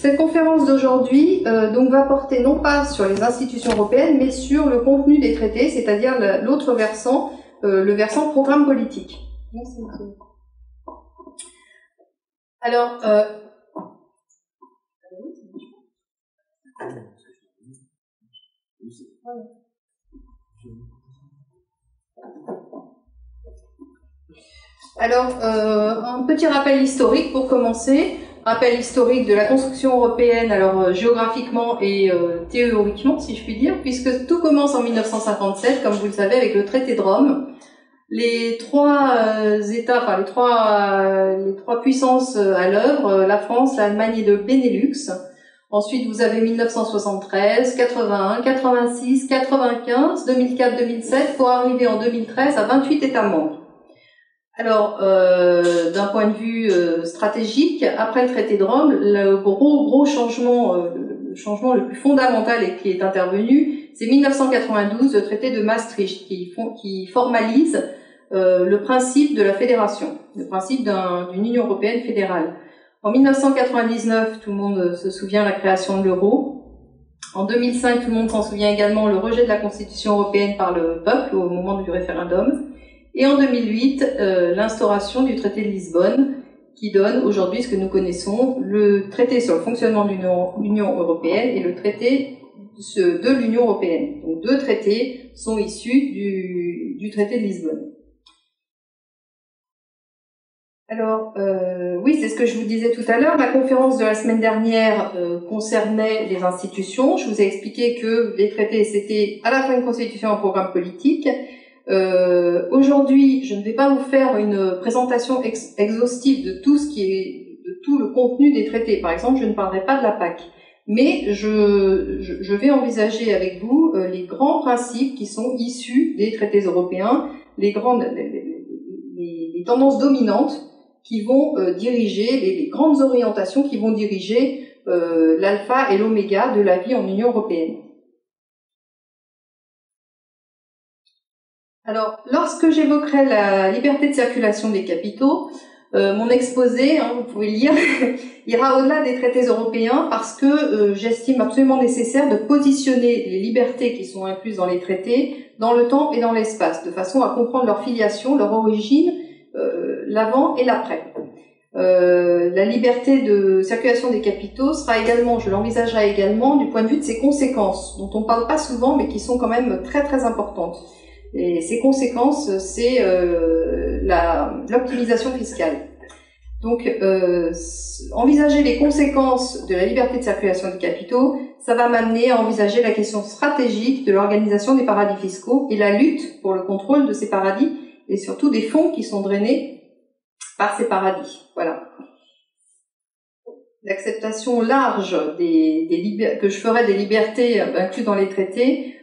Cette conférence d'aujourd'hui donc va porter non pas sur les institutions européennes, mais sur le contenu des traités, c'est-à-dire l'autre versant, le versant programme politique. Merci, monsieur. Alors, un petit rappel historique pour commencer. Rappel historique de la construction européenne, alors géographiquement et théoriquement, si je puis dire, puisque tout commence en 1957, comme vous le savez, avec le traité de Rome. Les trois États, enfin les trois puissances à l'œuvre, la France, l'Allemagne et le Benelux. Ensuite, vous avez 1973, 81, 86, 95, 2004, 2007, pour arriver en 2013 à 28 États membres. Alors, d'un point de vue stratégique, après le traité de Rome, le gros changement, le changement le plus fondamental et qui est intervenu, c'est 1992, le traité de Maastricht, qui formalise le principe de la fédération, le principe d'une Union européenne fédérale. En 1999, tout le monde se souvient, la création de l'euro. En 2005, tout le monde s'en souvient également, le rejet de la Constitution européenne par le peuple au moment du référendum. Et en 2008, l'instauration du traité de Lisbonne, qui donne aujourd'hui ce que nous connaissons, le traité sur le fonctionnement de l'Union européenne et le traité de l'Union européenne. Donc deux traités sont issus du traité de Lisbonne. Alors, oui, c'est ce que je vous disais tout à l'heure. La conférence de la semaine dernière concernait les institutions. Je vous ai expliqué que les traités, c'était à la fois une constitution et un programme politique. Aujourd'hui, je ne vais pas vous faire une présentation exhaustive de tout le contenu des traités. Par exemple, je ne parlerai pas de la PAC. Mais je vais envisager avec vous les grands principes qui sont issus des traités européens, les tendances dominantes qui vont diriger, les grandes orientations qui vont diriger l'alpha et l'oméga de la vie en Union européenne. Alors, lorsque j'évoquerai la liberté de circulation des capitaux, mon exposé, vous pouvez lire, ira au-delà des traités européens parce que j'estime absolument nécessaire de positionner les libertés qui sont incluses dans les traités dans le temps et dans l'espace, de façon à comprendre leur filiation, leur origine, l'avant et l'après. La liberté de circulation des capitaux sera également, je l'envisagerai également, du point de vue de ses conséquences, dont on ne parle pas souvent mais qui sont quand même très très importantes. Et ces conséquences, c'est l'optimisation fiscale. Donc, envisager les conséquences de la liberté de circulation des capitaux, ça va m'amener à envisager la question stratégique de l'organisation des paradis fiscaux et la lutte pour le contrôle de ces paradis et surtout des fonds qui sont drainés par ces paradis. Voilà. L'acceptation large que je ferai des libertés incluses dans les traités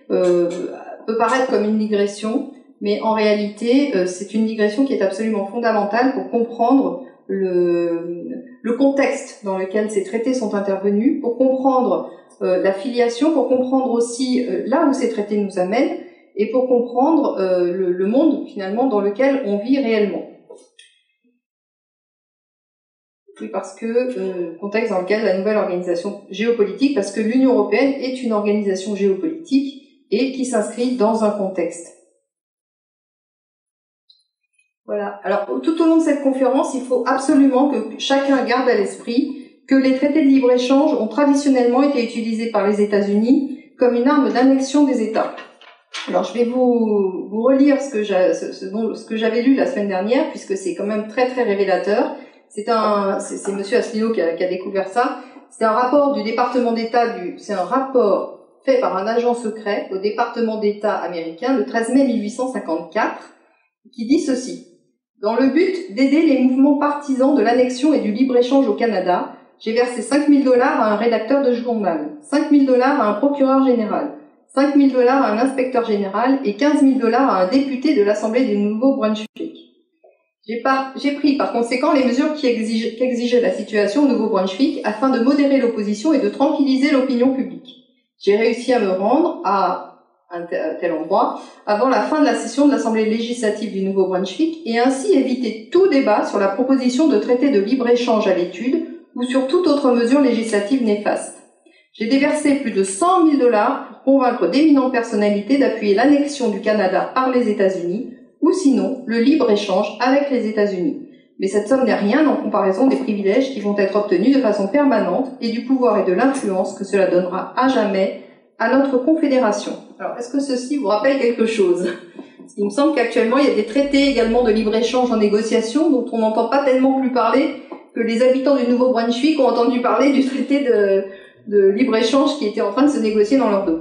peut paraître comme une digression, mais en réalité, c'est une digression qui est absolument fondamentale pour comprendre le contexte dans lequel ces traités sont intervenus, pour comprendre la filiation, pour comprendre aussi là où ces traités nous amènent, et pour comprendre le monde, finalement, dans lequel on vit réellement. Oui, parce que contexte dans lequel la nouvelle organisation géopolitique, parce que l'Union européenne est une organisation géopolitique, et qui s'inscrit dans un contexte. Voilà. Alors, tout au long de cette conférence, il faut absolument que chacun garde à l'esprit que les traités de libre-échange ont traditionnellement été utilisés par les États-Unis comme une arme d'annexion des États. Alors, je vais vous relire ce que j'avais lu la semaine dernière, puisque c'est quand même très très révélateur. C'est Monsieur Asselineau qui a découvert ça. C'est un rapport du département d'État c'est un rapport fait par un agent secret au département d'État américain le 13 mai 1854, qui dit ceci. Dans le but d'aider les mouvements partisans de l'annexion et du libre-échange au Canada, j'ai versé $5 000 à un rédacteur de journal, $5 000 à un procureur général, $5 000 à un inspecteur général et $15 000 à un député de l'Assemblée du Nouveau-Brunswick. J'ai pris par conséquent les mesures qu'exigeait la situation au Nouveau-Brunswick afin de modérer l'opposition et de tranquilliser l'opinion publique. J'ai réussi à me rendre à un tel endroit avant la fin de la session de l'Assemblée législative du Nouveau-Brunswick et ainsi éviter tout débat sur la proposition de traité de libre-échange à l'étude ou sur toute autre mesure législative néfaste. J'ai déversé plus de 100 000 $ pour convaincre d'éminentes personnalités d'appuyer l'annexion du Canada par les États-Unis, ou sinon le libre-échange avec les États-Unis. Mais cette somme n'est rien en comparaison des privilèges qui vont être obtenus de façon permanente et du pouvoir et de l'influence que cela donnera à jamais à notre confédération. Alors, est-ce que ceci vous rappelle quelque chose? Il me semble qu'actuellement, il y a des traités également de libre-échange en négociation dont on n'entend pas tellement plus parler que les habitants du Nouveau-Brunswick ont entendu parler du traité de libre-échange qui était en train de se négocier dans leur dos.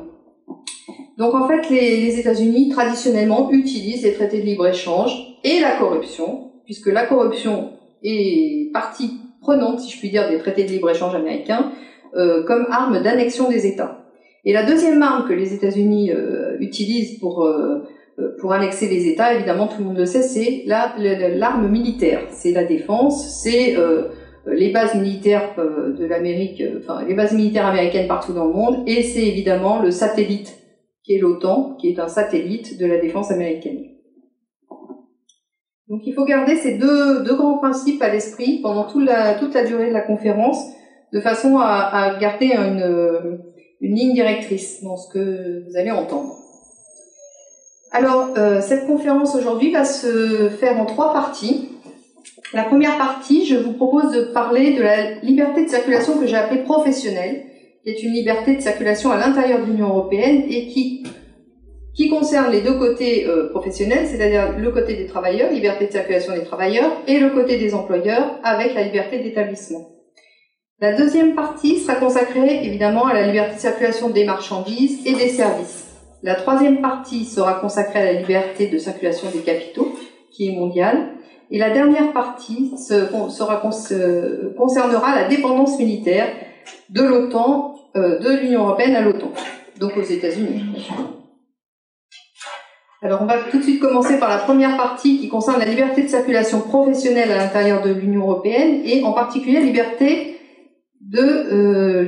Donc en fait, les États-Unis, traditionnellement, utilisent les traités de libre-échange et la corruption, puisque la corruption est partie prenante, si je puis dire, des traités de libre-échange américains, comme arme d'annexion des États. Et la deuxième arme que les États-Unis utilisent pour annexer les États, évidemment, tout le monde le sait, c'est l'arme militaire. C'est la défense, c'est les bases militaires de l'Amérique, enfin les bases militaires américaines partout dans le monde, et c'est évidemment le satellite qui est l'OTAN, qui est un satellite de la défense américaine. Donc il faut garder ces deux grands principes à l'esprit pendant toute la durée de la conférence, de façon à garder une ligne directrice dans ce que vous allez entendre. Alors, cette conférence aujourd'hui va se faire en 3 parties. La première partie, je vous propose de parler de la liberté de circulation que j'ai appelée professionnelle, qui est une liberté de circulation à l'intérieur de l'Union européenne et qui concerne les deux côtés professionnels, c'est-à-dire le côté des travailleurs, liberté de circulation des travailleurs, et le côté des employeurs, avec la liberté d'établissement. La deuxième partie sera consacrée évidemment à la liberté de circulation des marchandises et des services. La troisième partie sera consacrée à la liberté de circulation des capitaux, qui est mondiale. Et la dernière partie concernera la dépendance militaire de l'OTAN, de l'Union européenne à l'OTAN, donc aux États-Unis. Alors on va tout de suite commencer par la première partie qui concerne la liberté de circulation professionnelle à l'intérieur de l'Union européenne et en particulier la liberté de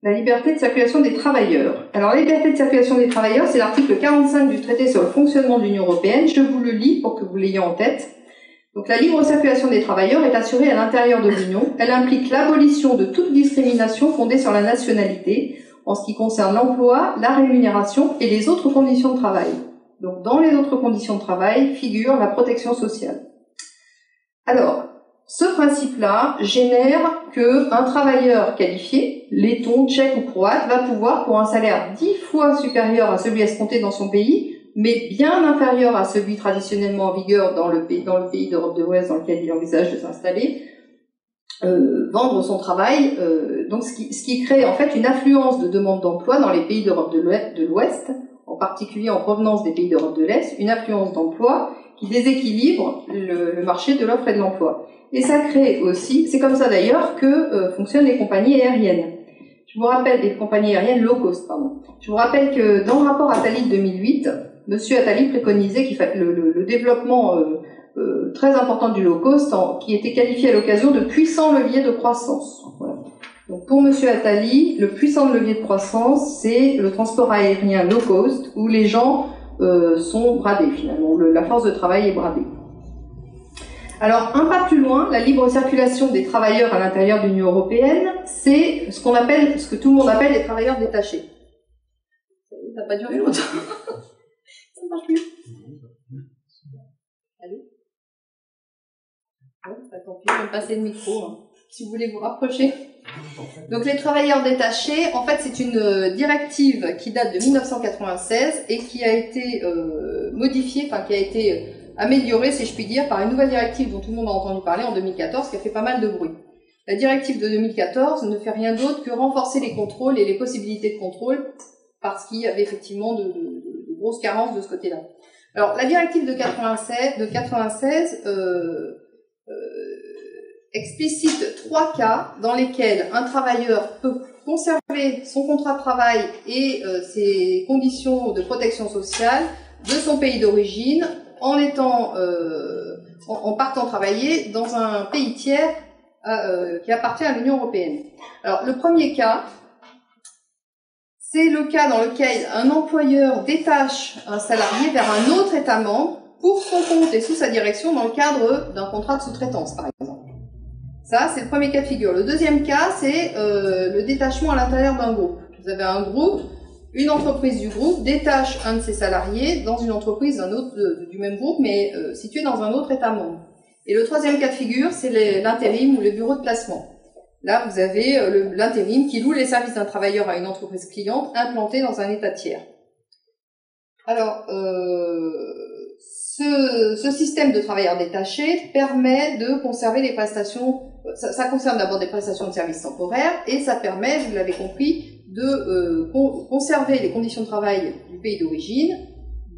la liberté de circulation des travailleurs. Alors la liberté de circulation des travailleurs, c'est l'article 45 du traité sur le fonctionnement de l'Union européenne. Je vous le lis pour que vous l'ayez en tête. Donc la libre circulation des travailleurs est assurée à l'intérieur de l'Union. Elle implique l'abolition de toute discrimination fondée sur la nationalité en ce qui concerne l'emploi, la rémunération et les autres conditions de travail. Donc dans les autres conditions de travail figure la protection sociale. Alors, ce principe-là génère qu'un travailleur qualifié, letton, tchèque ou croate, va pouvoir, pour un salaire 10 fois supérieur à celui escompté dans son pays, mais bien inférieur à celui traditionnellement en vigueur dans le pays d'Europe de l'Ouest dans lequel il envisage de s'installer, vendre son travail, donc ce qui crée en fait une affluence de demande d'emploi dans les pays d'Europe de l'Ouest, en particulier en provenance des pays d'Europe de l'Est, une affluence d'emploi qui déséquilibre le marché de l'offre et de l'emploi. Et ça crée aussi, c'est comme ça d'ailleurs que fonctionnent les compagnies aériennes. Je vous rappelle, les compagnies aériennes low cost, pardon. Je vous rappelle que dans le rapport Attali de 2008, Monsieur Attali préconisait qu'il fallait le développement très important du low cost, qui était qualifié à l'occasion de puissant levier de croissance. Voilà. Donc pour Monsieur Attali, le puissant levier de croissance, c'est le transport aérien low cost, où les gens sont bradés finalement, la force de travail est bradée. Alors, un pas plus loin, la libre circulation des travailleurs à l'intérieur de l'Union européenne, c'est ce que tout le monde appelle les travailleurs détachés. Ça n'a pas duré longtemps. Ça ne marche plus. Allô? Bon, tant pis, je vais passer le micro, hein, si vous voulez vous rapprocher. Donc, les travailleurs détachés, en fait, c'est une directive qui date de 1996 et qui a été modifiée, enfin, qui a été améliorée, si je puis dire, par une nouvelle directive dont tout le monde a entendu parler en 2014, qui a fait pas mal de bruit. La directive de 2014 ne fait rien d'autre que renforcer les contrôles et les possibilités de contrôle, parce qu'il y avait effectivement de grosses carences de ce côté-là. Alors, la directive de 96 explicite 3 cas dans lesquels un travailleur peut conserver son contrat de travail et ses conditions de protection sociale de son pays d'origine en partant travailler dans un pays tiers qui appartient à l'Union européenne. Alors, le premier cas, c'est le cas dans lequel un employeur détache un salarié vers un autre État membre pour son compte et sous sa direction dans le cadre d'un contrat de sous-traitance, par exemple. Ça, c'est le premier cas de figure. Le deuxième cas, c'est le détachement à l'intérieur d'un groupe. Vous avez un groupe, une entreprise du groupe détache un de ses salariés dans une entreprise d'un autre du même groupe, mais située dans un autre État membre. Et le troisième cas de figure, c'est l'intérim ou le bureau de placement. Là, vous avez l'intérim qui loue les services d'un travailleur à une entreprise cliente implantée dans un État tiers. Alors, ce système de travailleurs détachés permet de conserver les prestations, ça concerne d'abord des prestations de services temporaires, et ça permet, vous l'avez compris, de conserver les conditions de travail du pays d'origine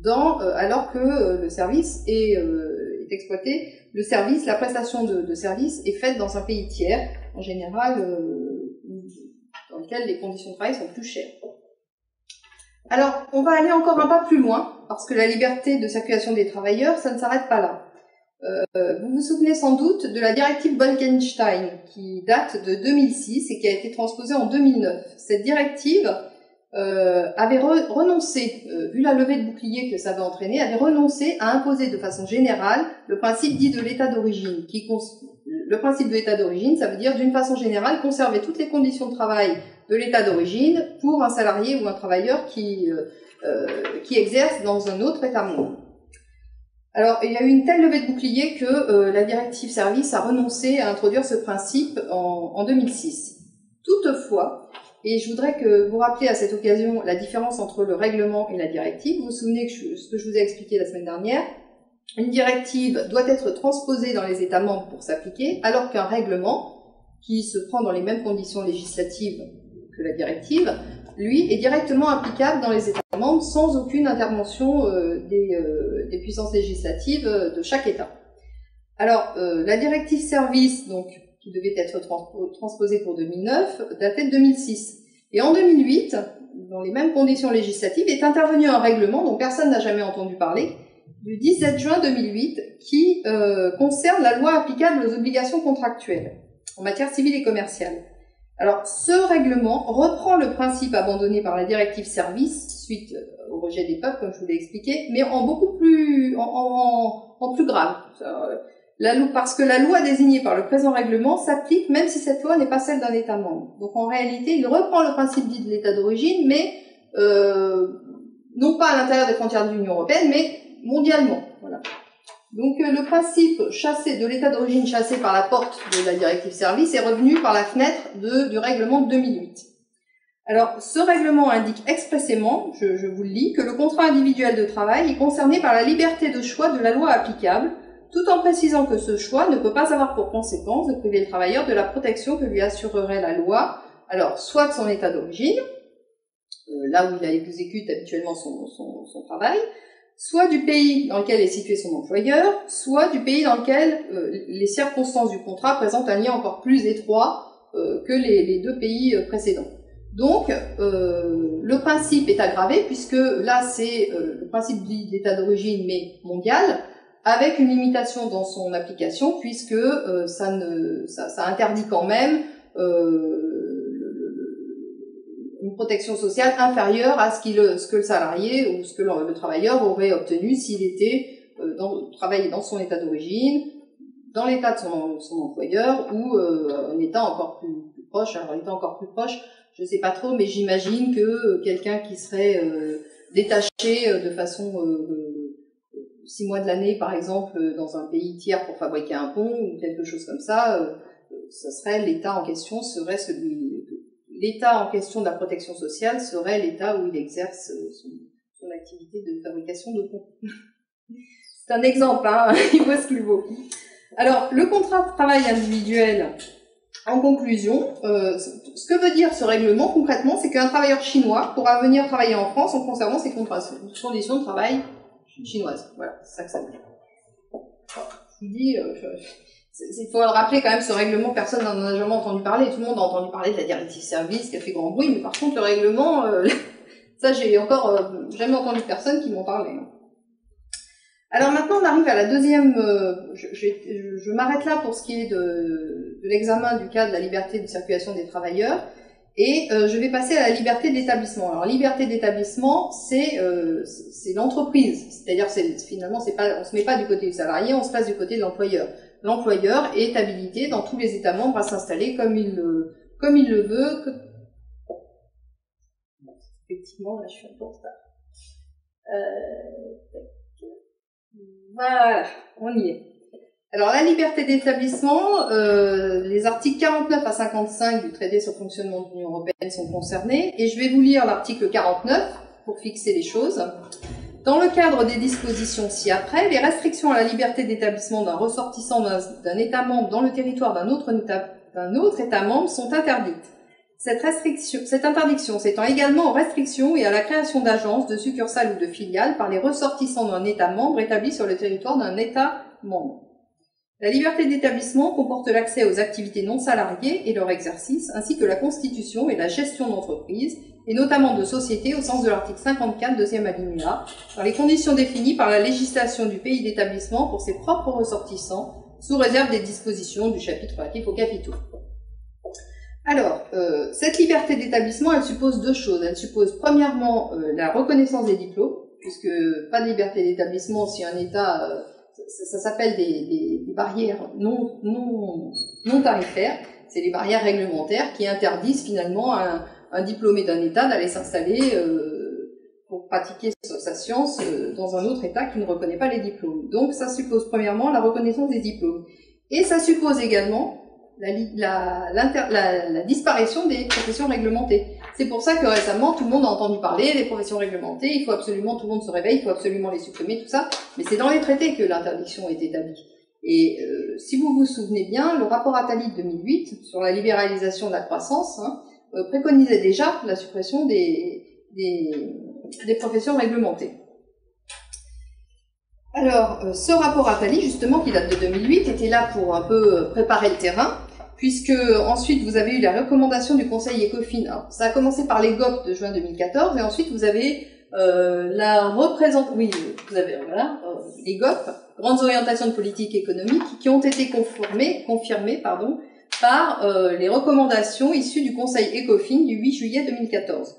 alors que le service est exploité. Le service, la prestation de service est faite dans un pays tiers, en général, dans lequel les conditions de travail sont plus chères. Alors, on va aller encore un pas plus loin, parce que la liberté de circulation des travailleurs, ça ne s'arrête pas là. Vous vous souvenez sans doute de la directive Bolkestein, qui date de 2006 et qui a été transposée en 2009. Cette directive avait renoncé, vu la levée de bouclier que ça avait entraîné, avait renoncé à imposer de façon générale le principe dit de l'état d'origine. Le principe de l'état d'origine, ça veut dire d'une façon générale conserver toutes les conditions de travail de l'état d'origine pour un salarié ou un travailleur qui exerce dans un autre État membre. Alors, il y a eu une telle levée de bouclier que la directive service a renoncé à introduire ce principe en 2006. Toutefois, et je voudrais que vous rappeliez à cette occasion la différence entre le règlement et la directive. Vous vous souvenez ce que je vous ai expliqué la semaine dernière. Une directive doit être transposée dans les États membres pour s'appliquer, alors qu'un règlement, qui se prend dans les mêmes conditions législatives que la directive, lui, est directement applicable dans les États membres sans aucune intervention des puissances législatives de chaque État. Alors, la directive service, donc, qui devait être transposée pour 2009, datait de 2006. Et en 2008, dans les mêmes conditions législatives, est intervenu un règlement dont personne n'a jamais entendu parler, du 17 juin 2008, qui concerne la loi applicable aux obligations contractuelles en matière civile et commerciale. Alors, ce règlement reprend le principe abandonné par la directive service, suite au rejet des peuples, comme je vous l'ai expliqué, mais en beaucoup plus, en plus grave. Parce que la loi désignée par le présent règlement s'applique même si cette loi n'est pas celle d'un État membre. Donc, en réalité, il reprend le principe dit de l'État d'origine, mais non pas à l'intérieur des frontières de l'Union européenne, mais mondialement. Voilà. Donc le principe de l'état d'origine chassé par la porte de la directive service est revenu par la fenêtre du règlement de 2008. Alors ce règlement indique expressément, je vous le lis, que le contrat individuel de travail est concerné par la liberté de choix de la loi applicable, tout en précisant que ce choix ne peut pas avoir pour conséquence de priver le travailleur de la protection que lui assurerait la loi, alors soit de son état d'origine, là où il exécute habituellement son travail, soit du pays dans lequel est situé son employeur, soit du pays dans lequel les circonstances du contrat présentent un lien encore plus étroit que les deux pays précédents. Donc, le principe est aggravé, puisque là, c'est le principe dit d'état d'origine, mais mondial, avec une limitation dans son application, puisque ça interdit quand même une protection sociale inférieure à ce que le salarié ou ce que le travailleur aurait obtenu s'il était travaillé dans son état d'origine, dans l'état de son employeur ou un état encore plus proche. Alors, un état encore plus proche, je ne sais pas trop, mais j'imagine que quelqu'un qui serait détaché de façon 6 mois de l'année, par exemple, dans un pays tiers pour fabriquer un pont ou quelque chose comme ça, ça serait l'état en question serait l'état en question de la protection sociale serait l'état où il exerce son activité de fabrication de ponts. C'est un exemple, hein, il vaut ce qu'il vaut. Alors, le contrat de travail individuel, en conclusion, ce que veut dire ce règlement concrètement, c'est qu'un travailleur chinois pourra venir travailler en France en conservant ses conditions de travail chinoises. Voilà, c'est ça que ça veut dire. Je vous dis, il faut le rappeler quand même, ce règlement, personne n'en a jamais entendu parler. Tout le monde a entendu parler de la directive service qui a fait grand bruit, mais par contre, le règlement, ça, j'ai encore jamais entendu personne qui m'en parlait. Alors maintenant, on arrive à la deuxième... je m'arrête là pour ce qui est de l'examen du cas de la liberté de circulation des travailleurs, et je vais passer à la liberté d'établissement. Alors, liberté d'établissement, c'est l'entreprise. C'est-à-dire, finalement, on se met pas du côté du salarié, on se place du côté de l'employeur. l'employeur est habilité dans tous les États membres à s'installer comme il le veut. Effectivement, là je suis un peu en retard. Voilà, on y est. Alors la liberté d'établissement, les articles 49 à 55 du traité sur le fonctionnement de l'Union européenne sont concernés, et je vais vous lire l'article 49 pour fixer les choses. Dans le cadre des dispositions ci-après, les restrictions à la liberté d'établissement d'un ressortissant d'un État membre dans le territoire d'un autre État membre sont interdites. Cette interdiction s'étend également aux restrictions et à la création d'agences, de succursales ou de filiales par les ressortissants d'un État membre établis sur le territoire d'un État membre. La liberté d'établissement comporte l'accès aux activités non salariées et leur exercice, ainsi que la constitution et la gestion d'entreprises, et notamment de sociétés au sens de l'article 54, deuxième alinéa, dans les conditions définies par la législation du pays d'établissement pour ses propres ressortissants, sous réserve des dispositions du chapitre relatif aux capitaux. Alors, cette liberté d'établissement, elle suppose deux choses. Elle suppose premièrement la reconnaissance des diplômes, puisque pas de liberté d'établissement si un État... ça s'appelle des barrières non tarifaires, c'est les barrières réglementaires qui interdisent finalement à un diplômé d'un État d'aller s'installer pour pratiquer sa science dans un autre État qui ne reconnaît pas les diplômes. Donc ça suppose premièrement la reconnaissance des diplômes. Et ça suppose également la disparition des professions réglementées. C'est pour ça que récemment, tout le monde a entendu parler des professions réglementées, il faut absolument, tout le monde se réveille, il faut absolument les supprimer, tout ça. Mais c'est dans les traités que l'interdiction est établie. Et si vous vous souvenez bien, le rapport Attali de 2008 sur la libéralisation de la croissance préconisait déjà la suppression des professions réglementées. Alors, ce rapport Attali, justement, qui date de 2008, était là pour un peu préparer le terrain, puisque ensuite vous avez eu la recommandation du Conseil ECOFIN. Alors, ça a commencé par les GOP de juin 2014, et ensuite vous avez les GOP, grandes orientations de politique économique, qui ont été confirmées par les recommandations issues du Conseil ECOFIN du 8 juillet 2014.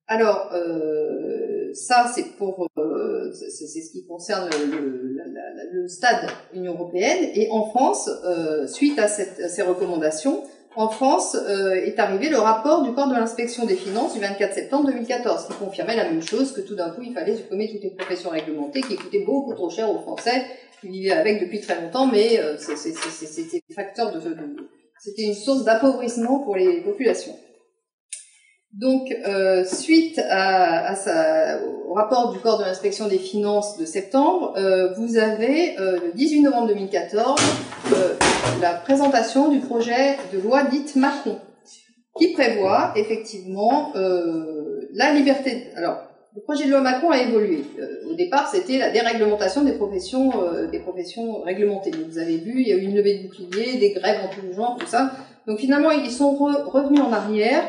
Alors, ça c'est c'est ce qui concerne le stade Union européenne, et en France, suite à ces recommandations, en France est arrivé le rapport du corps de l'inspection des finances du 24 septembre 2014, qui confirmait la même chose, que tout d'un coup il fallait supprimer toutes les professions réglementées qui coûtaient beaucoup trop cher aux Français, qui vivaient avec depuis très longtemps, mais c'était c'était une source d'appauvrissement pour les populations. Donc, suite au rapport du corps de l'inspection des finances de septembre, vous avez le 18 novembre 2014 la présentation du projet de loi dite Macron, qui prévoit effectivement la liberté. Alors, le projet de loi Macron a évolué. Au départ, c'était la déréglementation des professions réglementées. Donc, vous avez vu, il y a eu une levée de boucliers, des grèves en tout genre, tout ça. Donc, finalement, ils sont revenus en arrière.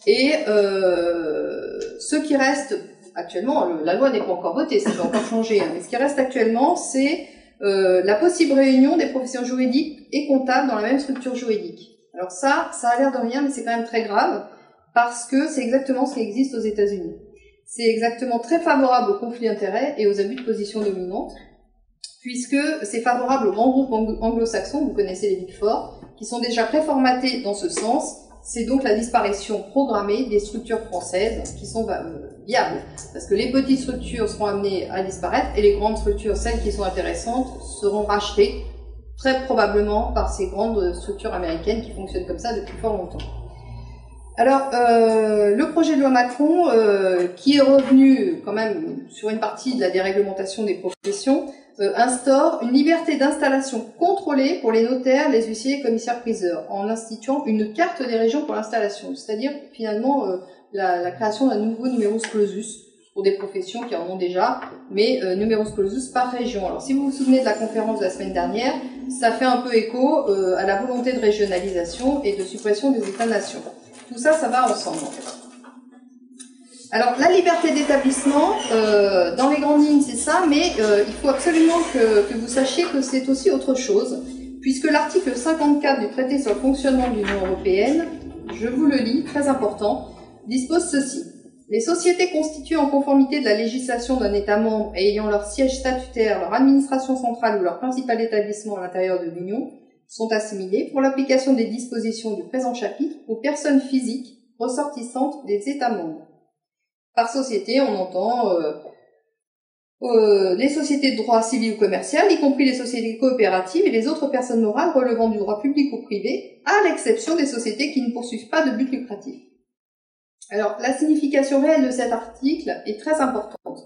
Et ce qui reste actuellement, la loi n'est pas encore votée, ça peut encore changer, mais ce qui reste actuellement, c'est la possible réunion des professions juridiques et comptables dans la même structure juridique. Alors ça a l'air de rien, mais c'est quand même très grave, parce que c'est exactement ce qui existe aux États-Unis. C'est exactement très favorable aux conflits d'intérêts et aux abus de position dominante, puisque c'est favorable aux grands groupes anglo-saxons, vous connaissez les Big Four, qui sont déjà préformatés dans ce sens. C'est donc la disparition programmée des structures françaises qui sont viables. Parce que les petites structures seront amenées à disparaître et les grandes structures, celles qui sont intéressantes, seront rachetées très probablement par ces grandes structures américaines qui fonctionnent comme ça depuis fort longtemps. Alors, le projet de loi Macron, qui est revenu quand même sur une partie de la déréglementation des professions, instaure une liberté d'installation contrôlée pour les notaires, les huissiers et commissaires-priseurs, en instituant une carte des régions pour l'installation, c'est-à-dire finalement la création d'un nouveau numerus clausus pour des professions qui en ont déjà, mais numerus clausus par région. Alors si vous vous souvenez de la conférence de la semaine dernière, ça fait un peu écho à la volonté de régionalisation et de suppression des États-nations. Tout ça, ça va ensemble en fait. Alors, la liberté d'établissement, dans les grandes lignes, c'est ça, mais il faut absolument que vous sachiez que c'est aussi autre chose, puisque l'article 54 du traité sur le fonctionnement de l'Union européenne, je vous le lis, très important, dispose ceci. Les sociétés constituées en conformité de la législation d'un État membre et ayant leur siège statutaire, leur administration centrale ou leur principal établissement à l'intérieur de l'Union sont assimilées, pour l'application des dispositions du présent chapitre, aux personnes physiques ressortissantes des États membres. Par société, on entend les sociétés de droit civil ou commercial, y compris les sociétés coopératives et les autres personnes morales relevant du droit public ou privé, à l'exception des sociétés qui ne poursuivent pas de but lucratif. Alors, la signification réelle de cet article est très importante.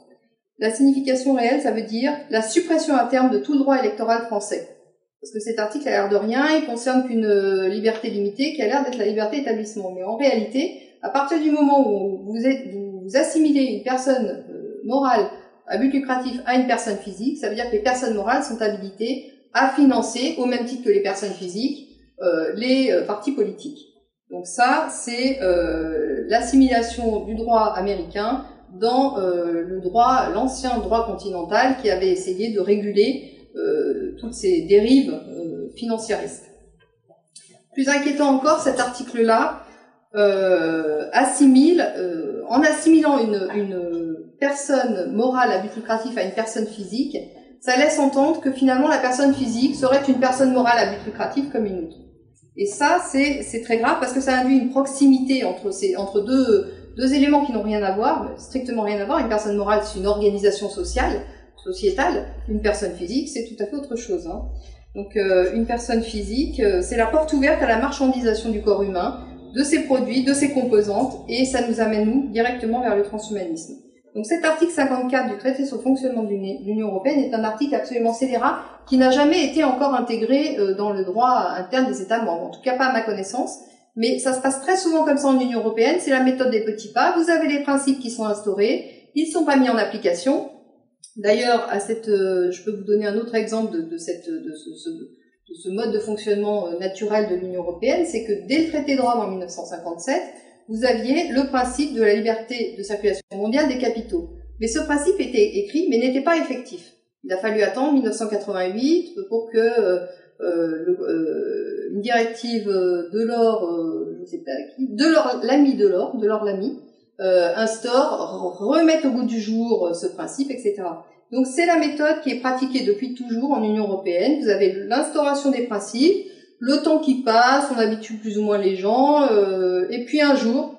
La signification réelle, ça veut dire la suppression à terme de tout le droit électoral français. Parce que cet article a l'air de rien, il concerne qu'une liberté limitée qui a l'air d'être la liberté d'établissement. Mais en réalité, à partir du moment où vous assimilez une personne morale à but lucratif à une personne physique, ça veut dire que les personnes morales sont habilitées à financer, au même titre que les personnes physiques, les partis politiques. Donc ça, c'est l'assimilation du droit américain dans l'ancien droit continental qui avait essayé de réguler toutes ces dérives financiaristes. Plus inquiétant encore, cet article-là assimile, en assimilant une personne morale à but lucratif à une personne physique, ça laisse entendre que finalement la personne physique serait une personne morale à but lucratif comme une autre. Et ça, c'est très grave parce que ça induit une proximité entre deux éléments qui n'ont rien à voir, strictement rien à voir. Une personne morale, c'est une organisation sociétale. Une personne physique, c'est tout à fait autre chose. Hein. Donc, une personne physique, c'est la porte ouverte à la marchandisation du corps humain, de ses produits, de ses composantes, et ça nous amène, nous, directement vers le transhumanisme. Donc cet article 54 du traité sur le fonctionnement de l'Union européenne est un article absolument scélérat qui n'a jamais été encore intégré dans le droit interne des États membres, en tout cas pas à ma connaissance, mais ça se passe très souvent comme ça en Union européenne, c'est la méthode des petits pas, vous avez les principes qui sont instaurés, ils ne sont pas mis en application. D'ailleurs, je peux vous donner un autre exemple de ce mode de fonctionnement naturel de l'Union européenne, c'est que dès le traité de Rome en 1957, vous aviez le principe de la liberté de circulation mondiale des capitaux. Mais ce principe était écrit, mais n'était pas effectif. Il a fallu attendre 1988 pour que une directive Delors, je sais pas qui, Delors Lamy, remette au goût du jour ce principe, etc. Donc c'est la méthode qui est pratiquée depuis toujours en Union européenne. Vous avez l'instauration des principes, le temps qui passe, on habitue plus ou moins les gens, et puis un jour,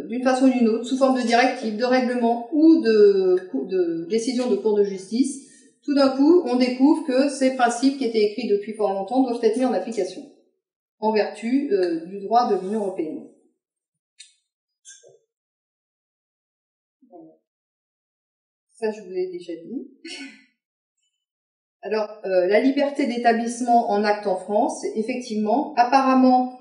d'une façon ou d'une autre, sous forme de directive, de règlement ou de décision de cour de justice, tout d'un coup, on découvre que ces principes qui étaient écrits depuis fort longtemps doivent être mis en application, en vertu du droit de l'Union européenne. Ça, je vous l'ai déjà dit. Alors, la liberté d'établissement en acte en France, effectivement, apparemment,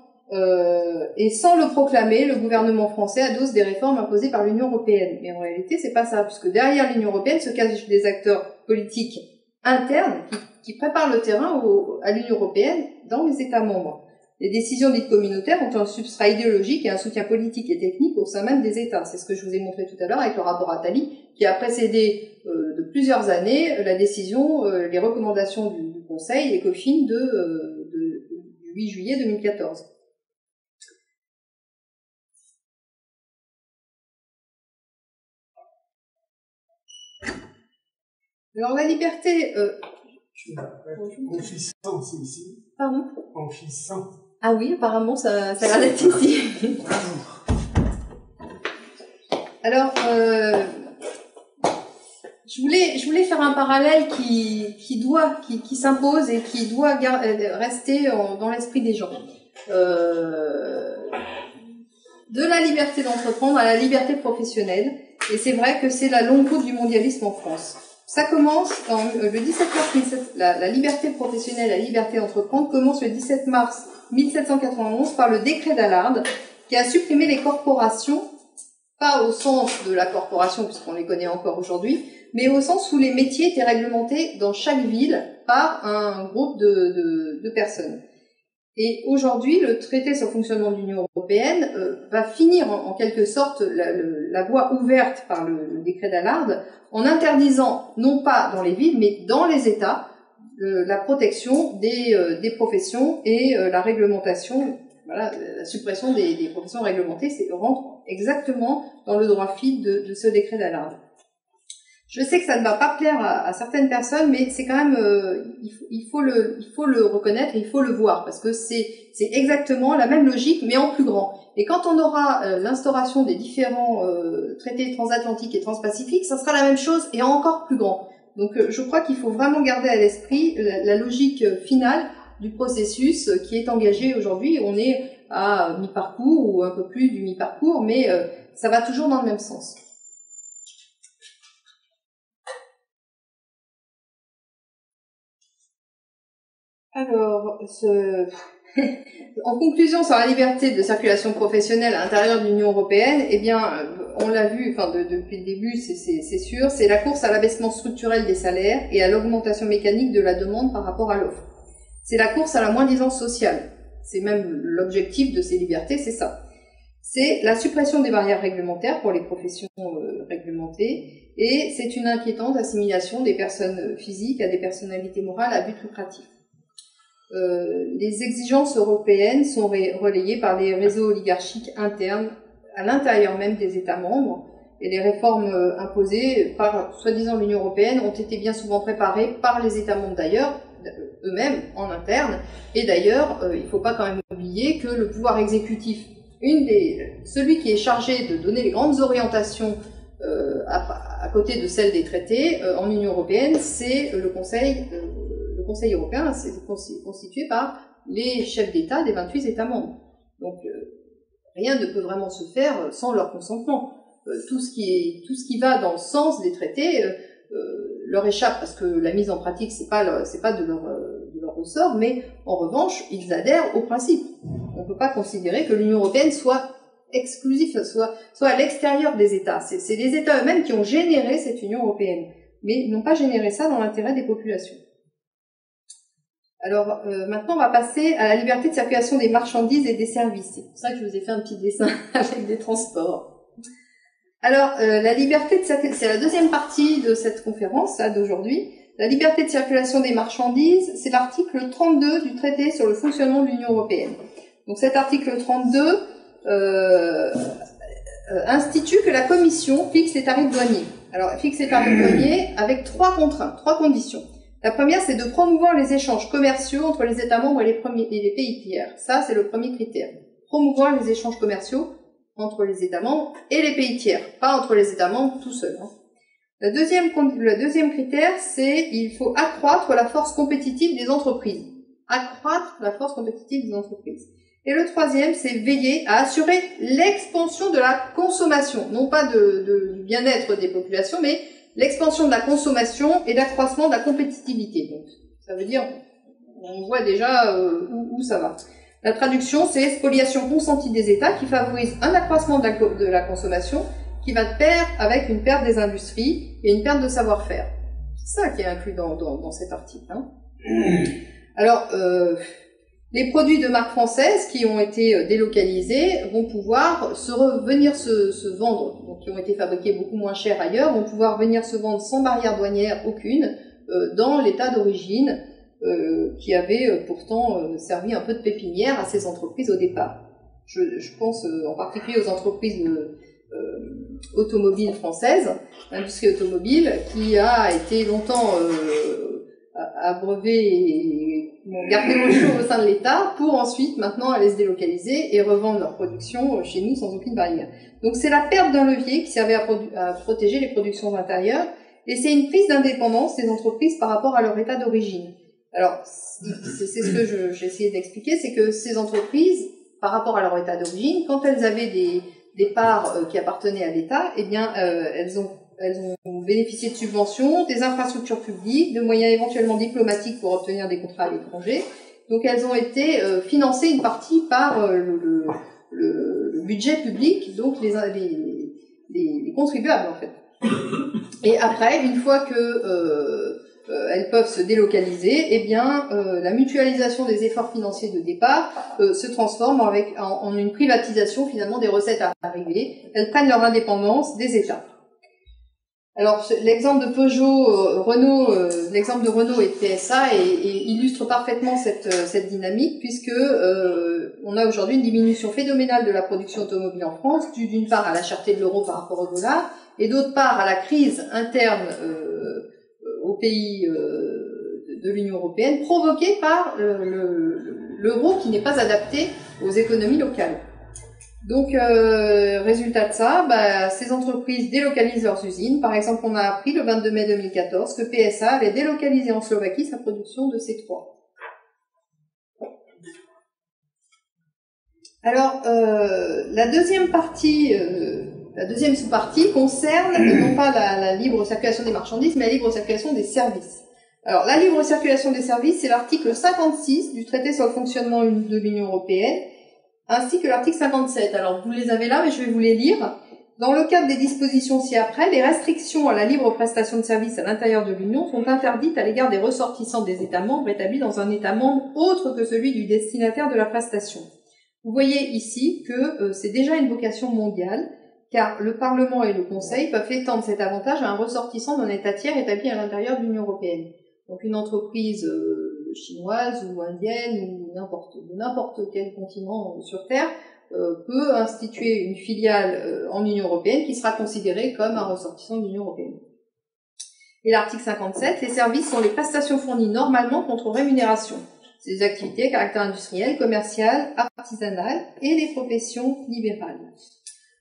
et sans le proclamer, le gouvernement français adosse des réformes imposées par l'Union européenne. Mais en réalité, c'est pas ça, puisque derrière l'Union européenne se cachent des acteurs politiques internes qui préparent le terrain à l'Union européenne dans les États membres. Les décisions dites communautaires ont un substrat idéologique et un soutien politique et technique au sein même des États. C'est ce que je vous ai montré tout à l'heure avec le rapport Attali, qui a précédé de plusieurs années la décision, les recommandations du Conseil ECOFIN du 8 juillet 2014. Alors la liberté... Confissant, c'est ici. Pardon ? Confissant. Ah oui, apparemment, ça a l'air d'être ici. Alors, je voulais faire un parallèle qui s'impose et qui doit rester dans l'esprit des gens. De la liberté d'entreprendre à la liberté professionnelle. Et c'est vrai que c'est la longue route du mondialisme en France. Ça commence le 17 mars, la liberté professionnelle, la liberté d'entreprendre commence le 17 mars 1791 par le décret d'Allard qui a supprimé les corporations, pas au sens de la corporation puisqu'on les connaît encore aujourd'hui, mais au sens où les métiers étaient réglementés dans chaque ville par un groupe de personnes. Et aujourd'hui, le traité sur le fonctionnement de l'Union européenne va finir en quelque sorte la voie ouverte par le décret d'Allard en interdisant, non pas dans les villes, mais dans les États, la protection des professions et la réglementation voilà, la suppression des professions réglementées, rentre exactement dans le droit fil de ce décret d'Allard. Je sais que ça ne va pas plaire à certaines personnes, mais c'est quand même, il faut le reconnaître et il faut le voir, parce que c'est exactement la même logique, mais en plus grand. Et quand on aura l'instauration des différents traités transatlantiques et transpacifiques, ça sera la même chose et encore plus grand. Donc je crois qu'il faut vraiment garder à l'esprit la logique finale du processus qui est engagé aujourd'hui. On est à mi-parcours ou un peu plus du mi-parcours, mais ça va toujours dans le même sens. Alors, en conclusion sur la liberté de circulation professionnelle à l'intérieur de l'Union européenne, eh bien, on l'a vu, enfin depuis le début, c'est sûr, c'est la course à l'abaissement structurel des salaires et à l'augmentation mécanique de la demande par rapport à l'offre. C'est la course à la moins-disance sociale. C'est même l'objectif de ces libertés, c'est ça. C'est la suppression des barrières réglementaires pour les professions réglementées, et c'est une inquiétante assimilation des personnes physiques à des personnalités morales à but lucratif. Les exigences européennes sont relayées par des réseaux oligarchiques internes à l'intérieur même des États membres, et les réformes imposées par soi-disant l'Union européenne ont été bien souvent préparées par les États membres d'ailleurs, eux-mêmes en interne, et d'ailleurs il ne faut pas quand même oublier que le pouvoir exécutif, celui qui est chargé de donner les grandes orientations à côté de celles des traités en Union européenne, c'est le Conseil européen, c'est constitué par les chefs d'État des 28 États membres. Donc rien ne peut vraiment se faire sans leur consentement. Tout ce qui va dans le sens des traités leur échappe, parce que la mise en pratique c'est pas de leur ressort, mais en revanche ils adhèrent au principe. On ne peut pas considérer que l'Union européenne soit exclusive, soit à l'extérieur des États. C'est les États eux-mêmes qui ont généré cette Union européenne, mais ils n'ont pas généré ça dans l'intérêt des populations. Alors maintenant on va passer à la liberté de circulation des marchandises et des services. C'est pour ça que je vous ai fait un petit dessin avec des transports. Alors la liberté de circulation, c'est la deuxième partie de cette conférence là d'aujourd'hui. La liberté de circulation des marchandises, c'est l'article 32 du traité sur le fonctionnement de l'Union européenne. Donc cet article 32 institue que la Commission fixe les tarifs douaniers. Alors fixe les tarifs douaniers avec trois contraintes, trois conditions. La première, c'est de promouvoir les échanges commerciaux entre les États membres et les pays tiers. Ça, c'est le premier critère. Promouvoir les échanges commerciaux entre les États membres et les pays tiers, pas entre les États membres tout seuls. Le deuxième critère, c'est il faut accroître la force compétitive des entreprises. Accroître la force compétitive des entreprises. Et le troisième, c'est veiller à assurer l'expansion de la consommation, non pas du bien-être des populations, mais l'expansion de la consommation et l'accroissement de la compétitivité. Donc, ça veut dire, on voit déjà où ça va. La traduction, c'est spoliation consentie des États qui favorise un accroissement de la consommation qui va de pair avec une perte des industries et une perte de savoir-faire. C'est ça qui est inclus dans cet article. Alors, les produits de marque française qui ont été délocalisés vont pouvoir venir se vendre, donc qui ont été fabriqués beaucoup moins cher ailleurs, vont pouvoir venir se vendre sans barrière douanière aucune dans l'état d'origine qui avait pourtant servi un peu de pépinière à ces entreprises au départ. Je pense en particulier aux entreprises automobiles françaises, l'industrie automobile qui a été longtemps abreuvée et gardée au chaud au sein de l'État pour ensuite maintenant aller se délocaliser et revendre leur production chez nous sans aucune barrière. Donc c'est la perte d'un levier qui servait à protéger les productions intérieures et c'est une prise d'indépendance des entreprises par rapport à leur état d'origine. Alors c'est ce que j'ai essayé d'expliquer, c'est que ces entreprises par rapport à leur état d'origine, quand elles avaient des parts qui appartenaient à l'État, eh bien elles ont bénéficié de subventions, des infrastructures publiques, de moyens éventuellement diplomatiques pour obtenir des contrats à l'étranger. Donc elles ont été financées une partie par le budget public, donc les contribuables en fait. Et après, une fois que elles peuvent se délocaliser, eh bien la mutualisation des efforts financiers de départ se transforme en une privatisation finalement des recettes arrivées. Elles prennent leur indépendance des États. Alors l'exemple de Peugeot, l'exemple de Renault et de PSA illustre parfaitement cette dynamique puisque on a aujourd'hui une diminution phénoménale de la production automobile en France, due d'une part à la cherté de l'euro par rapport au dollar, et d'autre part à la crise interne aux pays de l'Union européenne, provoquée par l'euro qui n'est pas adapté aux économies locales. Donc, résultat de ça, ces entreprises délocalisent leurs usines. Par exemple, on a appris le 22 mai 2014 que PSA avait délocalisé en Slovaquie sa production de C3. Alors, la deuxième partie, la deuxième sous-partie concerne non pas la libre circulation des marchandises, mais la libre circulation des services. Alors, la libre circulation des services, c'est l'article 56 du traité sur le fonctionnement de l'Union européenne, ainsi que l'article 57. Alors, vous les avez là, mais je vais vous les lire. Dans le cadre des dispositions ci-après, les restrictions à la libre prestation de services à l'intérieur de l'Union sont interdites à l'égard des ressortissants des États membres établis dans un État membre autre que celui du destinataire de la prestation. Vous voyez ici que c'est déjà une vocation mondiale, car le Parlement et le Conseil peuvent étendre cet avantage à un ressortissant d'un État tiers établi à l'intérieur de l'Union européenne. Donc une entreprise chinoise ou indienne ou n'importe quel continent sur Terre peut instituer une filiale en Union européenne qui sera considérée comme un ressortissant de l'Union européenne. Et l'article 57, les services sont les prestations fournies normalement contre rémunération. C'est des activités à caractère industriel, commercial, artisanal et les professions libérales.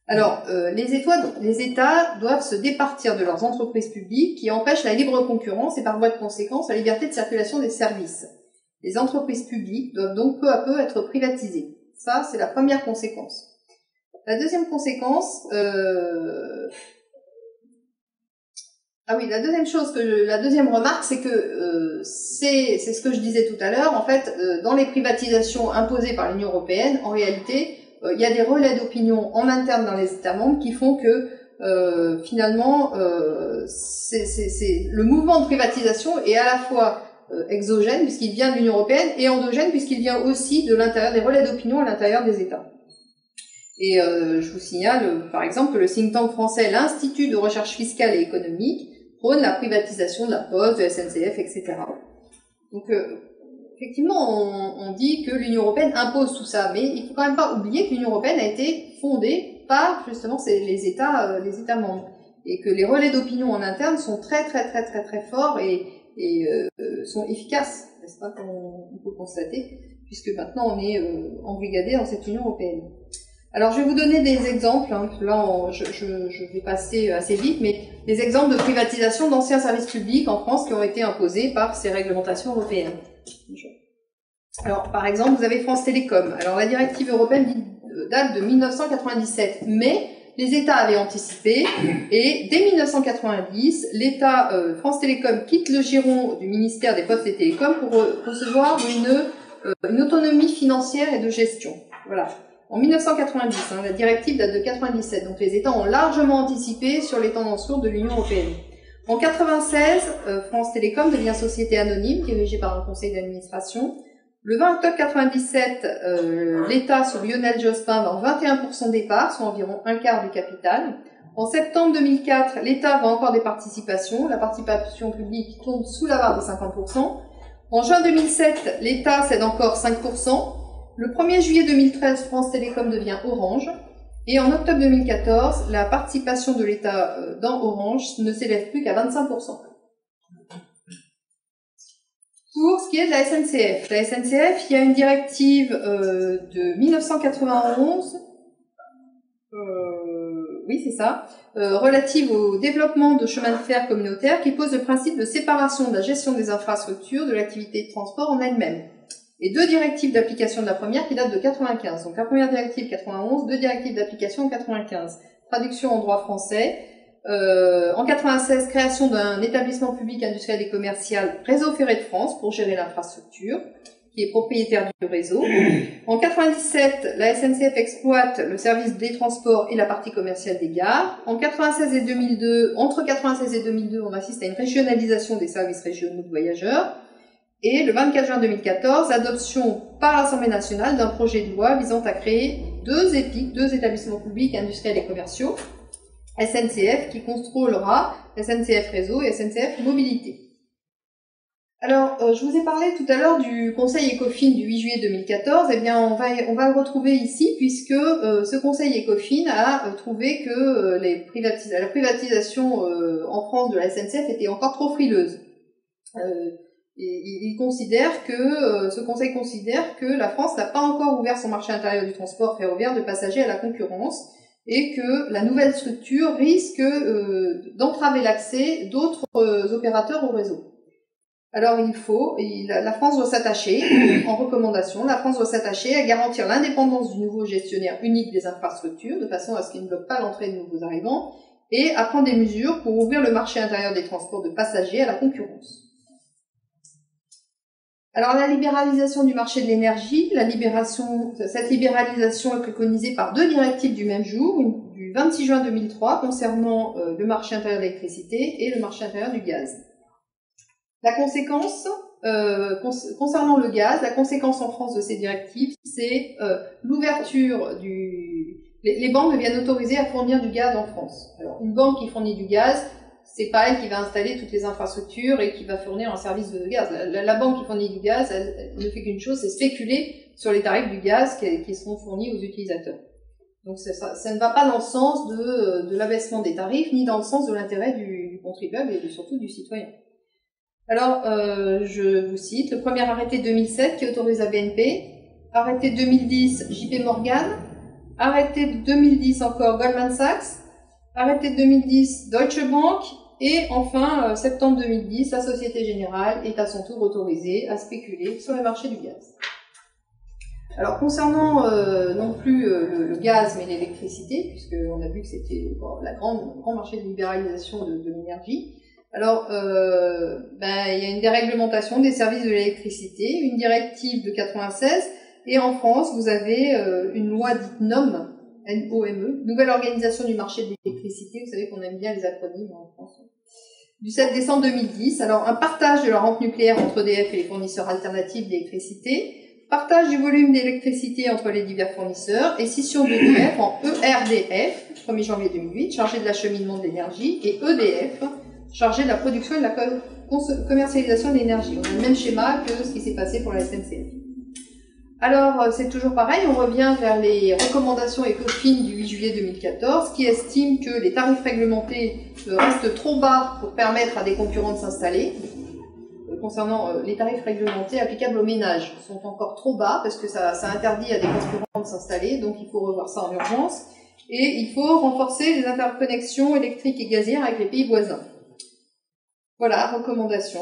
Alors, les États doivent se départir de leurs entreprises publiques qui empêchent la libre concurrence et par voie de conséquence la liberté de circulation des services. Les entreprises publiques doivent donc peu à peu être privatisées. Ça, c'est la première conséquence. La deuxième conséquence, la deuxième remarque, c'est que c'est ce que je disais tout à l'heure. En fait, dans les privatisations imposées par l'Union européenne, en réalité, il y a des relais d'opinion en interne dans les États membres qui font que finalement, le mouvement de privatisation est à la fois exogène puisqu'il vient de l'Union européenne et endogène puisqu'il vient aussi de l'intérieur des relais d'opinion à l'intérieur des États. Et je vous signale, par exemple, que le think tank français, l'Institut de recherche fiscale et économique, prône la privatisation de la Poste, de la SNCF, etc. Donc, effectivement, on dit que l'Union européenne impose tout ça, mais il faut quand même pas oublier que l'Union européenne a été fondée par, justement, les États membres. Et que les relais d'opinion en interne sont très forts et sont efficaces, n'est-ce pas, comme on peut constater, puisque maintenant on est embrigadé dans cette Union européenne. Alors je vais vous donner des exemples, là je vais passer assez vite, mais des exemples de privatisation d'anciens services publics en France qui ont été imposés par ces réglementations européennes. Alors par exemple, vous avez France Télécom. Alors la directive européenne date de 1997, mais les États avaient anticipé et dès 1990, l'État France Télécom quitte le giron du ministère des Postes et Télécoms pour recevoir une autonomie financière et de gestion. Voilà. En 1990, la directive date de 97, donc les États ont largement anticipé sur les tendances lourdes de l'Union européenne. En 96, France Télécom devient société anonyme, dirigée par un conseil d'administration. Le 20 octobre 97, l'État sur Lionel Jospin vend 21% des parts, soit environ un quart du capital. En septembre 2004, l'État vend encore des participations. La participation publique tombe sous la barre des 50%. En juin 2007, l'État cède encore 5%. Le 1er juillet 2013, France Télécom devient Orange. Et en octobre 2014, la participation de l'État dans Orange ne s'élève plus qu'à 25%. Pour ce qui est de la SNCF. La SNCF, il y a une directive de 1991, oui c'est ça, relative au développement de chemins de fer communautaires qui pose le principe de séparation de la gestion des infrastructures de l'activité de transport en elle-même. Et deux directives d'application de la première qui datent de 95. Donc la première directive 91, deux directives d'application en 95. Traduction en droit français. En 96, création d'un établissement public industriel et commercial, Réseau Ferré de France, pour gérer l'infrastructure, qui est propriétaire du réseau. En 97, la SNCF exploite le service des transports et la partie commerciale des gares. En 96 et 2002, entre 96 et 2002, on assiste à une régionalisation des services régionaux de voyageurs. Et le 24 juin 2014, adoption par l'Assemblée nationale d'un projet de loi visant à créer deux EPIC, deux établissements publics industriels et commerciaux, SNCF qui contrôlera SNCF Réseau et SNCF Mobilité. Alors, je vous ai parlé tout à l'heure du Conseil ECOFIN du 8 juillet 2014. Eh bien, on va le retrouver ici, puisque ce Conseil ECOFIN a trouvé que la privatisation en France de la SNCF était encore trop frileuse. Il considère que ce Conseil considère que la France n'a pas encore ouvert son marché intérieur du transport ferroviaire de passagers à la concurrence et que la nouvelle structure risque d'entraver l'accès d'autres opérateurs au réseau. Alors la France doit s'attacher, en recommandation, la France doit s'attacher à garantir l'indépendance du nouveau gestionnaire unique des infrastructures, de façon à ce qu'il ne bloque pas l'entrée de nouveaux arrivants, et à prendre des mesures pour ouvrir le marché intérieur des transports de passagers à la concurrence. Alors la libéralisation du marché de l'énergie, cette libéralisation est préconisée par deux directives du même jour, une du 26 juin 2003 concernant le marché intérieur de l'électricité et le marché intérieur du gaz. La conséquence, concernant le gaz, la conséquence en France de ces directives, c'est l'ouverture les banques deviennent autorisées à fournir du gaz en France. Alors, une banque qui fournit du gaz, c'est pas elle qui va installer toutes les infrastructures et qui va fournir un service de gaz. La banque qui fournit du gaz, elle ne fait qu'une chose, c'est spéculer sur les tarifs du gaz qui seront fournis aux utilisateurs. Donc ça ne va pas dans le sens de l'abaissement des tarifs, ni dans le sens de l'intérêt du contribuable et surtout du citoyen. Alors, je vous cite le premier arrêté 2007 qui autorise la BNP, arrêté 2010 JP Morgan, arrêté 2010 encore Goldman Sachs, arrêté 2010 Deutsche Bank, et enfin, septembre 2010, la Société Générale est à son tour autorisée à spéculer sur le marché du gaz. Alors, concernant non plus le gaz, mais l'électricité, puisqu'on a vu que c'était le grand marché de libéralisation de l'énergie, alors, il y a une déréglementation des services de l'électricité, une directive de 96, et en France, vous avez une loi dite NOM, N-O-M-E, Nouvelle Organisation du Marché de l'électricité, vous savez qu'on aime bien les acronymes en France, du 7 décembre 2010. Alors, un partage de la rente nucléaire entre EDF et les fournisseurs alternatifs d'électricité, partage du volume d'électricité entre les divers fournisseurs, et scission d'EDF en ERDF, 1er janvier 2008, chargé de l'acheminement de l'énergie, et EDF, chargé de la production et de la commercialisation de l'énergie. On a le même schéma que ce qui s'est passé pour la SNCF. Alors, c'est toujours pareil, on revient vers les recommandations ECOFIN du 8 juillet 2014 qui estiment que les tarifs réglementés restent trop bas pour permettre à des concurrents de s'installer. Concernant les tarifs réglementés applicables aux ménages, sont encore trop bas parce que ça interdit à des concurrents de s'installer, donc il faut revoir ça en urgence. Et il faut renforcer les interconnexions électriques et gazières avec les pays voisins. Voilà, recommandation.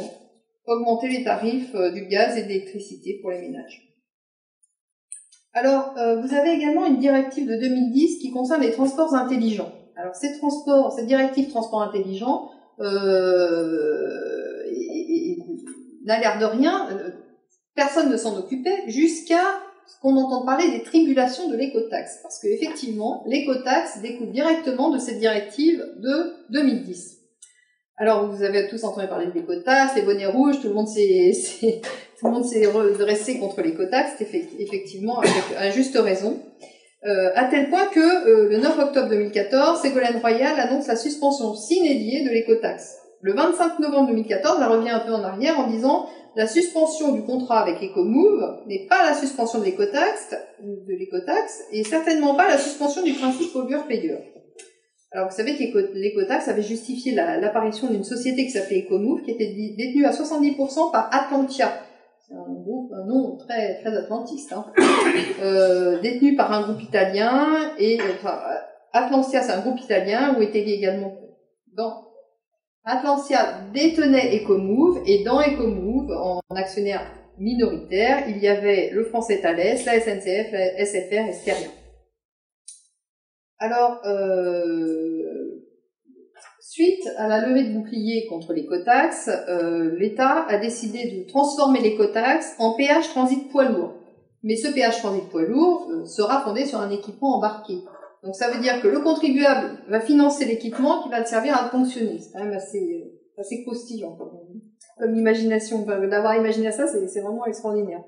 Augmenter les tarifs du gaz et de l'électricité pour les ménages. Alors, vous avez également une directive de 2010 qui concerne les transports intelligents. Alors, cette directive transport intelligent n'a l'air de rien, personne ne s'en occupait, jusqu'à ce qu'on entende parler des tribulations de l'écotaxe. Parce que effectivement, l'écotaxe découle directement de cette directive de 2010. Alors, vous avez tous entendu parler de l'écotaxe, les bonnets rouges, tout le monde s'est redressé contre l'écotaxe, effectivement, à juste raison. À tel point que, le 9 octobre 2014, Ségolène Royal annonce la suspension sine die de l'écotaxe. Le 25 novembre 2014, elle revient un peu en arrière en disant « La suspension du contrat avec Ecomove n'est pas la suspension de l'écotaxe, et certainement pas la suspension du principe pollueur-payeur. » Alors, vous savez que l'écotaxe avait justifié l'apparition d'une société qui s'appelait Ecomove, qui était détenue à 70% par Atlantia. C'est un nom très, très atlantiste, hein. Détenu par un groupe italien, Atlantia, c'est un groupe italien, où était également, Atlantia détenait Ecomove, et dans Ecomove, en actionnaire minoritaire, il y avait le français Thales, la SNCF, la SFR et Steria. Alors, suite à la levée de bouclier contre l'écotaxe, l'État a décidé de transformer l'écotaxe en péage transit poids lourd. Mais ce péage transit poids lourd sera fondé sur un équipement embarqué. Donc ça veut dire que le contribuable va financer l'équipement qui va le servir à fonctionner. C'est quand même assez croustillant comme imagination. D'avoir imaginé ça, c'est vraiment extraordinaire.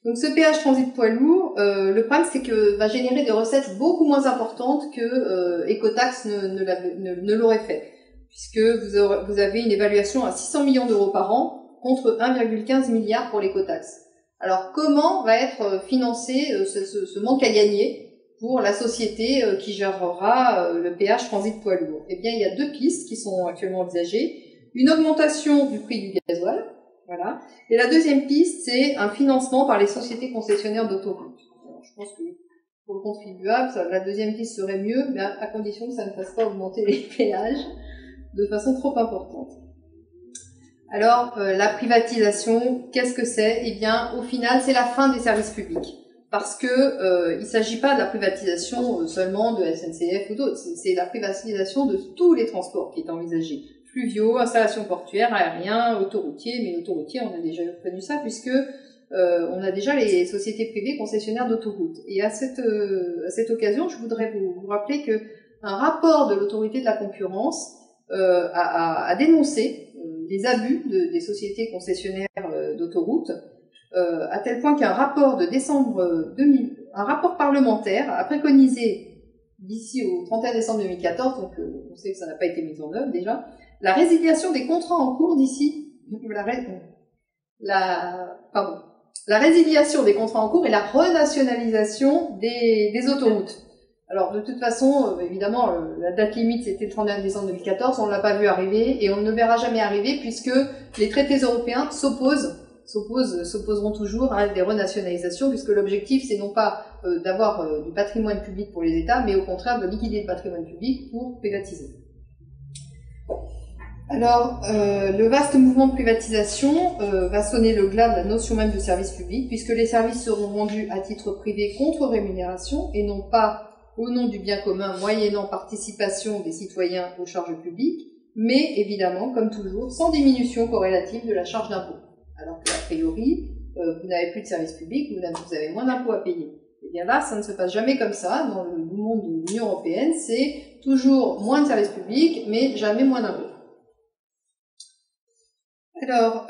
Donc ce péage transit poids lourd, le problème c'est que va générer des recettes beaucoup moins importantes que Ecotax ne l'aurait fait, puisque vous avez une évaluation à 600 millions d'euros par an contre 1,15 milliard pour l'écotaxe. Alors, comment va être financé ce manque à gagner pour la société qui gérera le péage transit poids lourd? Eh bien, il y a deux pistes qui sont actuellement envisagées. Une augmentation du prix du gasoil, voilà. Et la deuxième piste, c'est un financement par les sociétés concessionnaires d'autoroutes. Je pense que pour le contribuable, la deuxième piste serait mieux, mais à condition que ça ne fasse pas augmenter les péages de façon trop importante. Alors, la privatisation, qu'est-ce que c'est? Eh bien, au final, c'est la fin des services publics. Parce que il ne s'agit pas de la privatisation seulement de SNCF ou d'autres, c'est la privatisation de tous les transports qui est envisagée. Fluviaux, installations portuaires, aériens, autoroutiers, mais autoroutiers, on a déjà connu ça puisque on a déjà les sociétés privées concessionnaires d'autoroutes. Et à cette occasion, je voudrais vous rappeler que un rapport de l'autorité de la concurrence a dénoncé les abus des sociétés concessionnaires d'autoroutes, à tel point qu'un rapport de décembre 2000, un rapport parlementaire a préconisé d'ici au 31 décembre 2014, donc on sait que ça n'a pas été mis en œuvre déjà, la résiliation des contrats en cours d'ici, la résiliation des contrats en cours et la renationalisation des autoroutes. Alors de toute façon, évidemment, la date limite c'était le 31 décembre 2014, on ne l'a pas vu arriver et on ne le verra jamais arriver puisque les traités européens s'opposeront toujours à des renationalisations puisque l'objectif c'est non pas d'avoir du patrimoine public pour les États, mais au contraire de liquider le patrimoine public pour privatiser. Alors, le vaste mouvement de privatisation va sonner le glas de la notion même de service public, puisque les services seront rendus à titre privé contre rémunération et non pas au nom du bien commun moyennant participation des citoyens aux charges publiques, mais évidemment, comme toujours, sans diminution corrélative de la charge d'impôt. Alors qu'a priori, vous n'avez plus de service public, vous avez moins d'impôts à payer. Et bien là, ça ne se passe jamais comme ça. Dans le monde de l'Union européenne, c'est toujours moins de services publics, mais jamais moins d'impôts. Alors,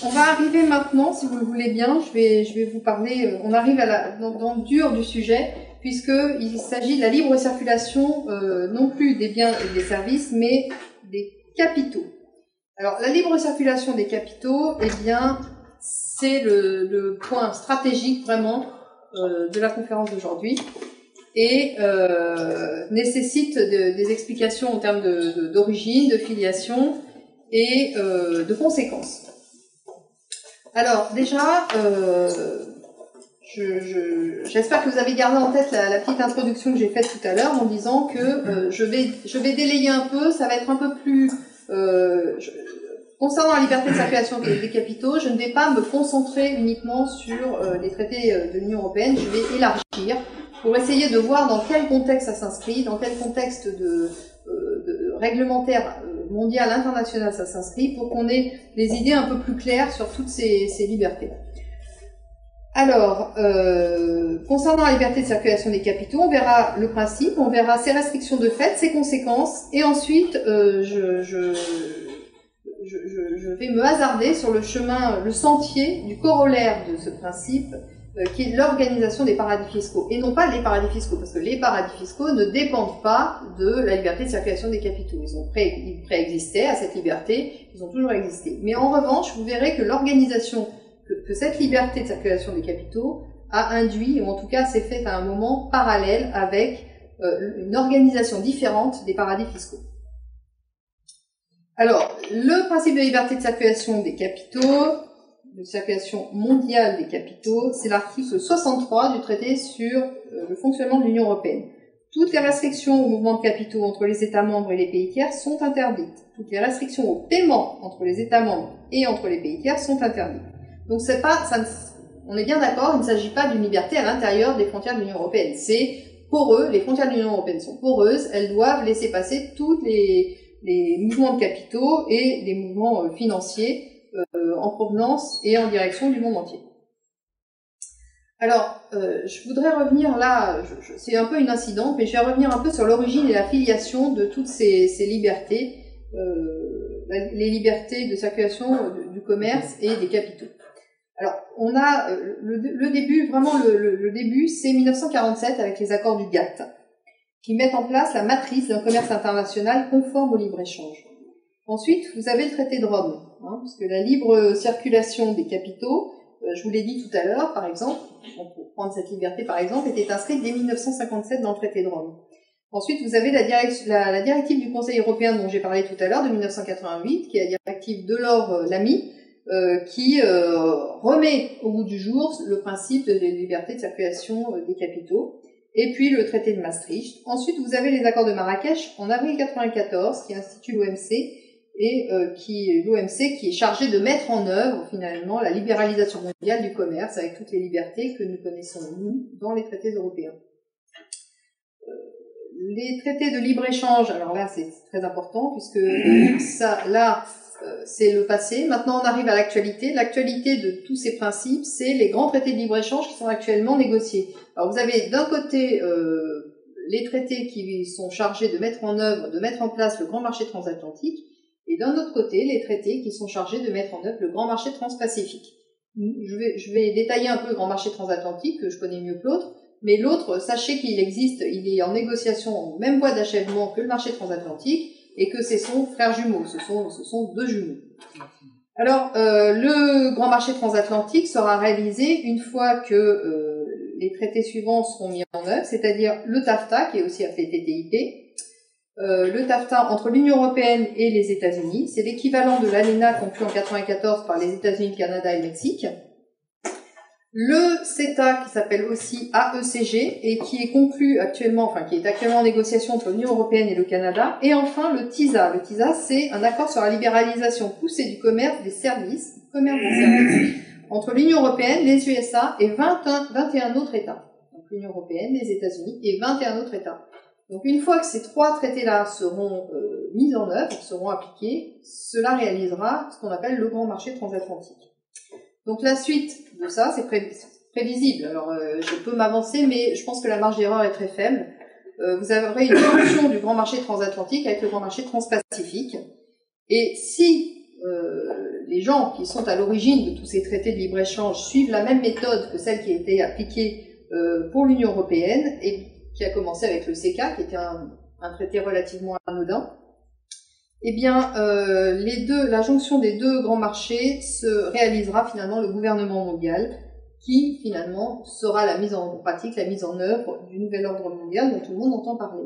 on va arriver maintenant, si vous le voulez bien, je vais vous parler, on arrive dans le dur du sujet, puisqu'il s'agit de la libre circulation, non plus des biens et des services, mais des capitaux. Alors, la libre circulation des capitaux, eh bien, c'est le point stratégique, vraiment, de la conférence d'aujourd'hui, et nécessite des explications en termes d'origine, de filiation, et de conséquences. Alors déjà, j'espère que vous avez gardé en tête la petite introduction que j'ai faite tout à l'heure en disant que je vais délayer un peu, ça va être un peu plus... concernant la liberté de circulation des capitaux, je ne vais pas me concentrer uniquement sur les traités de l'Union européenne, je vais élargir pour essayer de voir dans quel contexte ça s'inscrit, dans quel contexte de réglementaire mondial, international ça s'inscrit, pour qu'on ait des idées un peu plus claires sur toutes ces libertés. Alors, concernant la liberté de circulation des capitaux, on verra le principe, on verra ses restrictions de fait, ses conséquences, et ensuite je vais me hasarder sur le chemin, le sentier du corollaire de ce principe, qui est l'organisation des paradis fiscaux, et non pas les paradis fiscaux, parce que les paradis fiscaux ne dépendent pas de la liberté de circulation des capitaux. Ils préexistaient à cette liberté, ils ont toujours existé. Mais en revanche, vous verrez que l'organisation, que cette liberté de circulation des capitaux a induit, ou en tout cas s'est faite à un moment parallèle avec une organisation différente des paradis fiscaux. Alors, le principe de liberté de circulation des capitaux, de circulation mondiale des capitaux, c'est l'article 63 du traité sur le fonctionnement de l'Union européenne. Toutes les restrictions au mouvement de capitaux entre les États membres et les pays tiers sont interdites. Toutes les restrictions au paiement entre les États membres et entre les pays tiers sont interdites. Donc c'est pas, on est bien d'accord, il ne s'agit pas d'une liberté à l'intérieur des frontières de l'Union européenne. C'est poreux, les frontières de l'Union européenne sont poreuses, elles doivent laisser passer tous les mouvements de capitaux et les mouvements financiers en provenance et en direction du monde entier. Alors, je voudrais revenir là, c'est un peu une incidente, mais je vais revenir un peu sur l'origine et la filiation de toutes ces libertés, les libertés de circulation du commerce et des capitaux. Alors, on a le début, vraiment le début, c'est 1947 avec les accords du GATT, qui mettent en place la matrice d'un commerce international conforme au libre-échange. Ensuite, vous avez le traité de Rome, hein, parce que la libre circulation des capitaux, je vous l'ai dit tout à l'heure, par exemple, pour prendre cette liberté par exemple, était inscrite dès 1957 dans le traité de Rome. Ensuite, vous avez la directive du Conseil européen dont j'ai parlé tout à l'heure, de 1988, qui est la directive Delors-Lamy, qui remet au goût du jour le principe de la liberté de circulation des capitaux. Et puis le traité de Maastricht. Ensuite, vous avez les accords de Marrakech en avril 1994 qui instituent l'OMC et l'OMC qui est chargé de mettre en œuvre finalement la libéralisation mondiale du commerce avec toutes les libertés que nous connaissons nous dans les traités européens. Les traités de libre-échange, alors là c'est très important puisque ça, là c'est le passé. Maintenant on arrive à l'actualité. L'actualité de tous ces principes, c'est les grands traités de libre-échange qui sont actuellement négociés. Alors vous avez d'un côté les traités qui sont chargés de mettre en œuvre, de mettre en place le grand marché transatlantique, et d'un autre côté les traités qui sont chargés de mettre en œuvre le grand marché transpacifique. Je vais détailler un peu le grand marché transatlantique que je connais mieux que l'autre. Mais l'autre, sachez qu'il existe, il est en négociation en même voie d'achèvement que le marché transatlantique et que c'est son frère jumeau, ce sont deux jumeaux. Alors, le grand marché transatlantique sera réalisé une fois que les traités suivants seront mis en œuvre, c'est-à-dire le TAFTA, qui est aussi appelé TTIP, le TAFTA entre l'Union européenne et les États-Unis, c'est l'équivalent de l'ALENA conclu en 1994 par les États-Unis, le Canada et le Mexique. Le CETA, qui s'appelle aussi AECG, et qui est conclu actuellement, enfin, qui est actuellement en négociation entre l'Union européenne et le Canada. Et enfin, le TISA. Le TISA, c'est un accord sur la libéralisation poussée du commerce des services, entre l'Union européenne, les USA et 21 autres États. Donc, l'Union européenne, les États-Unis et 21 autres États. Donc, une fois que ces trois traités-là seront mis en œuvre, seront appliqués, cela réalisera ce qu'on appelle le grand marché transatlantique. Donc la suite de ça, c'est prévisible. Alors je peux m'avancer, mais je pense que la marge d'erreur est très faible. Vous aurez une jonction du grand marché transatlantique avec le grand marché transpacifique. Et si les gens qui sont à l'origine de tous ces traités de libre-échange suivent la même méthode que celle qui a été appliquée pour l'Union européenne et qui a commencé avec le CECA, qui était un traité relativement anodin, eh bien, la jonction des deux grands marchés se réalisera finalement le gouvernement mondial, qui finalement sera la mise en pratique, la mise en œuvre du nouvel ordre mondial dont tout le monde entend parler.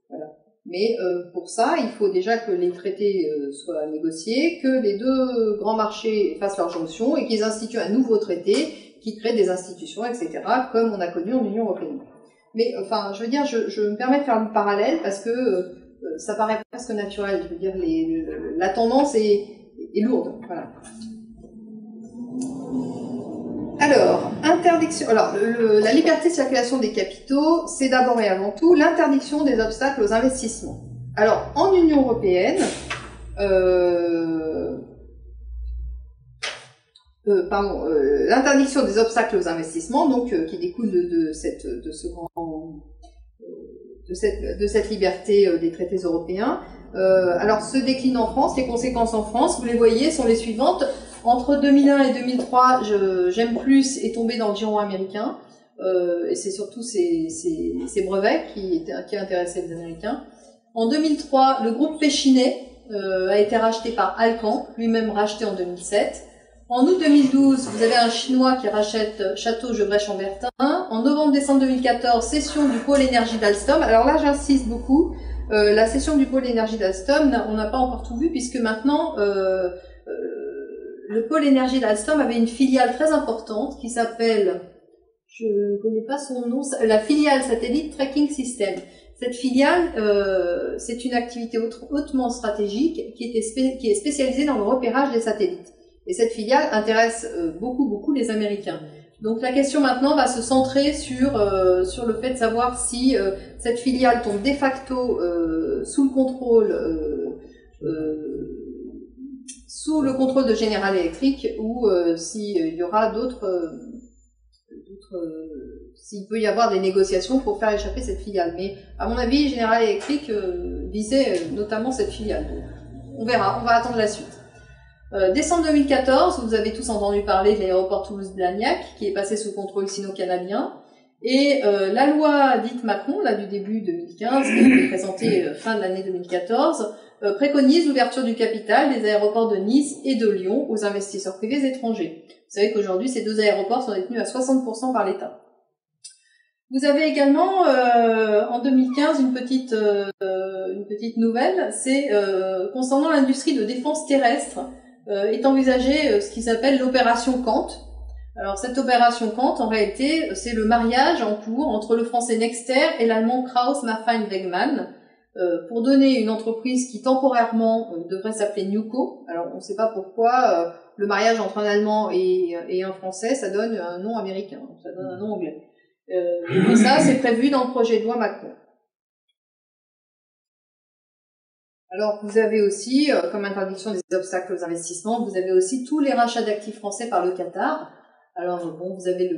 Voilà. Mais pour ça, il faut déjà que les traités soient négociés, que les deux grands marchés fassent leur jonction et qu'ils instituent un nouveau traité qui crée des institutions, etc., comme on a connu en Union européenne. Mais enfin, je veux dire, je me permets de faire le parallèle parce que ça paraît presque naturel. Je veux dire, la tendance est lourde. Voilà. Alors, interdiction. Alors, la liberté de circulation des capitaux, c'est d'abord et avant tout l'interdiction des obstacles aux investissements. Alors, en Union européenne, l'interdiction des obstacles aux investissements, donc qui découle de cette liberté des traités européens. Alors, se décline en France. Les conséquences en France, vous les voyez, sont les suivantes. Entre 2001 et 2003, J'aime plus est tombé dans le giron américain. Et c'est surtout ces brevets qui intéressaient les Américains. En 2003, le groupe Péchinet a été racheté par Alcan, lui-même racheté en 2007. En août 2012, vous avez un Chinois qui rachète Château-Gevrey-Chambertin. En novembre-décembre 2014, cession du pôle énergie d'Alstom. Alors là, j'insiste beaucoup. La cession du pôle énergie d'Alstom, on n'a pas encore tout vu puisque maintenant, le pôle énergie d'Alstom avait une filiale très importante qui s'appelle, je ne connais pas son nom, la filiale satellite Tracking System. Cette filiale, c'est une activité hautement stratégique qui est spécialisée dans le repérage des satellites. Et cette filiale intéresse beaucoup les Américains. Donc la question maintenant va se centrer sur le fait de savoir si cette filiale tombe de facto sous le contrôle de General Electric ou s'il y aura s'il peut y avoir des négociations pour faire échapper cette filiale. Mais à mon avis, General Electric visait notamment cette filiale. Donc, on verra, on va attendre la suite. Décembre 2014, vous avez tous entendu parler de l'aéroport Toulouse-Blagnac qui est passé sous contrôle sino-canadien. Et la loi dite Macron, là du début 2015, qui a été présentée fin de l'année 2014, préconise l'ouverture du capital des aéroports de Nice et de Lyon aux investisseurs privés étrangers. Vous savez qu'aujourd'hui, ces deux aéroports sont détenus à 60% par l'État. Vous avez également en 2015 une petite nouvelle, c'est concernant l'industrie de défense terrestre, est envisagé ce qui s'appelle l'opération Kant. Alors cette opération Kant, en réalité, c'est le mariage en cours entre le français Nexter et l'allemand Krauss Maffei Wegmann pour donner une entreprise qui temporairement devrait s'appeler Newco. Alors on ne sait pas pourquoi le mariage entre un allemand et un français, ça donne un nom américain, ça donne un nom anglais. Et ça, c'est prévu dans le projet de loi Macron. Alors, vous avez aussi, comme interdiction des obstacles aux investissements, vous avez aussi tous les rachats d'actifs français par le Qatar. Alors, bon, vous avez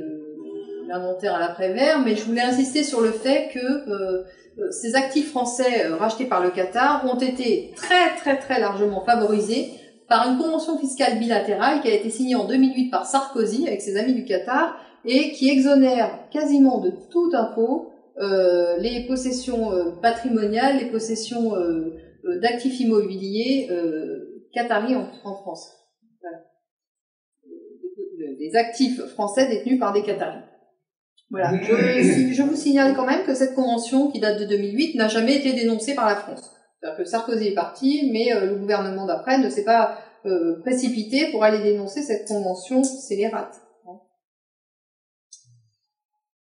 l'inventaire à l'après-vert, mais je voulais insister sur le fait que ces actifs français rachetés par le Qatar ont été très, très, très largement favorisés par une convention fiscale bilatérale qui a été signée en 2008 par Sarkozy avec ses amis du Qatar et qui exonère quasiment de tout impôt les possessions patrimoniales, les possessions d'actifs immobiliers qataris en France. Voilà. Des actifs français détenus par des Qataris. Voilà. Je vous signale quand même que cette convention, qui date de 2008, n'a jamais été dénoncée par la France. C'est-à-dire que Sarkozy est parti, mais le gouvernement d'après ne s'est pas précipité pour aller dénoncer cette convention scélérate.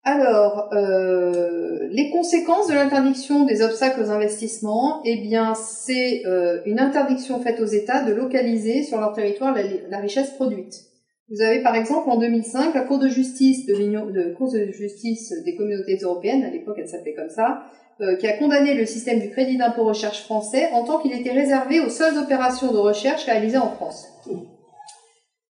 Alors, les conséquences de l'interdiction des obstacles aux investissements, eh bien, c'est une interdiction faite aux États de localiser sur leur territoire la richesse produite. Vous avez par exemple en 2005 la Cour de justice des communautés européennes, à l'époque elle s'appelait comme ça, qui a condamné le système du crédit d'impôt recherche français en tant qu'il était réservé aux seules opérations de recherche réalisées en France.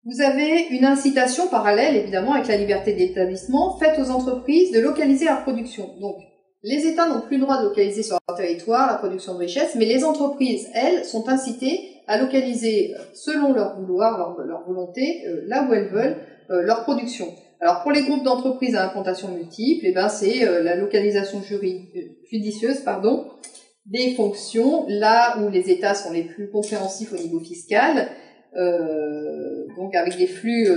Vous avez une incitation parallèle, évidemment, avec la liberté d'établissement, faite aux entreprises de localiser leur production. Donc, les États n'ont plus le droit de localiser sur leur territoire la production de richesse, mais les entreprises, elles, sont incitées à localiser, selon leur vouloir, leur volonté, là où elles veulent, leur production. Alors, pour les groupes d'entreprises à implantation multiple, eh ben, c'est la localisation judicieuse, des fonctions, là où les États sont les plus compréhensifs au niveau fiscal, donc avec des flux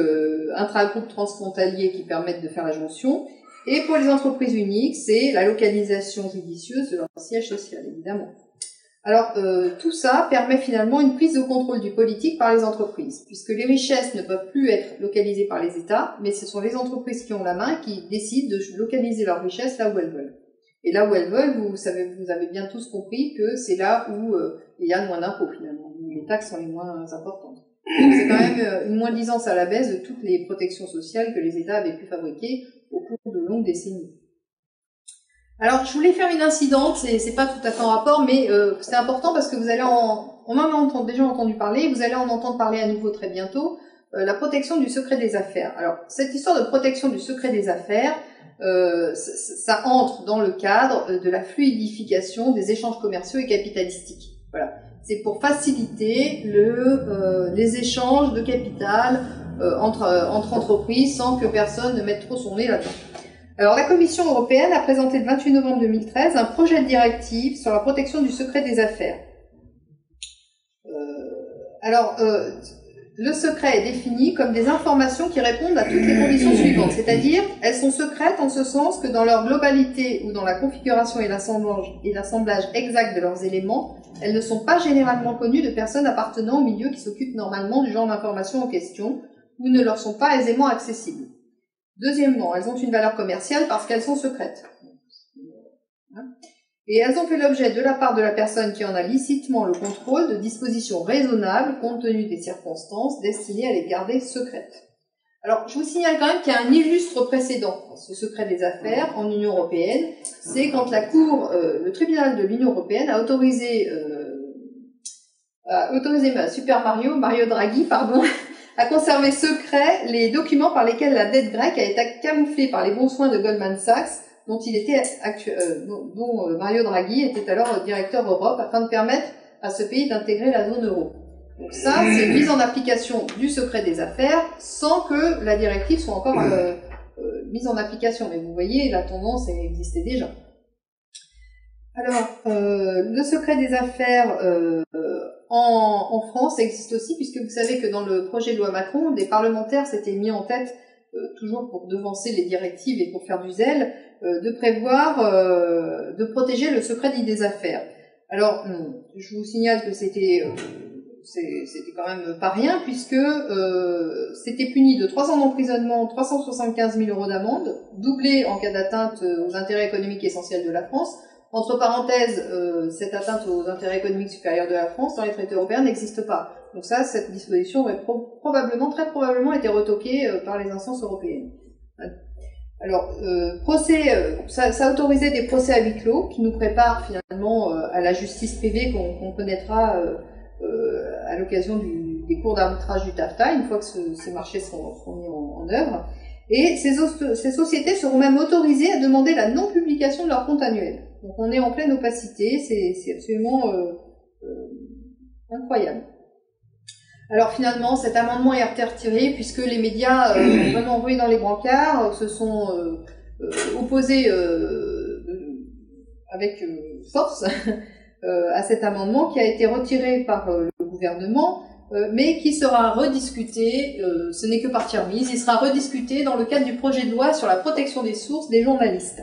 intra-groupes transfrontaliers qui permettent de faire la jonction. Et pour les entreprises uniques, c'est la localisation judicieuse de leur siège social, évidemment. Alors, tout ça permet finalement une prise de contrôle du politique par les entreprises, puisque les richesses ne peuvent plus être localisées par les États, mais ce sont les entreprises qui ont la main qui décident de localiser leurs richesses là où elles veulent. Et là où elles veulent, vous avez bien tous compris que c'est là où il y a le moins d'impôts finalement, où les taxes sont les moins importantes. Donc c'est quand même une moins-disance à la baisse de toutes les protections sociales que les États avaient pu fabriquer au cours de longues décennies. Alors je voulais faire une incidente, c'est pas tout à fait en rapport, mais c'est important parce que on en a déjà entendu parler, vous allez en entendre parler à nouveau très bientôt, la protection du secret des affaires. Alors cette histoire de protection du secret des affaires, ça entre dans le cadre de la fluidification des échanges commerciaux et capitalistiques. Voilà. C'est pour faciliter les échanges de capital entre entreprises sans que personne ne mette trop son nez là-dedans. Alors la Commission européenne a présenté le 28 novembre 2013 un projet de directive sur la protection du secret des affaires. Le secret est défini comme des informations qui répondent à toutes les conditions suivantes, c'est-à-dire elles sont secrètes en ce sens que dans leur globalité ou dans la configuration et l'assemblage exact de leurs éléments, elles ne sont pas généralement connues de personnes appartenant au milieu qui s'occupent normalement du genre d'informations en question ou ne leur sont pas aisément accessibles. Deuxièmement, elles ont une valeur commerciale parce qu'elles sont secrètes. Et elles ont fait l'objet de la part de la personne qui en a licitement le contrôle de dispositions raisonnables compte tenu des circonstances destinées à les garder secrètes. Alors, je vous signale quand même qu'il y a un illustre précédent à ce secret des affaires en Union européenne. C'est quand le tribunal de l'Union européenne a autorisé Mario Draghi, à conserver secret les documents par lesquels la dette grecque a été camouflée par les bons soins de Goldman Sachs, dont Mario Draghi était alors directeur Europe, afin de permettre à ce pays d'intégrer la zone euro. Donc ça, c'est une mise en application du secret des affaires sans que la directive soit encore mise en application. Mais vous voyez, la tendance elle existait déjà. Alors, le secret des affaires en France existe aussi, puisque vous savez que dans le projet de loi Macron, des parlementaires s'étaient mis en tête, toujours pour devancer les directives et pour faire du zèle, de prévoir de protéger le secret dit des affaires. Alors, je vous signale que c'était quand même pas rien, puisque c'était puni de 3 ans d'emprisonnement, 375 000 € d'amende, doublé en cas d'atteinte aux intérêts économiques essentiels de la France. Entre parenthèses, cette atteinte aux intérêts économiques supérieurs de la France dans les traités européens n'existe pas. Donc ça, cette disposition aurait très probablement été retoquée par les instances européennes. Alors, ça autorisait des procès à huis clos qui nous préparent finalement à la justice privée qu'on connaîtra à l'occasion des cours d'arbitrage du TAFTA, une fois que ces marchés seront mis en œuvre. Et ces sociétés seront même autorisées à demander la non-publication de leurs comptes annuels. Donc on est en pleine opacité, c'est absolument incroyable. Alors finalement, cet amendement est retiré puisque les médias vraiment envoyés dans les brancards se sont opposés avec force à cet amendement qui a été retiré par le gouvernement, mais qui sera rediscuté, ce n'est que partie remise, il sera rediscuté dans le cadre du projet de loi sur la protection des sources des journalistes.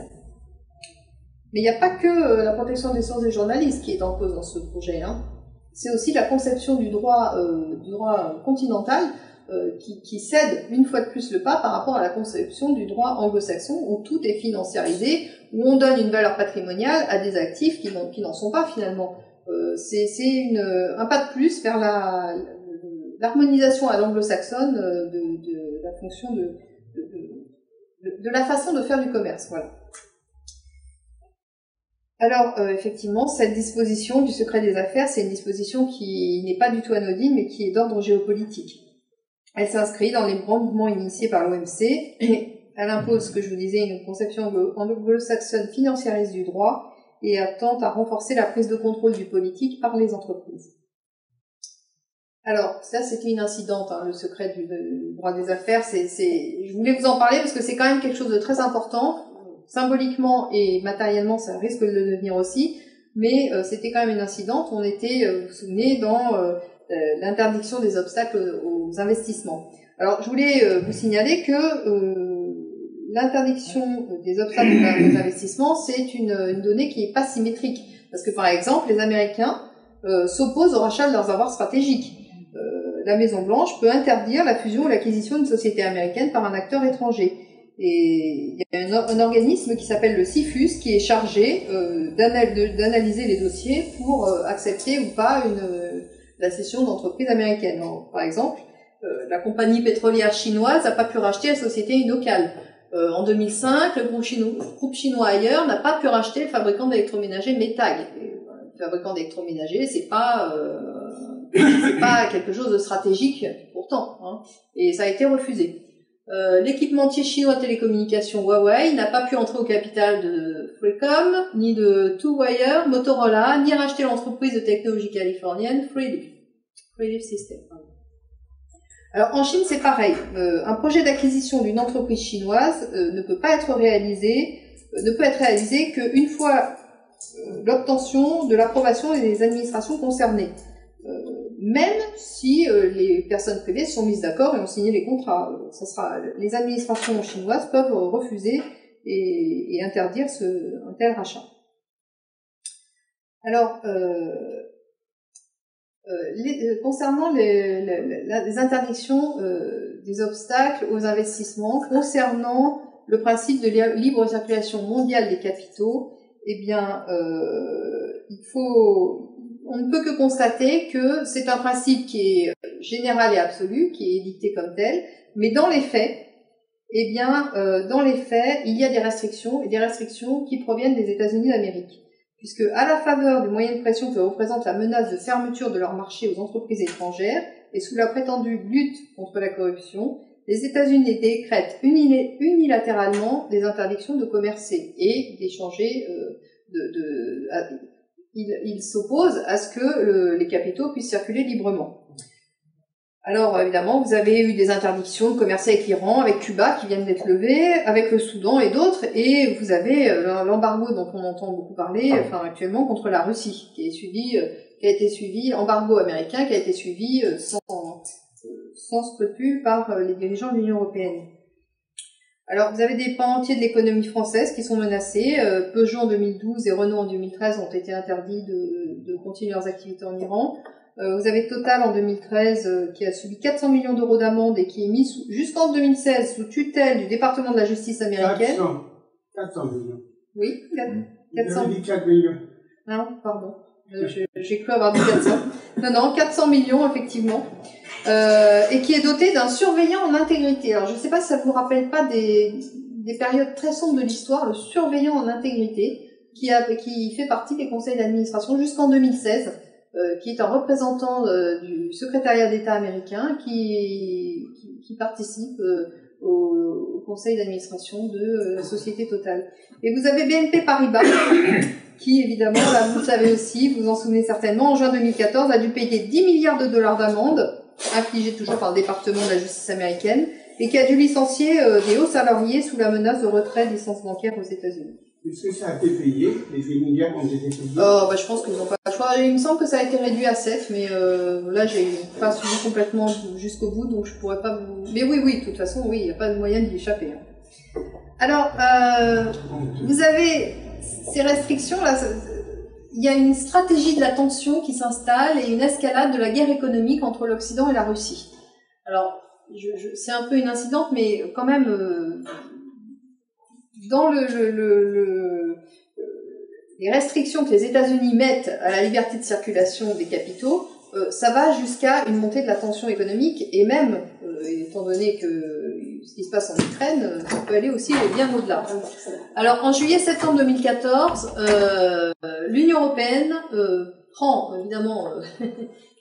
Mais il n'y a pas que la protection des sources des journalistes qui est en cause dans ce projet, hein. C'est aussi la conception du droit continental qui cède une fois de plus le pas par rapport à la conception du droit anglo-saxon où tout est financiarisé, où on donne une valeur patrimoniale à des actifs qui n'en sont pas finalement. C'est un pas de plus vers l'harmonisation à l'anglo-saxonne de la fonction de la façon de faire du commerce, voilà. Alors, effectivement, cette disposition du secret des affaires, c'est une disposition qui n'est pas du tout anodine, mais qui est d'ordre géopolitique. Elle s'inscrit dans les grands mouvements initiés par l'OMC, et elle impose, ce que je vous disais, une conception anglo-saxonne financiariste du droit, et elle tente à renforcer la prise de contrôle du politique par les entreprises. Alors, ça, c'était une incidente, hein, le secret du droit des affaires. Je voulais vous en parler parce que c'est quand même quelque chose de très important. Symboliquement et matériellement, ça risque de le devenir aussi, mais c'était quand même une incidente. On était, vous vous souvenez, dans l'interdiction des obstacles aux investissements. Alors, je voulais vous signaler que l'interdiction des obstacles aux investissements, c'est une donnée qui n'est pas symétrique. Parce que, par exemple, les Américains s'opposent au rachat de leurs avoirs stratégiques. La Maison-Blanche peut interdire la fusion ou l'acquisition d'une société américaine par un acteur étranger. Et il y a un organisme qui s'appelle le CIFUS qui est chargé d'analyser les dossiers pour accepter ou pas la cession d'entreprises américaines. Alors, par exemple, la compagnie pétrolière chinoise n'a pas pu racheter la société Inocal. En 2005, le groupe chinois ailleurs n'a pas pu racheter le fabricant d'électroménager Metag. Le fabricant d'électroménager, c'est pas quelque chose de stratégique pourtant, hein, et ça a été refusé. L'équipementier chinois de télécommunications Huawei n'a pas pu entrer au capital de Freecom, ni de Two-Wire, Motorola, ni racheter l'entreprise de technologie californienne Freeleaf Systems. Alors en Chine c'est pareil, un projet d'acquisition d'une entreprise chinoise ne peut être réalisé qu'une fois l'obtention de l'approbation des administrations concernées. Même si les personnes privées sont mises d'accord et ont signé les contrats. Les administrations chinoises peuvent refuser et interdire un tel rachat. Alors, concernant les interdictions des obstacles aux investissements, concernant le principe de libre circulation mondiale des capitaux, eh bien, on ne peut que constater que c'est un principe qui est général et absolu, qui est édicté comme tel, mais dans les faits, il y a des restrictions, et des restrictions qui proviennent des États-Unis d'Amérique. Puisque, à la faveur du moyen de pression que représente la menace de fermeture de leur marché aux entreprises étrangères, et sous la prétendue lutte contre la corruption, les États-Unis décrètent unilatéralement des interdictions de commercer et d'échanger, ils s'opposent à ce que les capitaux puissent circuler librement. Alors évidemment, vous avez eu des interdictions de commercer avec l'Iran, avec Cuba qui viennent d'être levées, avec le Soudan et d'autres, et vous avez l'embargo dont on entend beaucoup parler, actuellement contre la Russie, qui a été suivi, embargo américain qui a été suivi sans scrupule par les dirigeants de l'Union européenne. Alors vous avez des pans entiers de l'économie française qui sont menacés. Peugeot en 2012 et Renault en 2013 ont été interdits de continuer leurs activités en Iran. Vous avez Total en 2013 qui a subi 400 millions d'euros d'amende et qui est mis jusqu'en 2016 sous tutelle du département de la justice américaine. 400 millions. Oui, 400. J'avais dit 4 millions. Non, pardon. J'ai cru avoir dit 400. Non, 400 millions effectivement. Et qui est doté d'un surveillant en intégrité. Alors je ne sais pas si ça vous rappelle pas des périodes très sombres de l'histoire, le surveillant en intégrité qui fait partie des conseils d'administration jusqu'en 2016. Qui est un représentant du secrétariat d'État américain qui participe au conseil d'administration de la société Total. Et vous avez BNP Paribas qui, évidemment, là vous le savez aussi, vous vous en souvenez certainement, en juin 2014 a dû payer 10 milliards de dollars d'amende, infligée toujours par le département de la justice américaine, et qui a dû licencier des hauts salariés sous la menace de retrait de licences bancaires aux États-Unis. Est-ce que ça a été payé? Les 10 milliards ont été payés? Je pense qu'ils n'ont pas le choix. Il me semble que ça a été réduit à 7, mais là, j'ai pas suivi complètement jusqu'au bout, donc je pourrais pas vous... Mais oui, de toute façon, oui, il n'y a pas de moyen d'y échapper. Hein. Alors, vous avez ces restrictions-là, il y a une stratégie de la tension qui s'installe et une escalade de la guerre économique entre l'Occident et la Russie. Alors, c'est un peu une incidente, mais quand même... dans les restrictions que les États-Unis mettent à la liberté de circulation des capitaux, ça va jusqu'à une montée de la tension économique et même, étant donné que ce qui se passe en Ukraine, ça peut aller aussi bien au-delà. Alors, en juillet-septembre 2014, l'Union européenne prend, évidemment,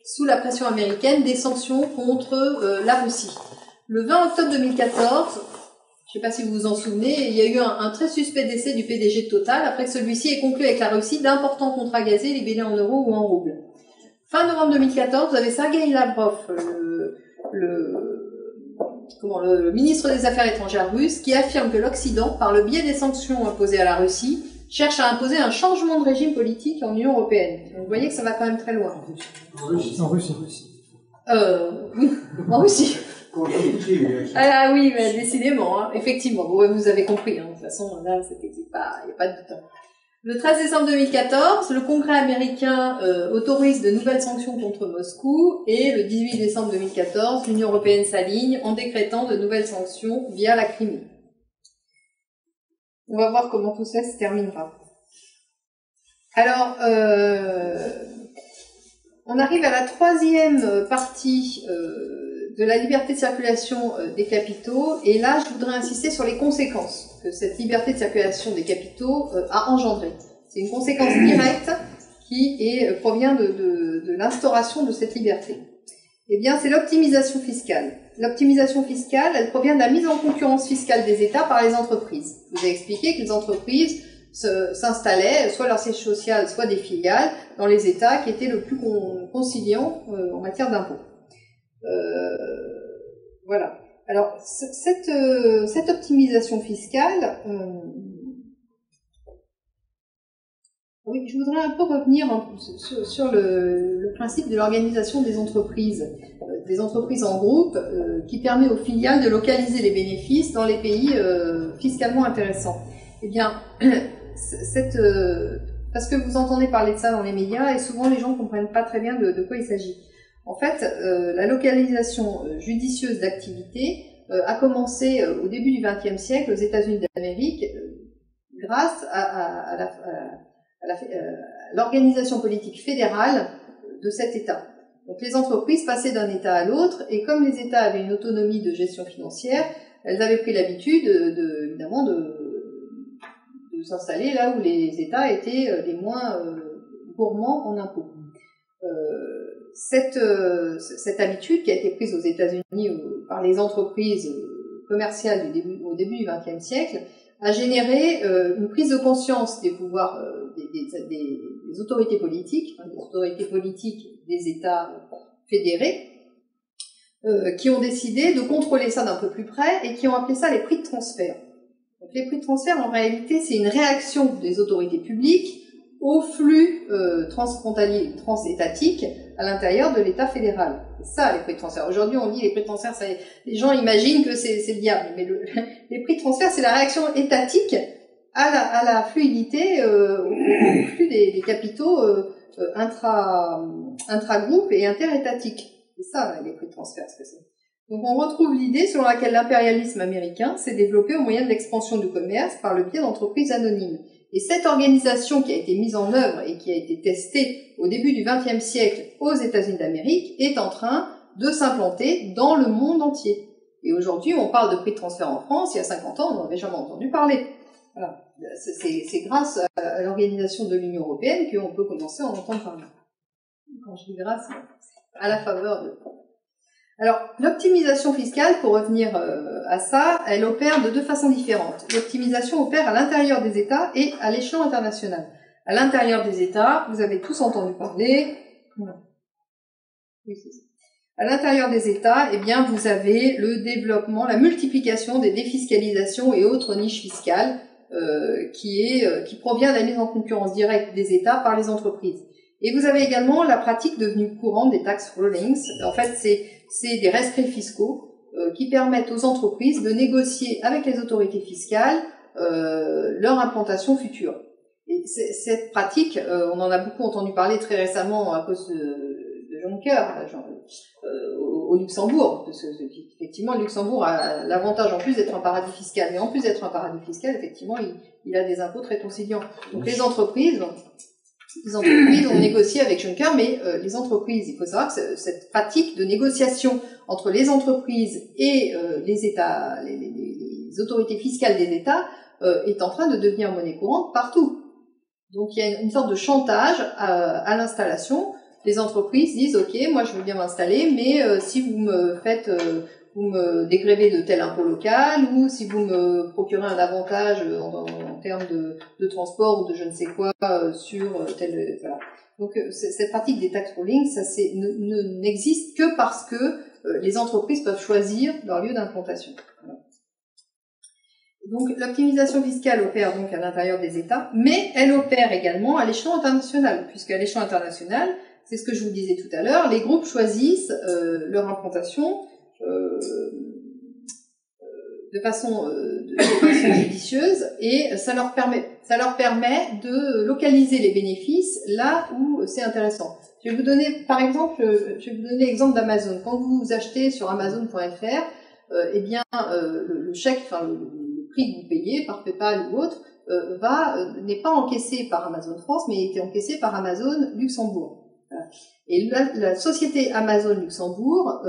sous la pression américaine, des sanctions contre la Russie. Le 20 octobre 2014, je ne sais pas si vous vous en souvenez, il y a eu un très suspect décès du PDG de Total après que celui-ci ait conclu avec la Russie d'importants contrats gaziers libellés en euros ou en roubles. Fin novembre 2014, vous avez Sergueï Lavrov, le ministre des Affaires étrangères russe, qui affirme que l'Occident, par le biais des sanctions imposées à la Russie, cherche à imposer un changement de régime politique en Union européenne. Donc vous voyez que ça va quand même très loin. En Russie. Oui, en Russie. Ah oui, mais décidément, hein, effectivement, vous avez compris, hein, de toute façon, là, il n'y a pas de doute. Le 13 décembre 2014, le Congrès américain autorise de nouvelles sanctions contre Moscou, et le 18 décembre 2014, l'Union européenne s'aligne en décrétant de nouvelles sanctions via la Crimée. On va voir comment tout ça se terminera. Alors, on arrive à la troisième partie de la liberté de circulation des capitaux, et là je voudrais insister sur les conséquences que cette liberté de circulation des capitaux a engendré. C'est une conséquence directe qui provient de l'instauration de cette liberté. Eh bien, c'est l'optimisation fiscale. L'optimisation fiscale, elle provient de la mise en concurrence fiscale des États par les entreprises. Je vous ai expliqué que les entreprises s'installaient, soit leur siège social, soit des filiales, dans les États qui étaient le plus conciliants en matière d'impôts. Voilà. Alors, cette optimisation fiscale, oui, je voudrais un peu revenir sur le principe de l'organisation des entreprises en groupe, qui permet aux filiales de localiser les bénéfices dans les pays fiscalement intéressants. Eh bien, parce que vous entendez parler de ça dans les médias, et souvent les gens ne comprennent pas très bien de quoi il s'agit. En fait, la localisation judicieuse d'activités a commencé au début du XXe siècle aux États-Unis d'Amérique grâce à l'organisation politique fédérale de cet État. Donc les entreprises passaient d'un État à l'autre, et comme les États avaient une autonomie de gestion financière, elles avaient pris l'habitude évidemment de s'installer là où les États étaient les moins gourmands en impôts. Cette habitude qui a été prise aux États-Unis par les entreprises commerciales au début du XXe siècle a généré une prise de conscience des pouvoirs des autorités politiques, des États fédérés, qui ont décidé de contrôler ça d'un peu plus près et qui ont appelé ça les prix de transfert. Donc, les prix de transfert, en réalité, c'est une réaction des autorités publiques au flux transfrontalier, transétatique à l'intérieur de l'État fédéral. C'est ça, les prix de transfert. Aujourd'hui, on dit les prix de transfert, ça, les gens imaginent que c'est le diable, mais les prix de transfert, c'est la réaction étatique à la fluidité, au flux des capitaux intra-groupes et interétatiques. C'est ça, les prix de transfert, ce que c'est. Donc on retrouve l'idée selon laquelle l'impérialisme américain s'est développé au moyen de l'expansion du commerce par le biais d'entreprises anonymes. Et cette organisation qui a été mise en œuvre et qui a été testée au début du XXe siècle aux États-Unis d'Amérique est en train de s'implanter dans le monde entier. Et aujourd'hui, on parle de prix de transfert en France. Il y a 50 ans, on n'en avait jamais entendu parler. Voilà. C'est grâce à l'organisation de l'Union européenne qu'on peut commencer à en entendre parler. Quand je dis grâce, c'est à la faveur de... Alors, l'optimisation fiscale, pour revenir à ça, elle opère de deux façons différentes. L'optimisation opère à l'intérieur des États et à l'échelon international. À l'intérieur des États, vous avez tous entendu parler... Oui, c'est ça. À l'intérieur des États, eh bien, vous avez le développement, la multiplication des défiscalisations et autres niches fiscales qui provient de la mise en concurrence directe des États par les entreprises. Et vous avez également la pratique devenue courante des tax rulings. En fait, c'est des rescrits fiscaux qui permettent aux entreprises de négocier avec les autorités fiscales leur implantation future. Et cette pratique, on en a beaucoup entendu parler très récemment à cause de Juncker, au Luxembourg, parce que effectivement, le Luxembourg a l'avantage en plus d'être un paradis fiscal, mais en plus d'être un paradis fiscal, effectivement, il a des impôts très conciliants. Donc les entreprises ont négocié avec Juncker, mais les entreprises, il faut savoir que cette pratique de négociation entre les entreprises et les États, les autorités fiscales des États est en train de devenir monnaie courante partout. Donc il y a une sorte de chantage à l'installation. Les entreprises disent OK, moi je veux bien m'installer, mais si vous me faites vous me dégrevez de tel impôt local, ou si vous me procurez un avantage en termes de transport ou de je ne sais quoi sur tel... Voilà. Donc cette pratique des tax rulings, ça n'existe que parce que les entreprises peuvent choisir leur lieu d'implantation. Voilà. Donc l'optimisation fiscale opère donc à l'intérieur des États, mais elle opère également à l'échelon international, puisqu'à l'échelon international, c'est ce que je vous disais tout à l'heure, les groupes choisissent leur implantation de façon judicieuse, et ça leur permet de localiser les bénéfices là où c'est intéressant. Je vais vous donner par exemple, l'exemple d'Amazon. Quand vous achetez sur Amazon.fr, eh bien le chèque, enfin le prix que vous payez par PayPal ou autre n'est pas encaissé par Amazon France, mais est encaissé par Amazon Luxembourg. Voilà. Et la société Amazon Luxembourg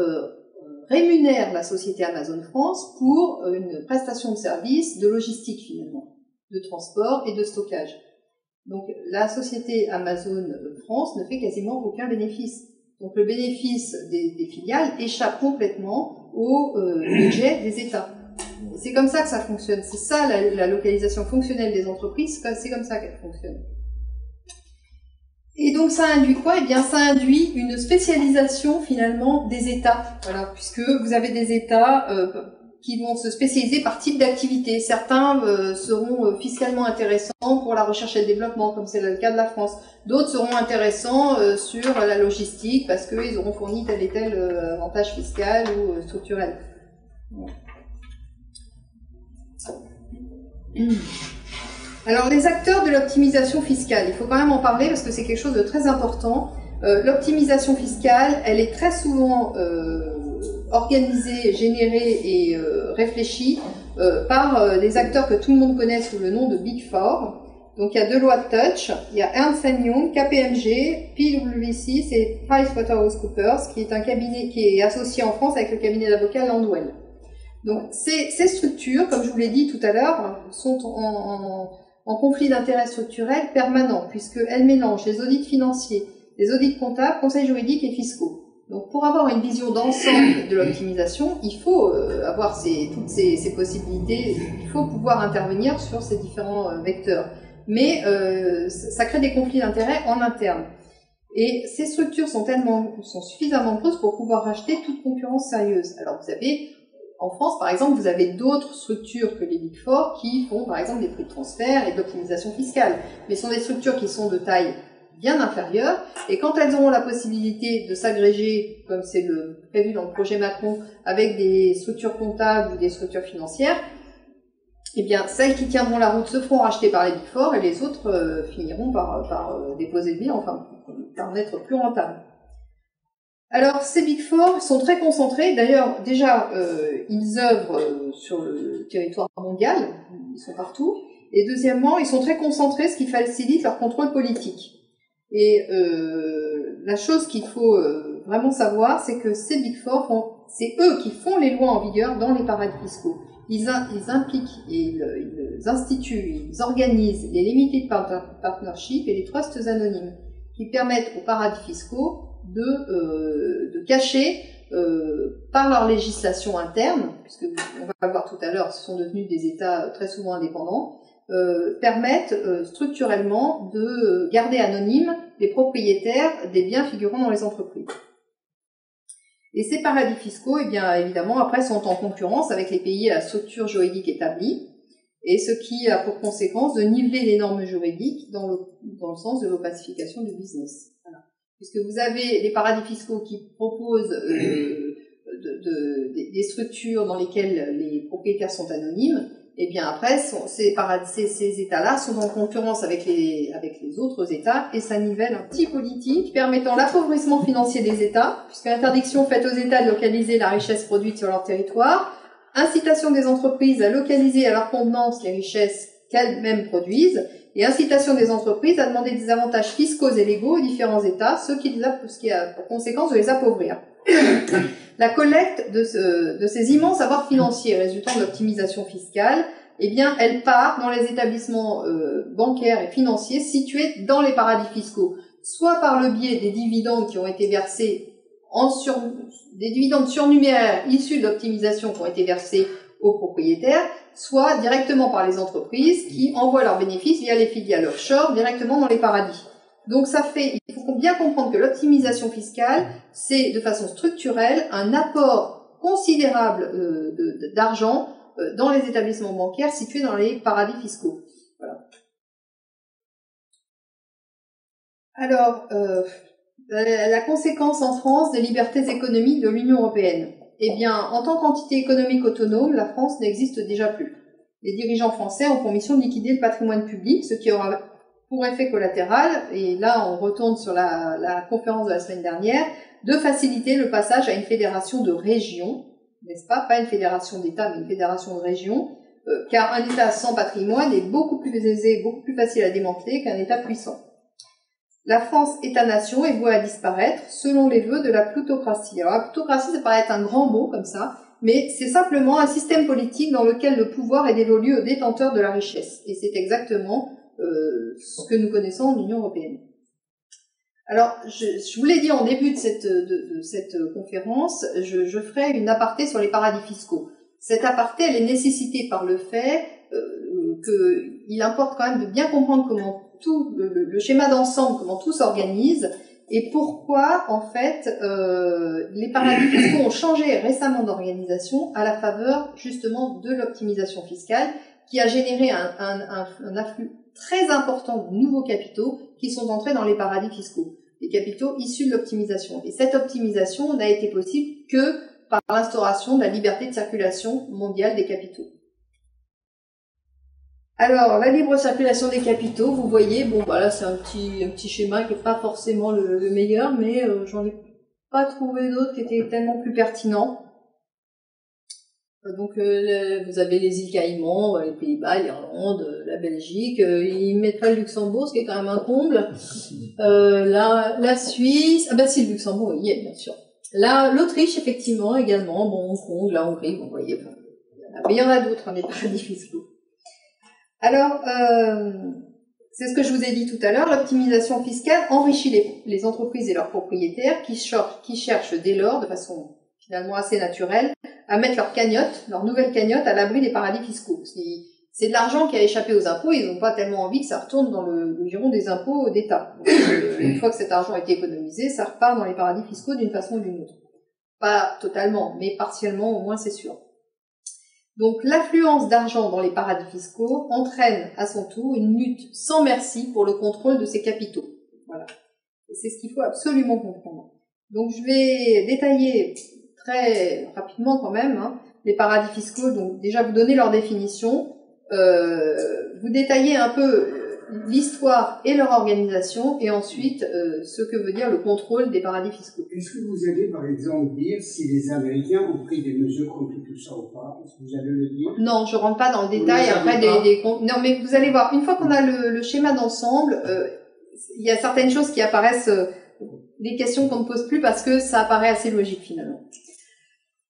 rémunère la société Amazon France pour une prestation de service de logistique finalement, de transport et de stockage. Donc la société Amazon France ne fait quasiment aucun bénéfice. Donc le bénéfice des filiales échappe complètement au budget des États. C'est comme ça que ça fonctionne. C'est ça la localisation fonctionnelle des entreprises, c'est comme ça qu'elle fonctionne. Et donc ça induit quoi? Eh bien ça induit une spécialisation finalement des États, voilà, puisque vous avez des États qui vont se spécialiser par type d'activité. Certains seront fiscalement intéressants pour la recherche et le développement, comme c'est le cas de la France. D'autres seront intéressants sur la logistique parce qu'ils auront fourni tel et tel avantage fiscal ou structurel. Voilà. Alors les acteurs de l'optimisation fiscale, il faut quand même en parler parce que c'est quelque chose de très important. L'optimisation fiscale, elle est très souvent organisée, générée et réfléchie par des acteurs que tout le monde connaît sous le nom de Big Four. Donc il y a Deloitte Touch, il y a Ernst & Young, KPMG, PwC, c'est PricewaterhouseCoopers, qui est un cabinet qui est associé en France avec le cabinet d'avocats Landwell. Donc ces structures, comme je vous l'ai dit tout à l'heure, sont en conflit d'intérêts structurels permanent, puisqu'elles mélangent les audits financiers, les audits comptables, conseils juridiques et fiscaux. Donc pour avoir une vision d'ensemble de l'optimisation, il faut avoir toutes ces possibilités, il faut pouvoir intervenir sur ces différents vecteurs. Mais ça crée des conflits d'intérêts en interne. Et ces structures sont suffisamment nombreuses pour pouvoir racheter toute concurrence sérieuse. Alors vous avez, en France par exemple, vous avez d'autres structures que les Big Four qui font par exemple des prix de transfert et de l'optimisation fiscale. Mais ce sont des structures qui sont de taille bien inférieure, et quand elles auront la possibilité de s'agréger, comme c'est prévu dans le projet Macron, avec des structures comptables ou des structures financières, eh bien, celles qui tiendront la route se feront racheter par les Big Four et les autres finiront par déposer le bilan, enfin, par être plus rentables. Alors, ces Big Four sont très concentrés. D'ailleurs, déjà, ils œuvrent sur le territoire mondial, ils sont partout. Et deuxièmement, ils sont très concentrés, ce qui facilite leur contrôle politique. Et la chose qu'il faut vraiment savoir, c'est que ces Big Four, c'est eux qui font les lois en vigueur dans les paradis fiscaux. Ils impliquent, ils instituent, ils organisent les limited partnerships et les trusts anonymes qui permettent aux paradis fiscaux de cacher par leur législation interne, puisque on va le voir tout à l'heure, ce sont devenus des États très souvent indépendants, permettent structurellement de garder anonymes les propriétaires des biens figurant dans les entreprises. Et ces paradis fiscaux, eh bien, évidemment, après, sont en concurrence avec les pays à la structure juridique établie, et ce qui a pour conséquence de niveler les normes juridiques dans le sens de l'opacification du business. Voilà. Puisque vous avez les paradis fiscaux qui proposent des structures dans lesquelles les propriétaires sont anonymes, et bien après, ces États-là sont en concurrence avec les autres États, et ça nivelle un petit politique permettant l'appauvrissement financier des États, puisque l'interdiction faite aux États de localiser la richesse produite sur leur territoire, incitation des entreprises à localiser à leur convenance les richesses qu'elles-mêmes produisent, et incitation des entreprises à demander des avantages fiscaux et légaux aux différents États, ce qui a pour conséquence de les appauvrir. La collecte de ces immenses avoirs financiers résultant de l'optimisation fiscale, eh bien, elle part dans les établissements bancaires et financiers situés dans les paradis fiscaux, soit par le biais des dividendes qui ont été versés des dividendes surnuméraires issus de l'optimisation qui ont été versés aux propriétaires, soit directement par les entreprises qui envoient leurs bénéfices via les filiales offshore directement dans les paradis. Donc il faut bien comprendre que l'optimisation fiscale, c'est de façon structurelle un apport considérable d'argent dans les établissements bancaires situés dans les paradis fiscaux. Voilà. Alors, la conséquence en France des libertés économiques de l'Union européenne. Eh bien, en tant qu'entité économique autonome, la France n'existe déjà plus. Les dirigeants français ont pour mission de liquider le patrimoine public, ce qui aura pour effet collatéral, et là on retourne sur la conférence de la semaine dernière, de faciliter le passage à une fédération de régions, n'est-ce pas une fédération d'États, mais une fédération de régions, car un État sans patrimoine est beaucoup plus aisé, beaucoup plus facile à démanteler qu'un État puissant. La France, État-nation, est vouée à disparaître selon les vœux de la plutocratie. Alors la plutocratie, ça paraît être un grand mot comme ça, mais c'est simplement un système politique dans lequel le pouvoir est dévolu aux détenteurs de la richesse. Et c'est exactement ce que nous connaissons en Union européenne. Alors, je vous l'ai dit en début de cette conférence, je ferai une aparté sur les paradis fiscaux. Cette aparté, elle est nécessitée par le fait qu'il importe quand même de bien comprendre comment tout le schéma d'ensemble, comment tout s'organise, et pourquoi, en fait, les paradis fiscaux ont changé récemment d'organisation à la faveur, justement, de l'optimisation fiscale, qui a généré un afflux très important de nouveaux capitaux qui sont entrés dans les paradis fiscaux, les capitaux issus de l'optimisation. Et cette optimisation n'a été possible que par l'instauration de la liberté de circulation mondiale des capitaux. Alors, la libre circulation des capitaux, vous voyez, bon, bah là c'est un petit schéma qui n'est pas forcément le meilleur, mais j'en ai pas trouvé d'autres qui étaient tellement plus pertinents. Donc vous avez les îles Caïmans, les Pays-Bas, l'Irlande, la Belgique, ils mettent pas le Luxembourg, ce qui est quand même un comble. La Suisse, ah bah si, le Luxembourg y est bien sûr. Là, l'Autriche effectivement également, bon, Hong Kong, la Hongrie, vous voyez, mais il y en a d'autres, des paradis fiscaux. Alors, c'est ce que je vous ai dit tout à l'heure, l'optimisation fiscale enrichit les entreprises et leurs propriétaires qui cherchent dès lors, de façon finalement assez naturelle, à mettre leur nouvelle cagnotte à l'abri des paradis fiscaux. C'est de l'argent qui a échappé aux impôts, ils n'ont pas tellement envie que ça retourne dans le giron des impôts d'État. Donc, une fois que cet argent a été économisé, ça repart dans les paradis fiscaux d'une façon ou d'une autre. Pas totalement, mais partiellement, au moins c'est sûr. Donc l'affluence d'argent dans les paradis fiscaux entraîne à son tour une lutte sans merci pour le contrôle de ces capitaux. Voilà. Et c'est ce qu'il faut absolument comprendre. Donc je vais détailler très rapidement quand même les paradis fiscaux. Donc déjà vous donner leur définition. Vous détaillez un peu l'histoire et leur organisation, et ensuite ce que veut dire le contrôle des paradis fiscaux. Est-ce que vous allez par exemple dire si les Américains ont pris des mesures contre tout ça ou pas? Est-ce que vous allez le dire? Non, je rentre pas dans le détail après non, mais vous allez voir, une fois qu'on a le schéma d'ensemble, il y a certaines choses qui apparaissent, des questions qu'on ne pose plus parce que ça apparaît assez logique finalement.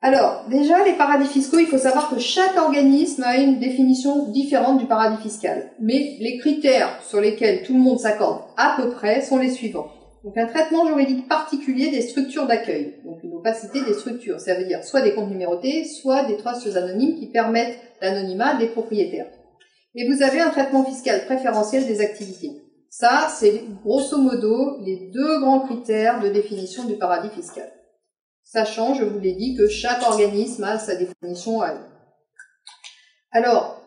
Alors, déjà, les paradis fiscaux, il faut savoir que chaque organisme a une définition différente du paradis fiscal. Mais les critères sur lesquels tout le monde s'accorde à peu près sont les suivants. Donc, un traitement juridique particulier des structures d'accueil. Donc, une opacité des structures. Ça veut dire soit des comptes numérotés, soit des trusts anonymes qui permettent l'anonymat des propriétaires. Et vous avez un traitement fiscal préférentiel des activités. Ça, c'est grosso modo les deux grands critères de définition du paradis fiscal. Sachant, je vous l'ai dit, que chaque organisme a sa définition à lui. Alors,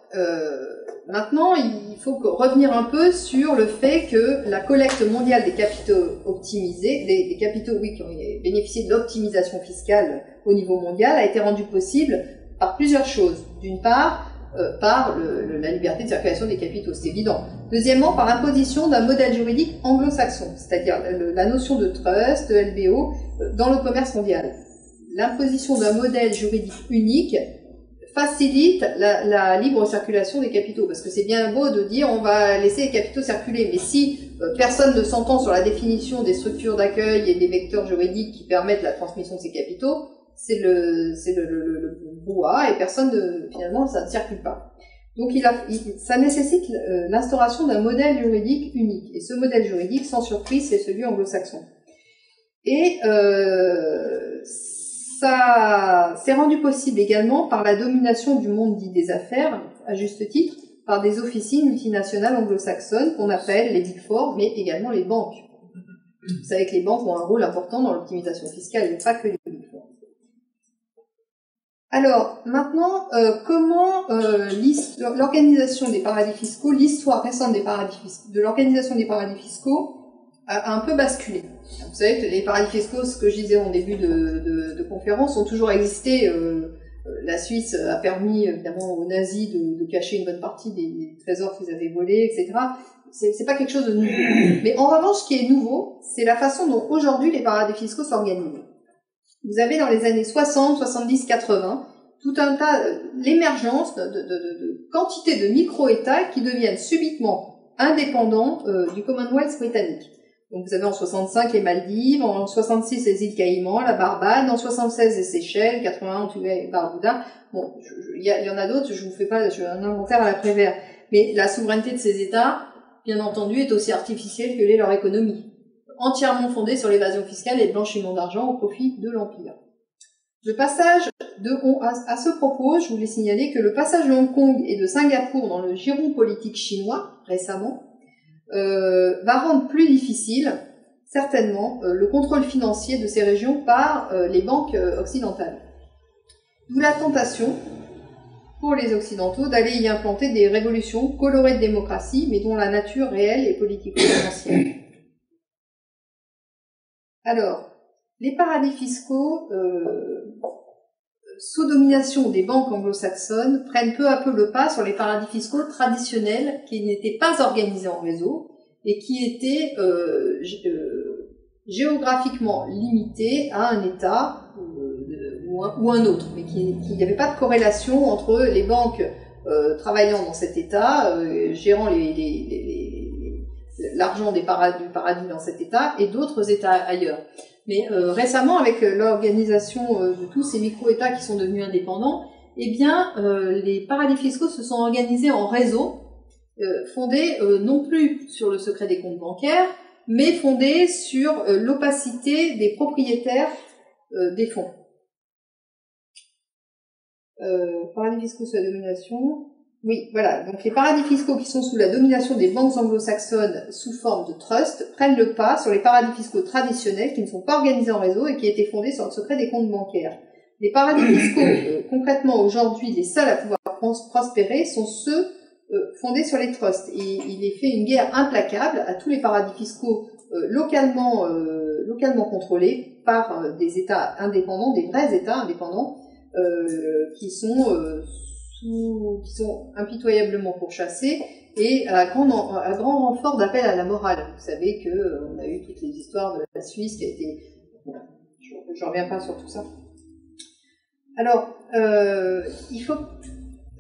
maintenant, il faut revenir un peu sur le fait que la collecte mondiale des capitaux optimisés, des capitaux qui ont bénéficié de l'optimisation fiscale au niveau mondial, a été rendue possible par plusieurs choses. D'une part, par la liberté de circulation des capitaux, c'est évident. Deuxièmement, par l'imposition d'un modèle juridique anglo-saxon, c'est-à-dire la notion de trust, de LBO, dans le commerce mondial. L'imposition d'un modèle juridique unique facilite la libre circulation des capitaux, parce que c'est bien beau de dire on va laisser les capitaux circuler, mais si personne ne s'entend sur la définition des structures d'accueil et des vecteurs juridiques qui permettent la transmission de ces capitaux, c'est le brouhaha et finalement ça ne circule pas. Donc ça nécessite l'instauration d'un modèle juridique unique, et ce modèle juridique, sans surprise, c'est celui anglo-saxon. Et ça s'est rendu possible également par la domination du monde dit des affaires, à juste titre, par des officines multinationales anglo-saxonnes qu'on appelle les Big Four, mais également les banques. Vous savez que les banques ont un rôle important dans l'optimisation fiscale, il n'y a pas que les Big Four. Alors, maintenant, comment l'organisation des paradis fiscaux, l'histoire récente de l'organisation des paradis fiscaux a un peu basculé. Vous savez que les paradis fiscaux, ce que je disais en début de conférence, ont toujours existé. La Suisse a permis, évidemment, aux nazis de cacher une bonne partie des trésors qu'ils avaient volés, etc. C'est pas quelque chose de nouveau. Mais en revanche, ce qui est nouveau, c'est la façon dont aujourd'hui les paradis fiscaux s'organisent. Vous avez dans les années 60, 70, 80, tout un tas, l'émergence de quantité de micro-États qui deviennent subitement indépendants du Commonwealth britannique. Donc vous avez en 65 les Maldives, en 66 les îles Caïmans, la Barbade, en 76 les Seychelles, 81 Antigua et Barbuda. Bon, il y en a d'autres, je vous fais pas un inventaire à la Prévert. Mais la souveraineté de ces États, bien entendu, est aussi artificielle que l'est leur économie, entièrement fondée sur l'évasion fiscale et le blanchiment d'argent au profit de l'Empire. Le passage à ce propos, je voulais signaler que le passage de Hong Kong et de Singapour dans le giron politique chinois, récemment, va rendre plus difficile, certainement, le contrôle financier de ces régions par les banques occidentales. D'où la tentation, pour les Occidentaux, d'aller y implanter des révolutions colorées de démocratie, mais dont la nature réelle est politico-financière. Alors, les paradis fiscaux, sous domination des banques anglo-saxonnes, prennent peu à peu le pas sur les paradis fiscaux traditionnels qui n'étaient pas organisés en réseau et qui étaient géographiquement limités à un État ou un autre, mais qu'il n'y avait pas de corrélation entre les banques travaillant dans cet État, gérant l'argent du paradis dans cet État et d'autres États ailleurs. Mais récemment, avec l'organisation de tous ces micro-États qui sont devenus indépendants, eh bien, les paradis fiscaux se sont organisés en réseau, fondés non plus sur le secret des comptes bancaires, mais fondés sur l'opacité des propriétaires des fonds. Paradis fiscaux sous la domination. Oui, voilà. Donc les paradis fiscaux qui sont sous la domination des banques anglo-saxonnes sous forme de trust prennent le pas sur les paradis fiscaux traditionnels qui ne sont pas organisés en réseau et qui étaient fondés sur le secret des comptes bancaires. Les paradis fiscaux, concrètement aujourd'hui, les seuls à pouvoir prospérer sont ceux fondés sur les trusts. Et il est fait une guerre implacable à tous les paradis fiscaux localement contrôlés par des États indépendants, des vrais États indépendants, qui sont impitoyablement pourchassés et à grand renfort d'appel à la morale. Vous savez que on a eu toutes les histoires de la Suisse qui a été... Bon, je reviens pas sur tout ça. Alors,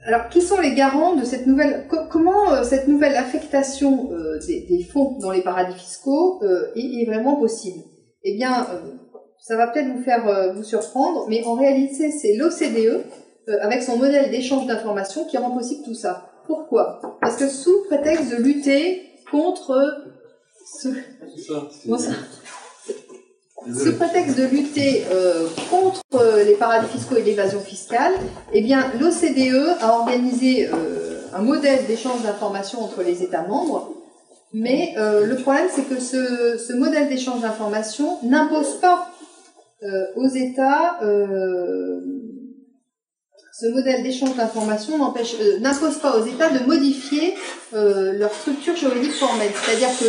Alors, qui sont les garants de cette nouvelle... Comment cette nouvelle affectation des fonds dans les paradis fiscaux est vraiment possible? Eh bien, ça va peut-être vous surprendre, mais en réalité, c'est l'OCDE, avec son modèle d'échange d'informations, qui rend possible tout ça. Pourquoi? Parce que sous prétexte de lutter contre sous prétexte de lutter contre les paradis fiscaux et l'évasion fiscale, eh bien, l'OCDE a organisé un modèle d'échange d'informations entre les États membres, mais le problème, c'est que ce modèle d'échange d'informations n'impose pas aux États... Ce modèle d'échange d'informations n'impose pas aux États de modifier leur structure juridique formelle. C'est-à-dire que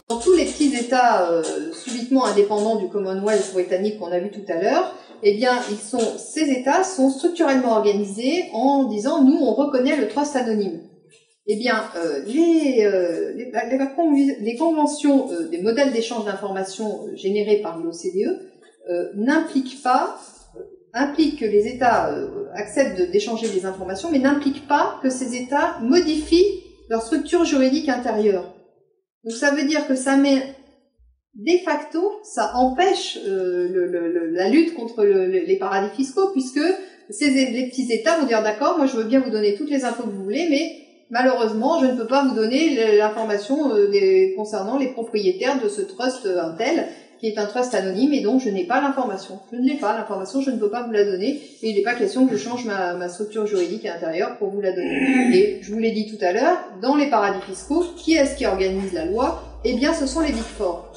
dans tous les petits États subitement indépendants du Commonwealth britannique qu'on a vu tout à l'heure, eh bien, ces États sont structurellement organisés en disant nous, on reconnaît le trust anonyme. Eh bien, les conventions des modèles d'échange d'informations générés par l'OCDE implique que les États acceptent d'échanger des informations, mais n'implique pas que ces États modifient leur structure juridique intérieure. Donc ça veut dire que ça met, de facto, ça empêche la lutte contre les paradis fiscaux, puisque les petits États vont dire d'accord, moi je veux bien vous donner toutes les infos que vous voulez, mais malheureusement je ne peux pas vous donner l'information concernant les propriétaires de ce trust Intel, qui est un trust anonyme, et donc je n'ai pas l'information. Je ne l'ai pas, l'information, je ne peux pas vous la donner, et il n'est pas question que je change ma structure juridique intérieure pour vous la donner. Et je vous l'ai dit tout à l'heure, dans les paradis fiscaux, qui est-ce qui organise la loi? Eh bien, ce sont les Big Four.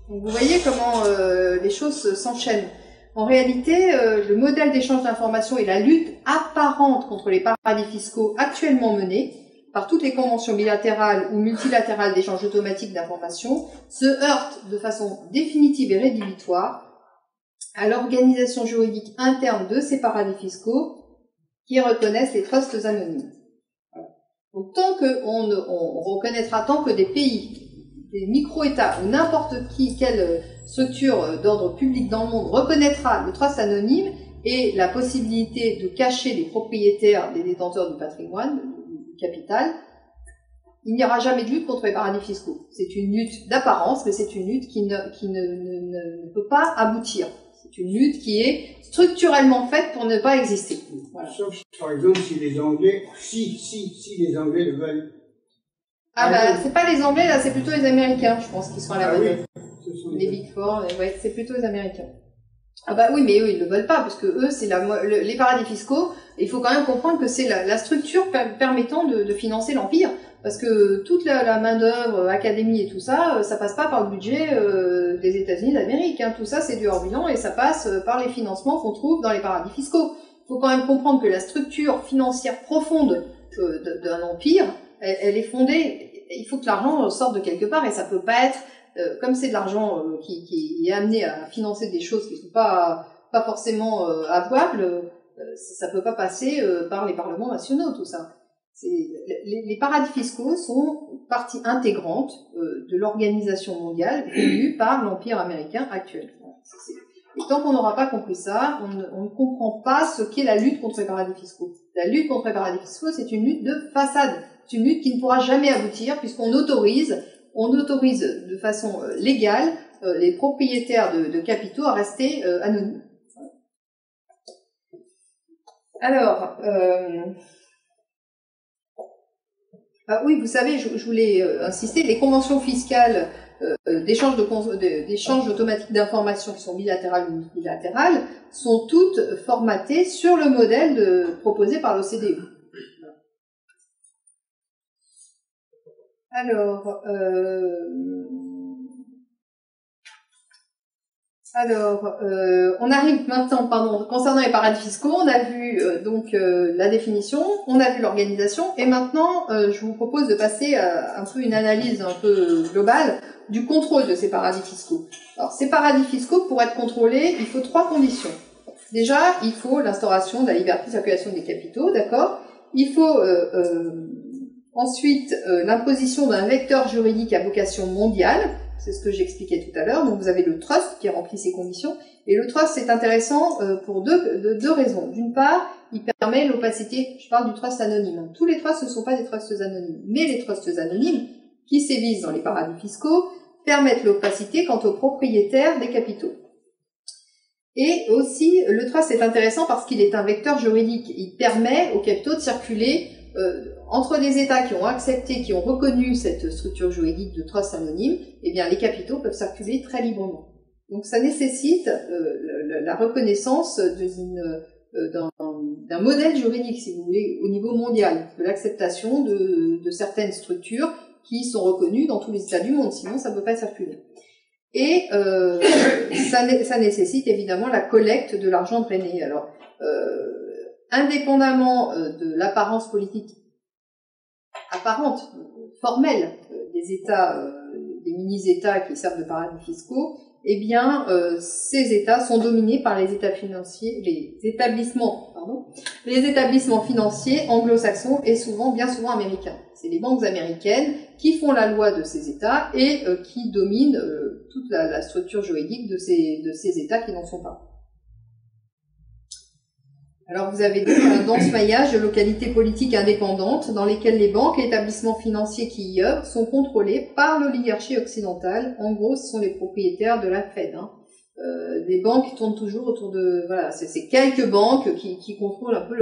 Donc vous voyez comment les choses s'enchaînent. En réalité, le modèle d'échange d'informations et la lutte apparente contre les paradis fiscaux actuellement menée par toutes les conventions bilatérales ou multilatérales d'échange automatique d'informations, se heurte de façon définitive et rédhibitoire à l'organisation juridique interne de ces paradis fiscaux qui reconnaissent les trusts anonymes. Voilà. Donc tant qu'on reconnaîtra, tant que des pays, des micro-États ou n'importe quelle structure d'ordre public dans le monde reconnaîtra le trust anonyme et la possibilité de cacher les propriétaires des détenteurs du patrimoine, capital, il n'y aura jamais de lutte contre les paradis fiscaux. C'est une lutte d'apparence, mais c'est une lutte qui ne peut pas aboutir. C'est une lutte qui est structurellement faite pour ne pas exister. Voilà. Sauf, par exemple, si les Anglais le veulent. Ah bah, c'est pas les Anglais, là, c'est plutôt les Américains, je pense, qui sont à la manœuvre. Oui, les Big Four, ouais, c'est plutôt les Américains. Ah bah oui, mais eux, ils ne le veulent pas, parce que eux, c'est les paradis fiscaux. Il faut quand même comprendre que c'est la structure permettant de financer l'empire, parce que toute la main-d'œuvre, académie et tout ça, ça passe pas par le budget des États-Unis d'Amérique. Hein. Tout ça, c'est du hors-bilan et ça passe par les financements qu'on trouve dans les paradis fiscaux. Il faut quand même comprendre que la structure financière profonde d'un empire, elle est fondée. Il faut que l'argent sorte de quelque part et ça peut pas être comme c'est de l'argent qui est amené à financer des choses qui sont pas forcément avouables, ça peut pas passer par les parlements nationaux, tout ça. Les paradis fiscaux sont partie intégrante de l'organisation mondiale voulue par l'Empire américain actuel. Et tant qu'on n'aura pas compris ça, on ne comprend pas ce qu'est la lutte contre les paradis fiscaux. La lutte contre les paradis fiscaux, c'est une lutte de façade. C'est une lutte qui ne pourra jamais aboutir puisqu'on autorise de façon légale les propriétaires de capitaux à rester anonymes. Alors, oui, vous savez, je voulais insister, les conventions fiscales d'échange automatique d'informations qui sont bilatérales ou multilatérales sont toutes formatées sur le modèle proposé par l'OCDE. Alors, on arrive maintenant, concernant les paradis fiscaux, on a vu donc la définition, on a vu l'organisation, et maintenant je vous propose de passer à un peu une analyse un peu globale du contrôle de ces paradis fiscaux. Alors, ces paradis fiscaux, pour être contrôlés, il faut 3 conditions. Déjà, il faut l'instauration de la liberté de circulation des capitaux, d'accord ? Il faut ensuite l'imposition d'un vecteur juridique à vocation mondiale. C'est ce que j'expliquais tout à l'heure. Donc vous avez le trust qui remplit ces conditions. Et le trust, c'est intéressant pour deux raisons. D'une part, il permet l'opacité. Je parle du trust anonyme. Tous les trusts ne sont pas des trusts anonymes. Mais les trusts anonymes, qui sévissent dans les paradis fiscaux, permettent l'opacité quant aux propriétaires des capitaux. Et aussi, le trust est intéressant parce qu'il est un vecteur juridique. Il permet aux capitaux de circuler entre des États qui ont accepté, qui ont reconnu cette structure juridique de trust anonyme. Eh bien, les capitaux peuvent circuler très librement. Donc, ça nécessite la reconnaissance d'un modèle juridique, si vous voulez, au niveau mondial, de l'acceptation de certaines structures qui sont reconnues dans tous les États du monde. Sinon, ça ne peut pas circuler. Et ça nécessite évidemment la collecte de l'argent drainé. Alors, indépendamment de l'apparence politique apparente, formelle des États, des mini-États qui servent de paradis fiscaux, eh bien, ces États sont dominés par les États financiers, les établissements financiers anglo-saxons et bien souvent américains. C'est les banques américaines qui font la loi de ces États et qui dominent toute la structure juridique de ces États qui n'en sont pas. Alors vous avez donc un dense maillage de localités politiques indépendantes dans lesquelles les banques et établissements financiers qui y œuvrent sont contrôlés par l'oligarchie occidentale. En gros, ce sont les propriétaires de la Fed. Des banques qui tournent toujours autour de... Voilà, c'est quelques banques qui contrôlent un peu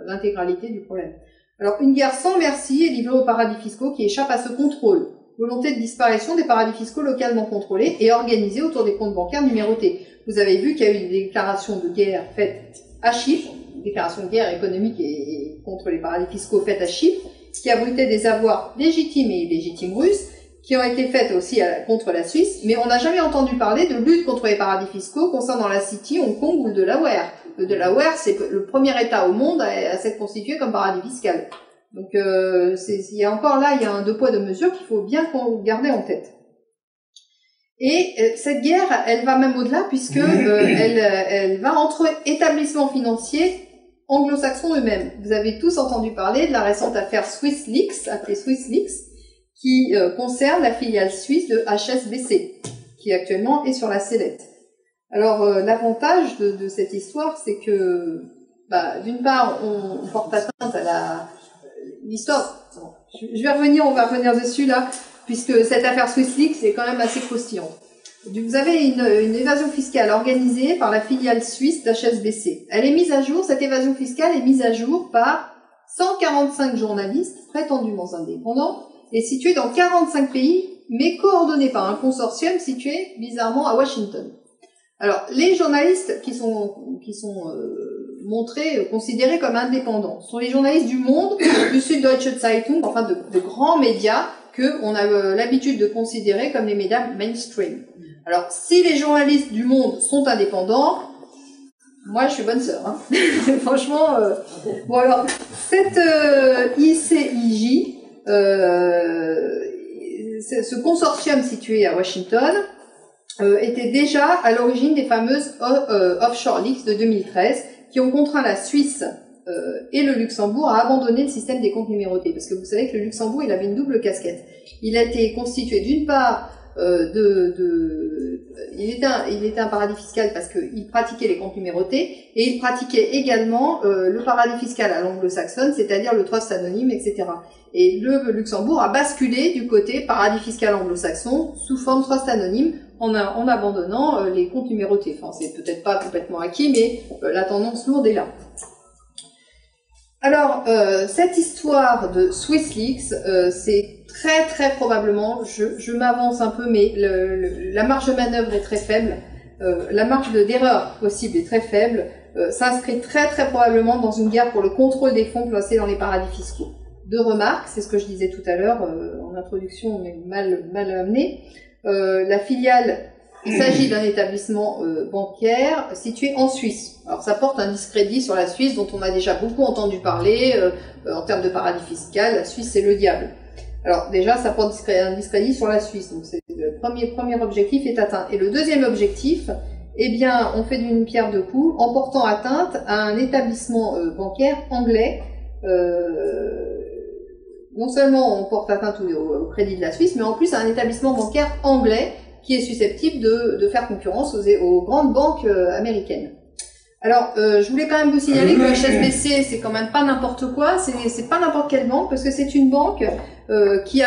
l'intégralité du problème. Alors, une guerre sans merci est livrée aux paradis fiscaux qui échappent à ce contrôle. Volonté de disparition des paradis fiscaux localement contrôlés et organisés autour des comptes bancaires numérotés. Vous avez vu qu'il y a eu des déclarations de guerre faites à Chypre, déclaration de guerre économique et contre les paradis fiscaux faites à Chypre, qui abritaient des avoirs légitimes et illégitimes russes, qui ont été faites aussi contre la Suisse, mais on n'a jamais entendu parler de lutte contre les paradis fiscaux concernant la City, Hong Kong ou le Delaware. Le Delaware, c'est le premier État au monde à s'être constitué comme paradis fiscal. Donc, il y a un 2 poids 2 mesures qu'il faut bien garder en tête. Et cette guerre, elle va même au-delà puisque elle va entre établissements financiers anglo-saxons eux-mêmes. Vous avez tous entendu parler de la récente affaire SwissLeaks, appelée SwissLeaks, qui concerne la filiale suisse de HSBC, qui actuellement est sur la sellette. Alors l'avantage de cette histoire, c'est que d'une part, on porte atteinte à l'histoire. On va revenir dessus là. Puisque cette affaire SwissLeaks c'est quand même assez croustillant. Vous avez une évasion fiscale organisée par la filiale suisse d'HSBC. Cette évasion fiscale est mise à jour par 145 journalistes prétendument indépendants et situés dans 45 pays, mais coordonnés par un consortium situé bizarrement à Washington. Alors, les journalistes qui sont considérés comme indépendants sont les journalistes du Monde, du Süddeutsche Zeitung, enfin de grands médias qu'on a l'habitude de considérer comme les médias mainstream. Alors, si les journalistes du Monde sont indépendants, moi je suis bonne sœur. Franchement, bon alors, cette ICIJ, ce consortium situé à Washington, était déjà à l'origine des fameuses Offshore Leaks de 2013, qui ont contraint la Suisse et le Luxembourg à abandonner le système des comptes numérotés. Parce que vous savez que le Luxembourg, il avait une double casquette. Il a été constitué d'une part il était un paradis fiscal parce qu'il pratiquait les comptes numérotés et il pratiquait également le paradis fiscal à l'anglo-saxonne, c'est-à-dire le trust anonyme, etc. Et le Luxembourg a basculé du côté paradis fiscal anglo-saxon sous forme trust anonyme en abandonnant les comptes numérotés. Enfin, c'est peut-être pas complètement acquis, mais la tendance lourde est là. Alors, cette histoire de SwissLeaks, c'est très très probablement, je m'avance un peu, mais la marge de manœuvre est très faible, la marge d'erreur possible est très faible, s'inscrit très très probablement dans une guerre pour le contrôle des fonds placés dans les paradis fiscaux. Deux remarques, c'est ce que je disais tout à l'heure en l'introduction, mais mal amenée. La filiale, il s'agit d'un établissement bancaire situé en Suisse. Alors ça porte un discrédit sur la Suisse dont on a déjà beaucoup entendu parler en termes de paradis fiscal. La Suisse, c'est le diable. Alors déjà, ça porte un discrédit sur la Suisse. Donc c'est le premier objectif est atteint. Et le deuxième objectif, eh bien, on fait d'une pierre deux coups en portant atteinte à un établissement bancaire anglais. Non seulement on porte atteinte au crédit de la Suisse, mais en plus à un établissement bancaire anglais qui est susceptible de faire concurrence aux grandes banques américaines. Alors, je voulais quand même vous signaler que HSBC, c'est quand même pas n'importe quoi, c'est pas n'importe quelle banque, parce que c'est une banque qui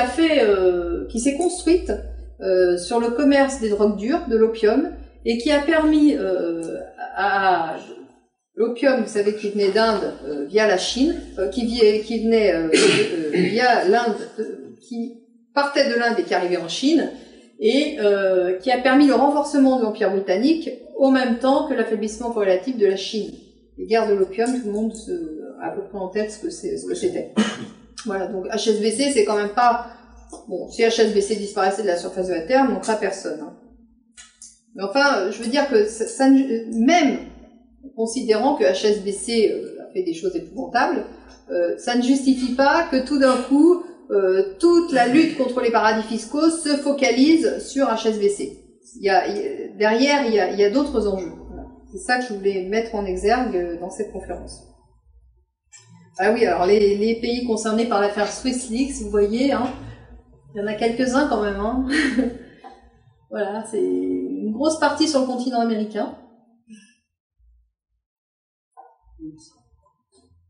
s'est construite sur le commerce des drogues dures, de l'opium, et qui a permis à l'opium, vous savez, qui venait d'Inde via la Chine, qui venait via l'Inde, qui partait de l'Inde et qui arrivait en Chine, et qui a permis le renforcement de l'Empire britannique au même temps que l'affaiblissement corrélatif de la Chine. Les guerres de l'opium, tout le monde a à peu près en tête ce que c'était. Voilà, donc HSBC, c'est quand même pas... Bon, si HSBC disparaissait de la surface de la Terre, on manquera personne. Hein. Mais enfin, je veux dire que même considérant que HSBC a fait des choses épouvantables, ça ne justifie pas que tout d'un coup, toute la lutte contre les paradis fiscaux se focalise sur HSBC. Derrière, il y a d'autres enjeux. Voilà. C'est ça que je voulais mettre en exergue dans cette conférence. Ah oui, alors les pays concernés par l'affaire SwissLeaks, vous voyez, hein, il y en a quelques-uns quand même. Hein. Voilà, c'est une grosse partie sur le continent américain.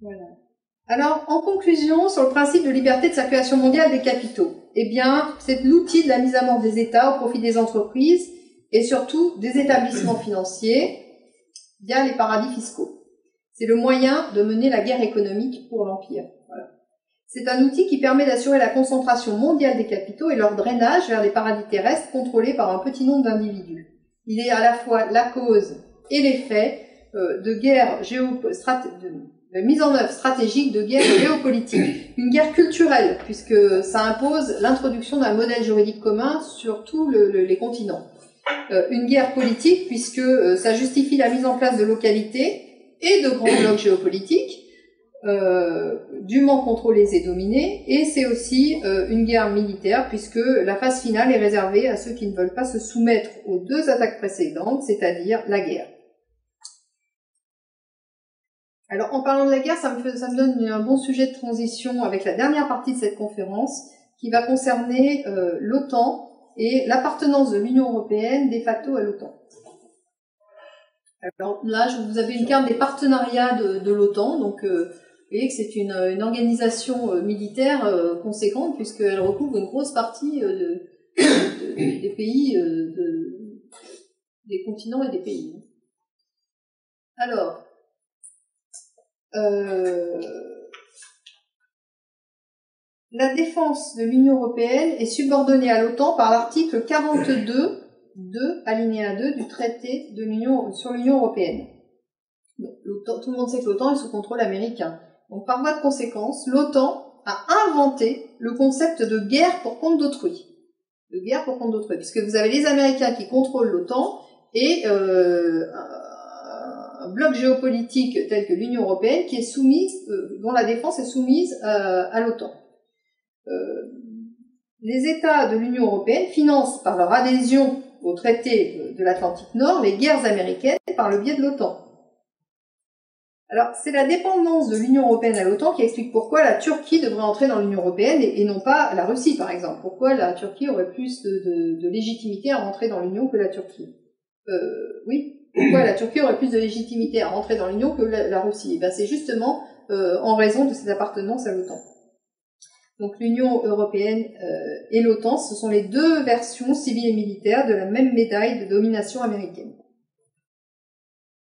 Voilà. Alors, en conclusion, sur le principe de liberté de circulation mondiale des capitaux, eh bien, c'est l'outil de la mise à mort des États au profit des entreprises et surtout des établissements financiers via les paradis fiscaux. C'est le moyen de mener la guerre économique pour l'Empire. Voilà. C'est un outil qui permet d'assurer la concentration mondiale des capitaux et leur drainage vers les paradis terrestres contrôlés par un petit nombre d'individus. Il est à la fois la cause et l'effet de guerre de mise en œuvre stratégique de guerre géopolitique, une guerre culturelle, puisque ça impose l'introduction d'un modèle juridique commun sur tous les continents. Une guerre politique, puisque ça justifie la mise en place de localités et de grands blocs géopolitiques, dûment contrôlés et dominés, et c'est aussi une guerre militaire, puisque la phase finale est réservée à ceux qui ne veulent pas se soumettre aux deux attaques précédentes, c'est-à-dire la guerre. Alors, en parlant de la guerre, ça me donne un bon sujet de transition avec la dernière partie de cette conférence, qui va concerner l'OTAN et l'appartenance de l'Union européenne de facto à l'OTAN. Alors là, vous avez une carte des partenariats de l'OTAN, donc vous voyez que c'est une organisation militaire conséquente, puisqu'elle recouvre une grosse partie des pays, des continents et des pays. Alors, la défense de l'Union européenne est subordonnée à l'OTAN par l'article 42, alinéa 2 du traité de sur l'Union européenne. Donc, tout le monde sait que l'OTAN est sous contrôle américain. Donc par voie de conséquence, l'OTAN a inventé le concept de guerre pour compte d'autrui. De guerre pour compte d'autrui, puisque vous avez les Américains qui contrôlent l'OTAN et un bloc géopolitique tel que l'Union européenne qui est soumise, dont la défense est soumise à l'OTAN. Les États de l'Union européenne financent par leur adhésion au traité de l'Atlantique Nord les guerres américaines par le biais de l'OTAN. Alors, c'est la dépendance de l'Union européenne à l'OTAN qui explique pourquoi la Turquie devrait entrer dans l'Union européenne et non pas la Russie, par exemple. Pourquoi la Turquie aurait plus de légitimité à rentrer dans l'Union que la Turquie. Oui. Pourquoi la Turquie aurait plus de légitimité à rentrer dans l'Union que la Russie? Et bien, c'est justement en raison de cette appartenance à l'OTAN. Donc l'Union européenne et l'OTAN, ce sont les deux versions civiles et militaires de la même médaille de domination américaine.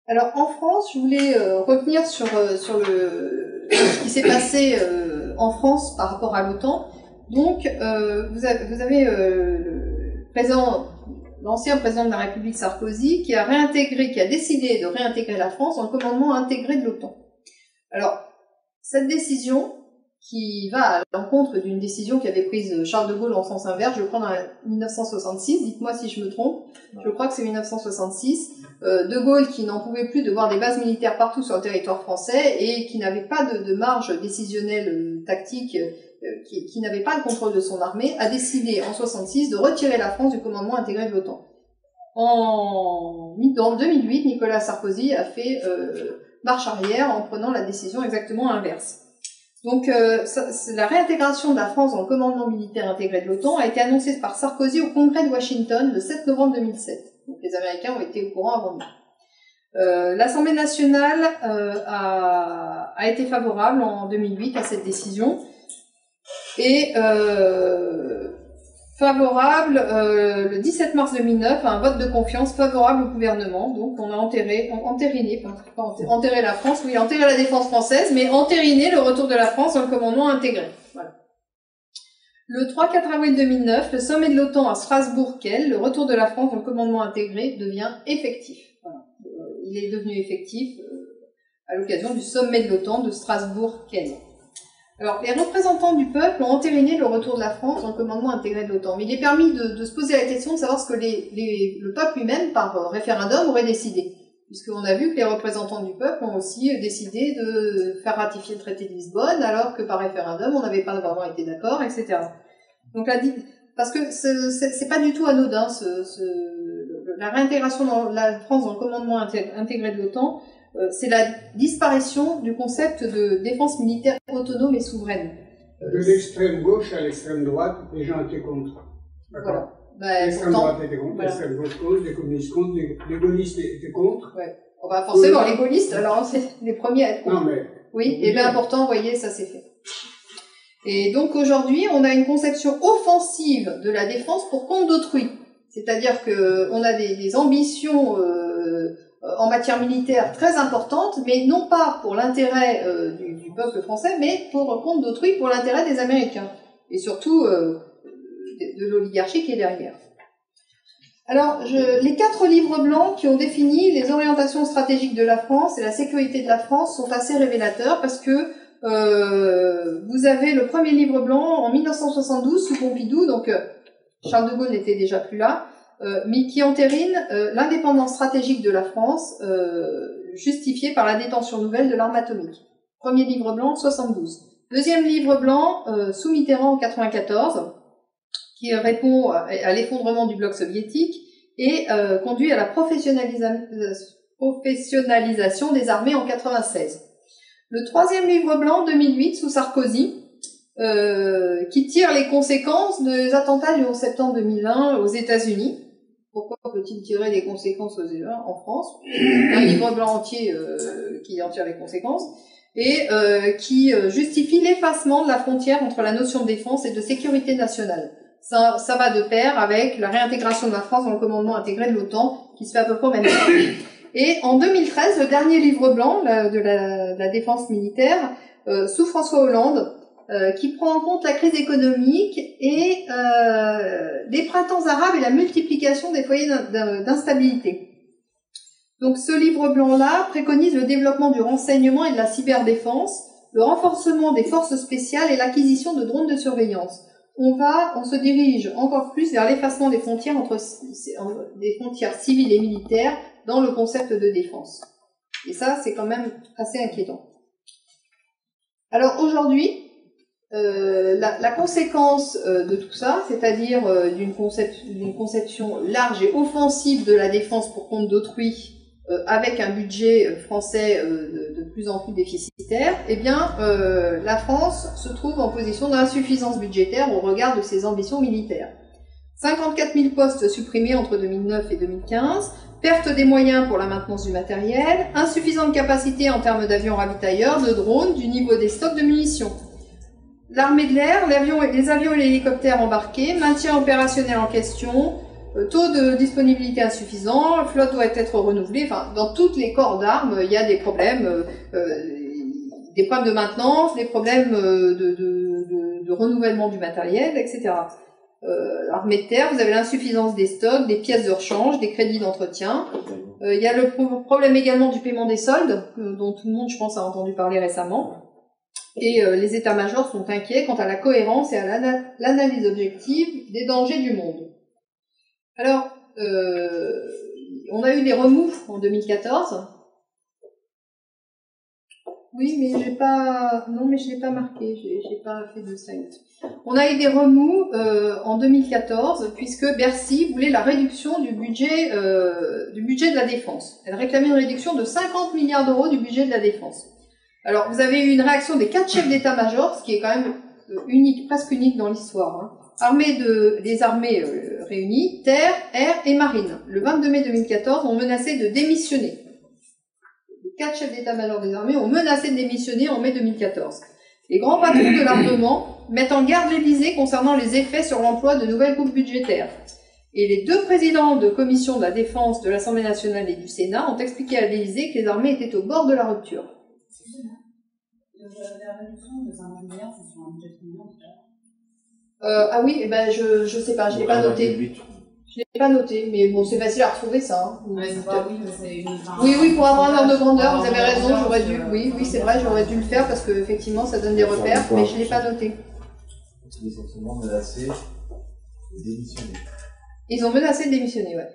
Alors en France, je voulais retenir sur ce qui s'est passé en France par rapport à l'OTAN. Donc vous avez l'ancien président de la République Sarkozy qui a décidé de réintégrer la France dans le commandement intégré de l'OTAN. Alors cette décision, qui va à l'encontre d'une décision qu'avait prise Charles de Gaulle en sens inverse, je crois dans 1966, dites-moi si je me trompe, je crois que c'est 1966, de Gaulle qui n'en pouvait plus de voir des bases militaires partout sur le territoire français et qui n'avait pas de marge décisionnelle tactique, qui n'avait pas le contrôle de son armée, a décidé en 66 de retirer la France du commandement intégré de l'OTAN. En 2008, Nicolas Sarkozy a fait marche arrière en prenant la décision exactement inverse. Donc la réintégration de la France dans le commandement militaire intégré de l'OTAN a été annoncée par Sarkozy au Congrès de Washington le 7 novembre 2007. Donc les Américains ont été au courant avant nous. L'Assemblée nationale a été favorable en 2008 à cette décision et favorable le 17 mars 2009 à un vote de confiance favorable au gouvernement. Donc on a enterré la France, oui, enterré la défense française, mais entériné le retour de la France dans le commandement intégré. Voilà. Le 3-4 avril 2009, le sommet de l'OTAN à Strasbourg-Kiel, le retour de la France dans le commandement intégré devient effectif. Voilà. Il est devenu effectif à l'occasion du sommet de l'OTAN de Strasbourg-Kiel. Alors, les représentants du peuple ont entériné le retour de la France dans le commandement intégré de l'OTAN. Mais il est permis de se poser la question de savoir ce que le peuple lui-même, par référendum, aurait décidé. Puisqu'on a vu que les représentants du peuple ont aussi décidé de faire ratifier le traité de Lisbonne, alors que par référendum, on n'avait pas vraiment été d'accord, etc. Donc parce que c'est pas du tout anodin, la réintégration de la France dans le commandement intégré de l'OTAN, c'est la disparition du concept de défense militaire autonome et souveraine. De l'extrême gauche à l'extrême droite, les gens étaient contre. Voilà. L'extrême droite était contre, voilà. L'extrême gauche contre, les communistes contre, les gaullistes étaient contre. Ouais. Bon, bah forcément, les gaullistes, alors c'est les premiers à être contre. Non, mais... Oui, et bien important, vous voyez, ça c'est fait. Et donc aujourd'hui, on a une conception offensive de la défense pour compte d'autrui. C'est-à-dire que on a des ambitions en matière militaire très importantes, mais non pas pour l'intérêt du peuple français, mais pour compte d'autrui, pour l'intérêt des Américains. Et surtout de l'oligarchie qui est derrière. Alors, les 4 livres blancs qui ont défini les orientations stratégiques de la France et la sécurité de la France sont assez révélateurs parce que vous avez le premier livre blanc en 1972 sous Pompidou, donc Charles de Gaulle n'était déjà plus là, mais qui entérine l'indépendance stratégique de la France justifiée par la détention nouvelle de l'arme atomique. Premier livre blanc, 72. Deuxième livre blanc, sous Mitterrand en 94, qui répond à l'effondrement du bloc soviétique et conduit à la professionnalisation des armées en 96. Le troisième livre blanc, 2008, sous Sarkozy, qui tire les conséquences des attentats du 11 septembre 2001 aux États-Unis. Pourquoi peut-il tirer des conséquences en France? Un livre blanc entier qui en tire les conséquences et qui justifie l'effacement de la frontière entre la notion de défense et de sécurité nationale. Ça va de pair avec la réintégration de la France dans le commandement intégré de l'OTAN, qui se fait à peu près au même temps. Et en 2013, le dernier livre blanc de la défense militaire, sous François Hollande, qui prend en compte la crise économique et les printemps arabes et la multiplication des foyers d'instabilité. Donc ce livre blanc-là préconise le développement du renseignement et de la cyberdéfense, le renforcement des forces spéciales et l'acquisition de drones de surveillance. On se dirige encore plus vers l'effacement des frontières des frontières civiles et militaires dans le concept de défense. Et ça, c'est quand même assez inquiétant. Alors aujourd'hui, la conséquence de tout ça, c'est-à-dire d'une conception large et offensive de la défense pour compte d'autrui, avec un budget français de plus en plus déficitaire, eh bien, la France se trouve en position d'insuffisance budgétaire au regard de ses ambitions militaires. 54 000 postes supprimés entre 2009 et 2015, perte des moyens pour la maintenance du matériel, insuffisante capacité en termes d'avions ravitailleurs, de drones, du niveau des stocks de munitions. L'armée de l'air, les avions et les hélicoptères embarqués, maintien opérationnel en question, taux de disponibilité insuffisant, la flotte doit être renouvelée. Enfin, dans tous les corps d'armes, il y a des problèmes de maintenance, des problèmes de renouvellement du matériel, etc. Armée de terre, vous avez l'insuffisance des stocks, des pièces de rechange, des crédits d'entretien. Il y a le problème également du paiement des soldes, dont tout le monde, je pense, a entendu parler récemment. Et les états-majors sont inquiets quant à la cohérence et à l'analyse objective des dangers du monde. Alors, on a eu des remous en 2014. Oui, mais j'ai pas, non, mais je l'ai pas marqué, j'ai pas fait de slide. On a eu des remous en 2014 puisque Bercy voulait la réduction du budget de la défense. Elle réclamait une réduction de 50 milliards d'euros du budget de la défense. Alors, vous avez eu une réaction des 4 chefs d'état-major, ce qui est quand même unique, presque unique dans l'histoire. Hein. Les armées réunies, terre, air et marine. Le 22 mai 2014, ont menacé de démissionner. Les 4 chefs d'état-major des armées ont menacé de démissionner en mai 2014. Les grands patrons de l'armement mettent en garde l'Élysée concernant les effets sur l'emploi de nouvelles coupes budgétaires. Et les 2 présidents de commission de la défense de l'Assemblée nationale et du Sénat ont expliqué à l'Élysée que les armées étaient au bord de la rupture. La réduction de 50 milliards, c'est sur un budget de combien? Ah oui, eh ben je sais pas, je l'ai pas noté. Je l'ai pas noté, mais bon, c'est facile à retrouver ça. Hein. Oui, pour avoir un ordre de grandeur, vous avez raison, j'aurais dû. Oui, c'est vrai, j'aurais dû le faire parce que effectivement, ça donne des repères, mais je l'ai pas noté. Ils ont seulement menacé de démissionner. Ils ont menacé de démissionner, ouais.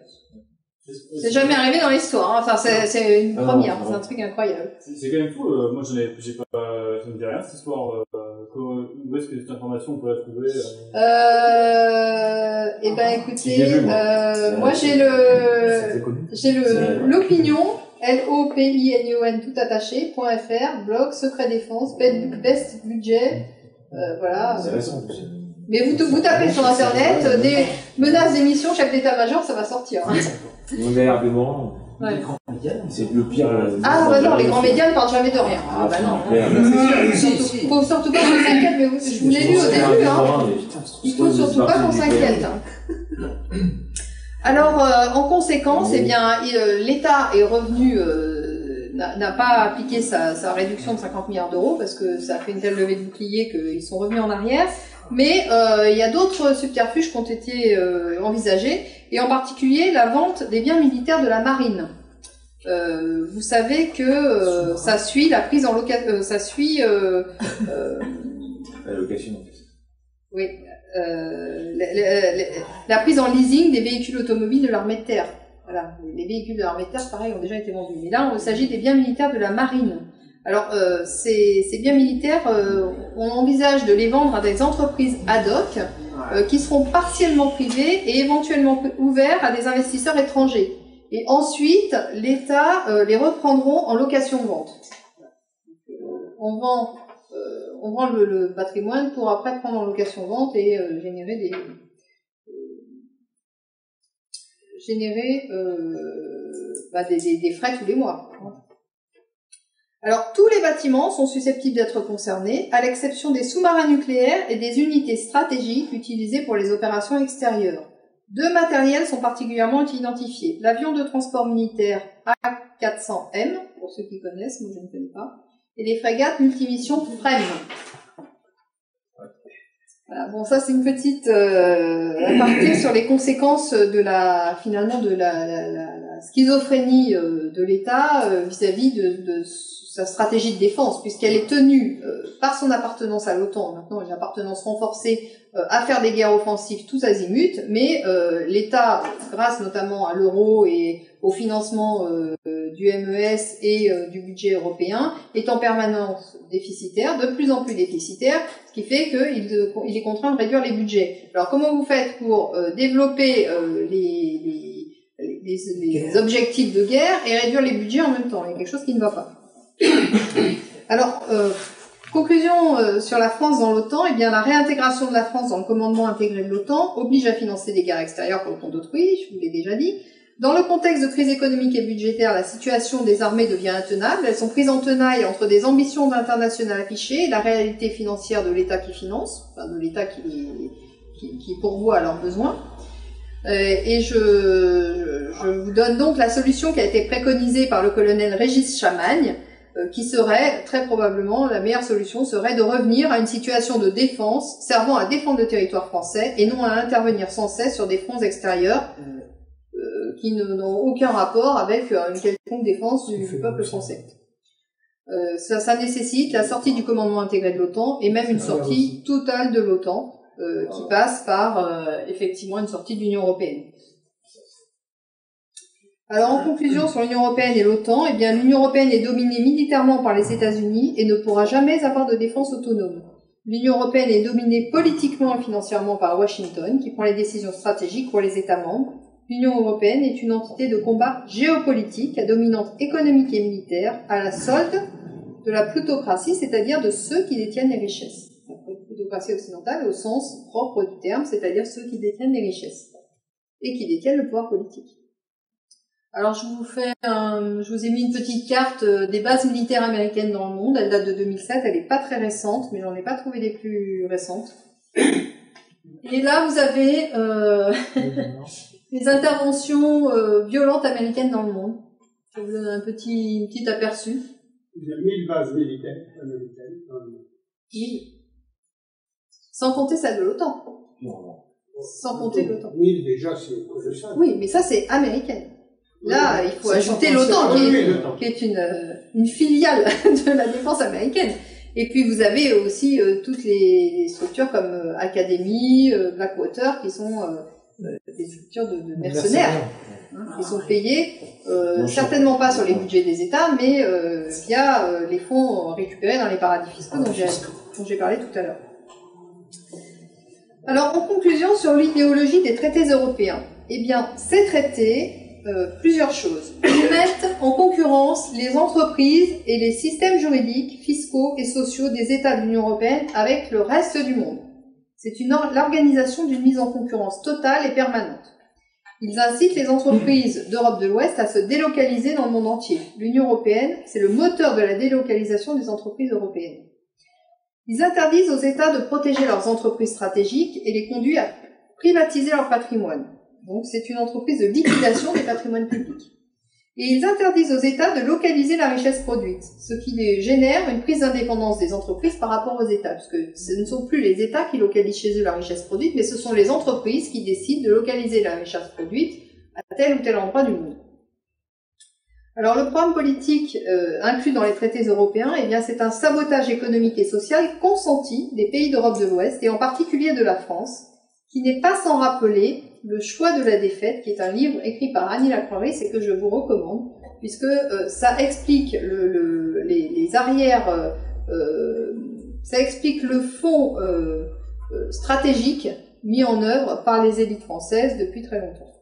C'est jamais arrivé dans l'histoire, hein. Enfin, c'est une première, c'est un truc incroyable. C'est quand même fou, moi ça me dit rien cette histoire, où est-ce que cette information on peut la trouver Eh ben écoutez, moi j'ai l'opinion, LOPINION tout attaché, .fr, blog, secret défense, best budget, voilà. C'est récent, mais vous tapez sur internet, des menaces d'émission, chef d'état-major, ça va sortir. Hein. Mon argument, ouais. c'est le pire. Ah bah non, les grands médias ne parlent jamais de rien. Ah bah non. Faut surtout pas qu'on s'inquiète, mais je vous l'ai lu au début, hein. Il faut surtout pas qu'on s'inquiète. Alors, en conséquence, eh bien, l'État est revenu, n'a pas appliqué sa réduction de 50 milliards d'euros parce que ça a fait une telle levée de bouclier qu'ils sont revenus en arrière. Mais il y a d'autres subterfuges qui ont été envisagés, et en particulier la vente des biens militaires de la marine. Vous savez que ça suit la prise en location, la location. Oui, la prise en leasing des véhicules automobiles de l'armée de terre. Voilà, les véhicules de l'armée de terre, pareil, ont déjà été vendus. Mais là, il s'agit des biens militaires de la marine. Alors, ces biens militaires, on envisage de les vendre à des entreprises ad hoc qui seront partiellement privées et éventuellement ouverts à des investisseurs étrangers. Et ensuite, l'État les reprendront en location-vente. On vend le patrimoine pour après prendre en location-vente et générer des frais tous les mois. Alors, tous les bâtiments sont susceptibles d'être concernés, à l'exception des sous-marins nucléaires et des unités stratégiques utilisées pour les opérations extérieures. 2 matériels sont particulièrement identifiés. L'avion de transport militaire A400M, pour ceux qui connaissent, moi je ne connais pas, et les frégates multimissions FREM. Voilà, bon, ça c'est une petite aparté sur les conséquences de la schizophrénie de l'État vis-à-vis de sa stratégie de défense, puisqu'elle est tenue par son appartenance à l'OTAN, maintenant une appartenance renforcée à faire des guerres offensives tous azimuts, mais l'État, grâce notamment à l'euro et au financement du MES et du budget européen, est en permanence déficitaire, de plus en plus déficitaire, ce qui fait qu'il est contraint de réduire les budgets. Alors comment vous faites pour développer les objectifs de guerre et réduire les budgets en même temps? Il y a quelque chose qui ne va pas. Alors, conclusion sur la France dans l'OTAN, eh bien la réintégration de la France dans le commandement intégré de l'OTAN oblige à financer des guerres extérieures pour le compte d'autrui, je vous l'ai déjà dit. Dans le contexte de crise économique et budgétaire, la situation des armées devient intenable. Elles sont prises en tenaille entre des ambitions internationales affichées et la réalité financière de l'État qui finance, enfin de l'État qui pourvoit à leurs besoins. Et je vous donne donc la solution qui a été préconisée par le colonel Régis Chamagne, qui serait, très probablement, la meilleure solution serait de revenir à une situation de défense servant à défendre le territoire français et non à intervenir sans cesse sur des fronts extérieurs qui n'ont aucun rapport avec une quelconque défense du peuple français. Ça nécessite la sortie du commandement intégré de l'OTAN et même une sortie totale de l'OTAN qui passe par effectivement une sortie de l'Union européenne. Alors en conclusion sur l'Union européenne et l'OTAN, eh bien l'Union européenne est dominée militairement par les États-Unis et ne pourra jamais avoir de défense autonome. L'Union européenne est dominée politiquement et financièrement par Washington, qui prend les décisions stratégiques pour les États membres. L'Union européenne est une entité de combat géopolitique à dominante économique et militaire, à la solde de la plutocratie, c'est-à-dire de ceux qui détiennent les richesses. La plutocratie occidentale au sens propre du terme, c'est-à-dire ceux qui détiennent les richesses et qui détiennent le pouvoir politique. Alors je vous ai mis une petite carte des bases militaires américaines dans le monde. Elle date de 2007, elle est pas très récente, mais j'en ai pas trouvé des plus récentes. Et là vous avez les interventions violentes américaines dans le monde. Je vous donne un petit aperçu. Il y a 1000 bases militaires américaines dans le monde. 1000. Sans compter celle de l'OTAN. Sans compter l'OTAN. 1000 déjà, c'est colossal. Oui, mais ça c'est américaine. Là, il faut ajouter l'OTAN, qui est une filiale de la défense américaine. Et puis vous avez aussi toutes les structures comme Academy, Blackwater, qui sont des structures de mercenaires, qui sont payées certainement pas sur les budgets des États, mais via les fonds récupérés dans les paradis fiscaux dont j'ai parlé tout à l'heure. Alors, en conclusion, sur l'idéologie des traités européens, eh bien, ces traités plusieurs choses. Ils mettent en concurrence les entreprises et les systèmes juridiques, fiscaux et sociaux des États de l'Union européenne avec le reste du monde. C'est l'organisation d'une mise en concurrence totale et permanente. Ils incitent les entreprises d'Europe de l'Ouest à se délocaliser dans le monde entier. L'Union européenne, c'est le moteur de la délocalisation des entreprises européennes. Ils interdisent aux États de protéger leurs entreprises stratégiques et les conduisent à privatiser leur patrimoine. Donc, c'est une entreprise de liquidation des patrimoines publics. Et ils interdisent aux États de localiser la richesse produite, ce qui génère une prise d'indépendance des entreprises par rapport aux États, puisque ce ne sont plus les États qui localisent chez eux la richesse produite, mais ce sont les entreprises qui décident de localiser la richesse produite à tel ou tel endroit du monde. Alors, le programme politique inclus dans les traités européens, eh bien, c'est un sabotage économique et social consenti des pays d'Europe de l'Ouest, et en particulier de la France, qui n'est pas sans rappeler Le choix de la défaite, qui est un livre écrit par Annie Lacroix-Rice et que je vous recommande, puisque ça explique les arrières, ça explique le fond stratégique mis en œuvre par les élites françaises depuis très longtemps.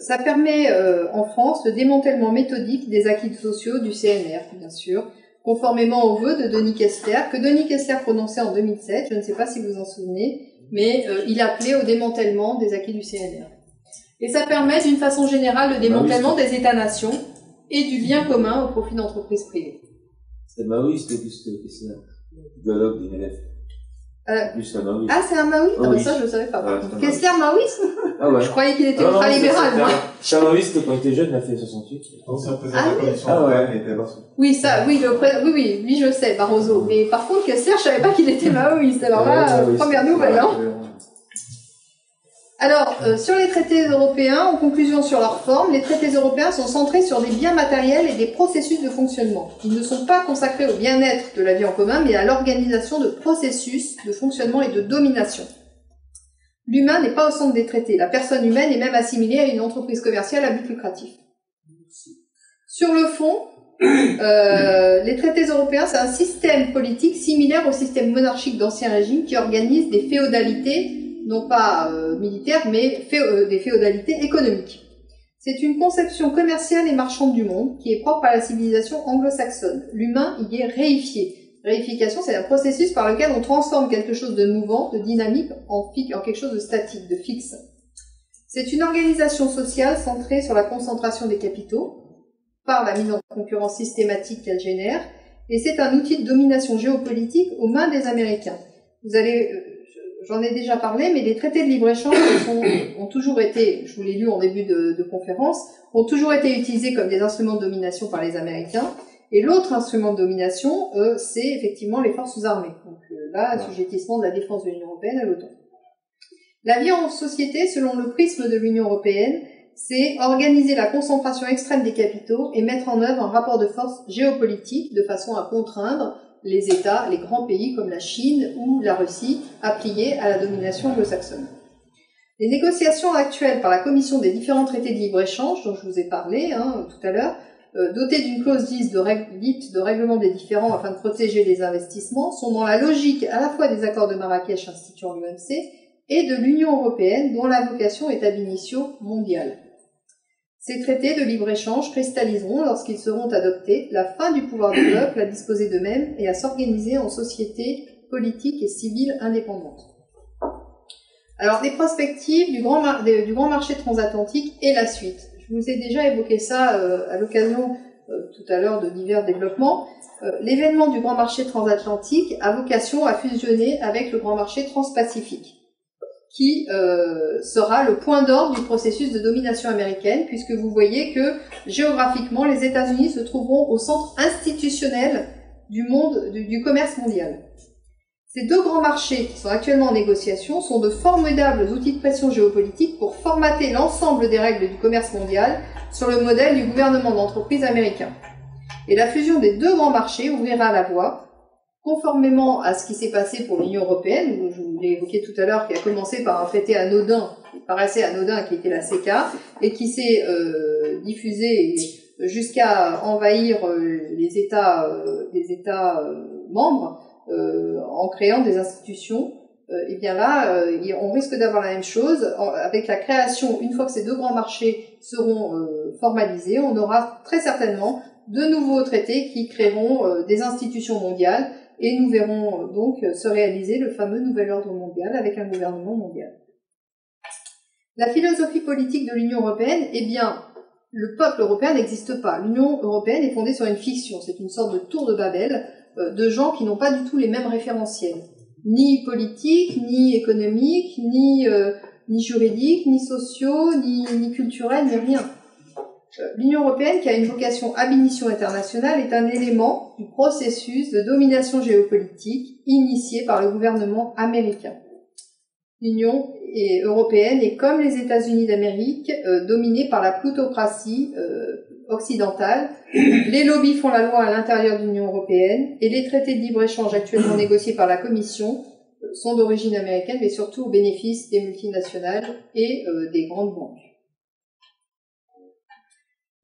Ça permet en France le démantèlement méthodique des acquis sociaux du CNR, bien sûr, conformément aux vœux de Denis Kessler, que Denis Kessler prononçait en 2007, je ne sais pas si vous vous en souvenez, mais il appelait au démantèlement des acquis du CNR. Et ça permet d'une façon générale le démantèlement des États-nations et du bien commun au profit d'entreprises privées. C'était maoïste et plus Kessler, dialogue des élèves. Plus la maoïste. Ah, c'est un maoïste? Ah, ça, je ne savais pas. Ouais, Kessler, maoïste? Ah ouais. Je croyais qu'il était ultra-libéral, moi. C'est un maoïste, quand il était jeune, il a fait 68. C'est un président de la commission. Ah ouais, il était Barroso. Oui, ça, oui, oui, lui, je sais, Barroso. Mais par contre, Kessler, je savais pas qu'il était maoïste. Alors là, première nouvelle, hein. Alors, sur les traités européens, en conclusion sur leur forme, les traités européens sont centrés sur des biens matériels et des processus de fonctionnement. Ils ne sont pas consacrés au bien-être de la vie en commun, mais à l'organisation de processus de fonctionnement et de domination. L'humain n'est pas au centre des traités. La personne humaine est même assimilée à une entreprise commerciale à but lucratif. Sur le fond, les traités européens, c'est un système politique similaire au système monarchique d'Ancien Régime qui organise des féodalités non pas militaires, mais des féodalités économiques. C'est une conception commerciale et marchande du monde qui est propre à la civilisation anglo-saxonne. L'humain y est réifié. Réification, c'est un processus par lequel on transforme quelque chose de mouvant, de dynamique, en quelque chose de statique, de fixe. C'est une organisation sociale centrée sur la concentration des capitaux, par la mise en concurrence systématique qu'elle génère, et c'est un outil de domination géopolitique aux mains des Américains. Vous allez... J'en ai déjà parlé, mais les traités de libre-échange ont toujours été, je vous l'ai lu en début de conférence, ont toujours été utilisés comme des instruments de domination par les Américains. Et l'autre instrument de domination, c'est effectivement les forces armées. Donc là, assujettissement de la défense de l'Union européenne à l'OTAN. La vie en société, selon le prisme de l'Union européenne, c'est organiser la concentration extrême des capitaux et mettre en œuvre un rapport de force géopolitique de façon à contraindre les États, les grands pays comme la Chine ou la Russie, à plier à la domination anglo-saxonne. Les négociations actuelles par la Commission des différents traités de libre-échange, dont je vous ai parlé tout à l'heure, dotées d'une clause dite de règlement des différends afin de protéger les investissements, sont dans la logique à la fois des accords de Marrakech instituant l'OMC et de l'Union européenne, dont la vocation est ab initio mondiale. Ces traités de libre-échange cristalliseront, lorsqu'ils seront adoptés, la fin du pouvoir du peuple à disposer d'eux-mêmes et à s'organiser en sociétés politiques et civiles indépendantes. Alors, les perspectives du grand marché transatlantique et la suite. Je vous ai déjà évoqué ça à l'occasion tout à l'heure de divers développements. L'événement du grand marché transatlantique a vocation à fusionner avec le grand marché transpacifique, qui sera le point d'orgue du processus de domination américaine, puisque vous voyez que géographiquement, les États-Unis se trouveront au centre institutionnel du monde, du commerce mondial. Ces deux grands marchés qui sont actuellement en négociation sont de formidables outils de pression géopolitique pour formater l'ensemble des règles du commerce mondial sur le modèle du gouvernement d'entreprise américain. Et la fusion des deux grands marchés ouvrira la voie, conformément à ce qui s'est passé pour l'Union européenne, où je vous l'ai évoqué tout à l'heure, qui a commencé par un traité anodin, qui paraissait anodin, qui était la CECA, et qui s'est diffusé jusqu'à envahir les États membres, en créant des institutions. Et bien là, on risque d'avoir la même chose avec la création. Une fois que ces deux grands marchés seront formalisés, on aura très certainement de nouveaux traités qui créeront des institutions mondiales, et nous verrons donc se réaliser le fameux nouvel ordre mondial avec un gouvernement mondial. La philosophie politique de l'Union européenne, eh bien, le peuple européen n'existe pas. L'Union européenne est fondée sur une fiction, c'est une sorte de tour de Babel de gens qui n'ont pas du tout les mêmes référentiels, ni politiques, ni économiques, ni juridiques, ni sociaux, ni culturels, ni rien. L'Union européenne, qui a une vocation ab initio internationale, est un élément du processus de domination géopolitique initié par le gouvernement américain. L'Union européenne est, comme les États-Unis d'Amérique, dominée par la plutocratie occidentale. Les lobbies font la loi à l'intérieur de l'Union européenne, et les traités de libre-échange actuellement négociés par la Commission sont d'origine américaine, mais surtout au bénéfice des multinationales et des grandes banques.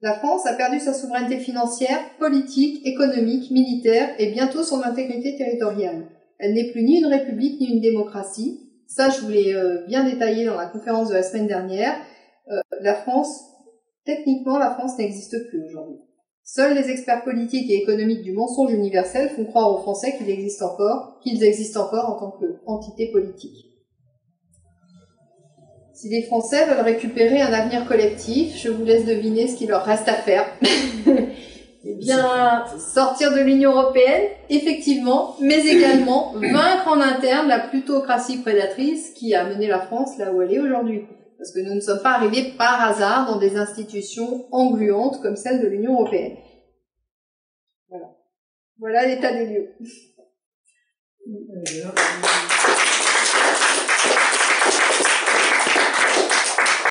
La France a perdu sa souveraineté financière, politique, économique, militaire et bientôt son intégrité territoriale. Elle n'est plus ni une république ni une démocratie. Ça, je vous l'ai bien détaillé dans la conférence de la semaine dernière. Techniquement, la France n'existe plus aujourd'hui. Seuls les experts politiques et économiques du mensonge universel font croire aux Français qu'ils existent encore en tant qu'entité politique. Si les Français veulent récupérer un avenir collectif, je vous laisse deviner ce qu'il leur reste à faire. Eh bien, sortir de l'Union européenne, effectivement, mais également vaincre en interne la plutocratie prédatrice qui a mené la France là où elle est aujourd'hui. Parce que nous ne sommes pas arrivés par hasard dans des institutions engluantes comme celle de l'Union européenne. Voilà. Voilà l'état des lieux.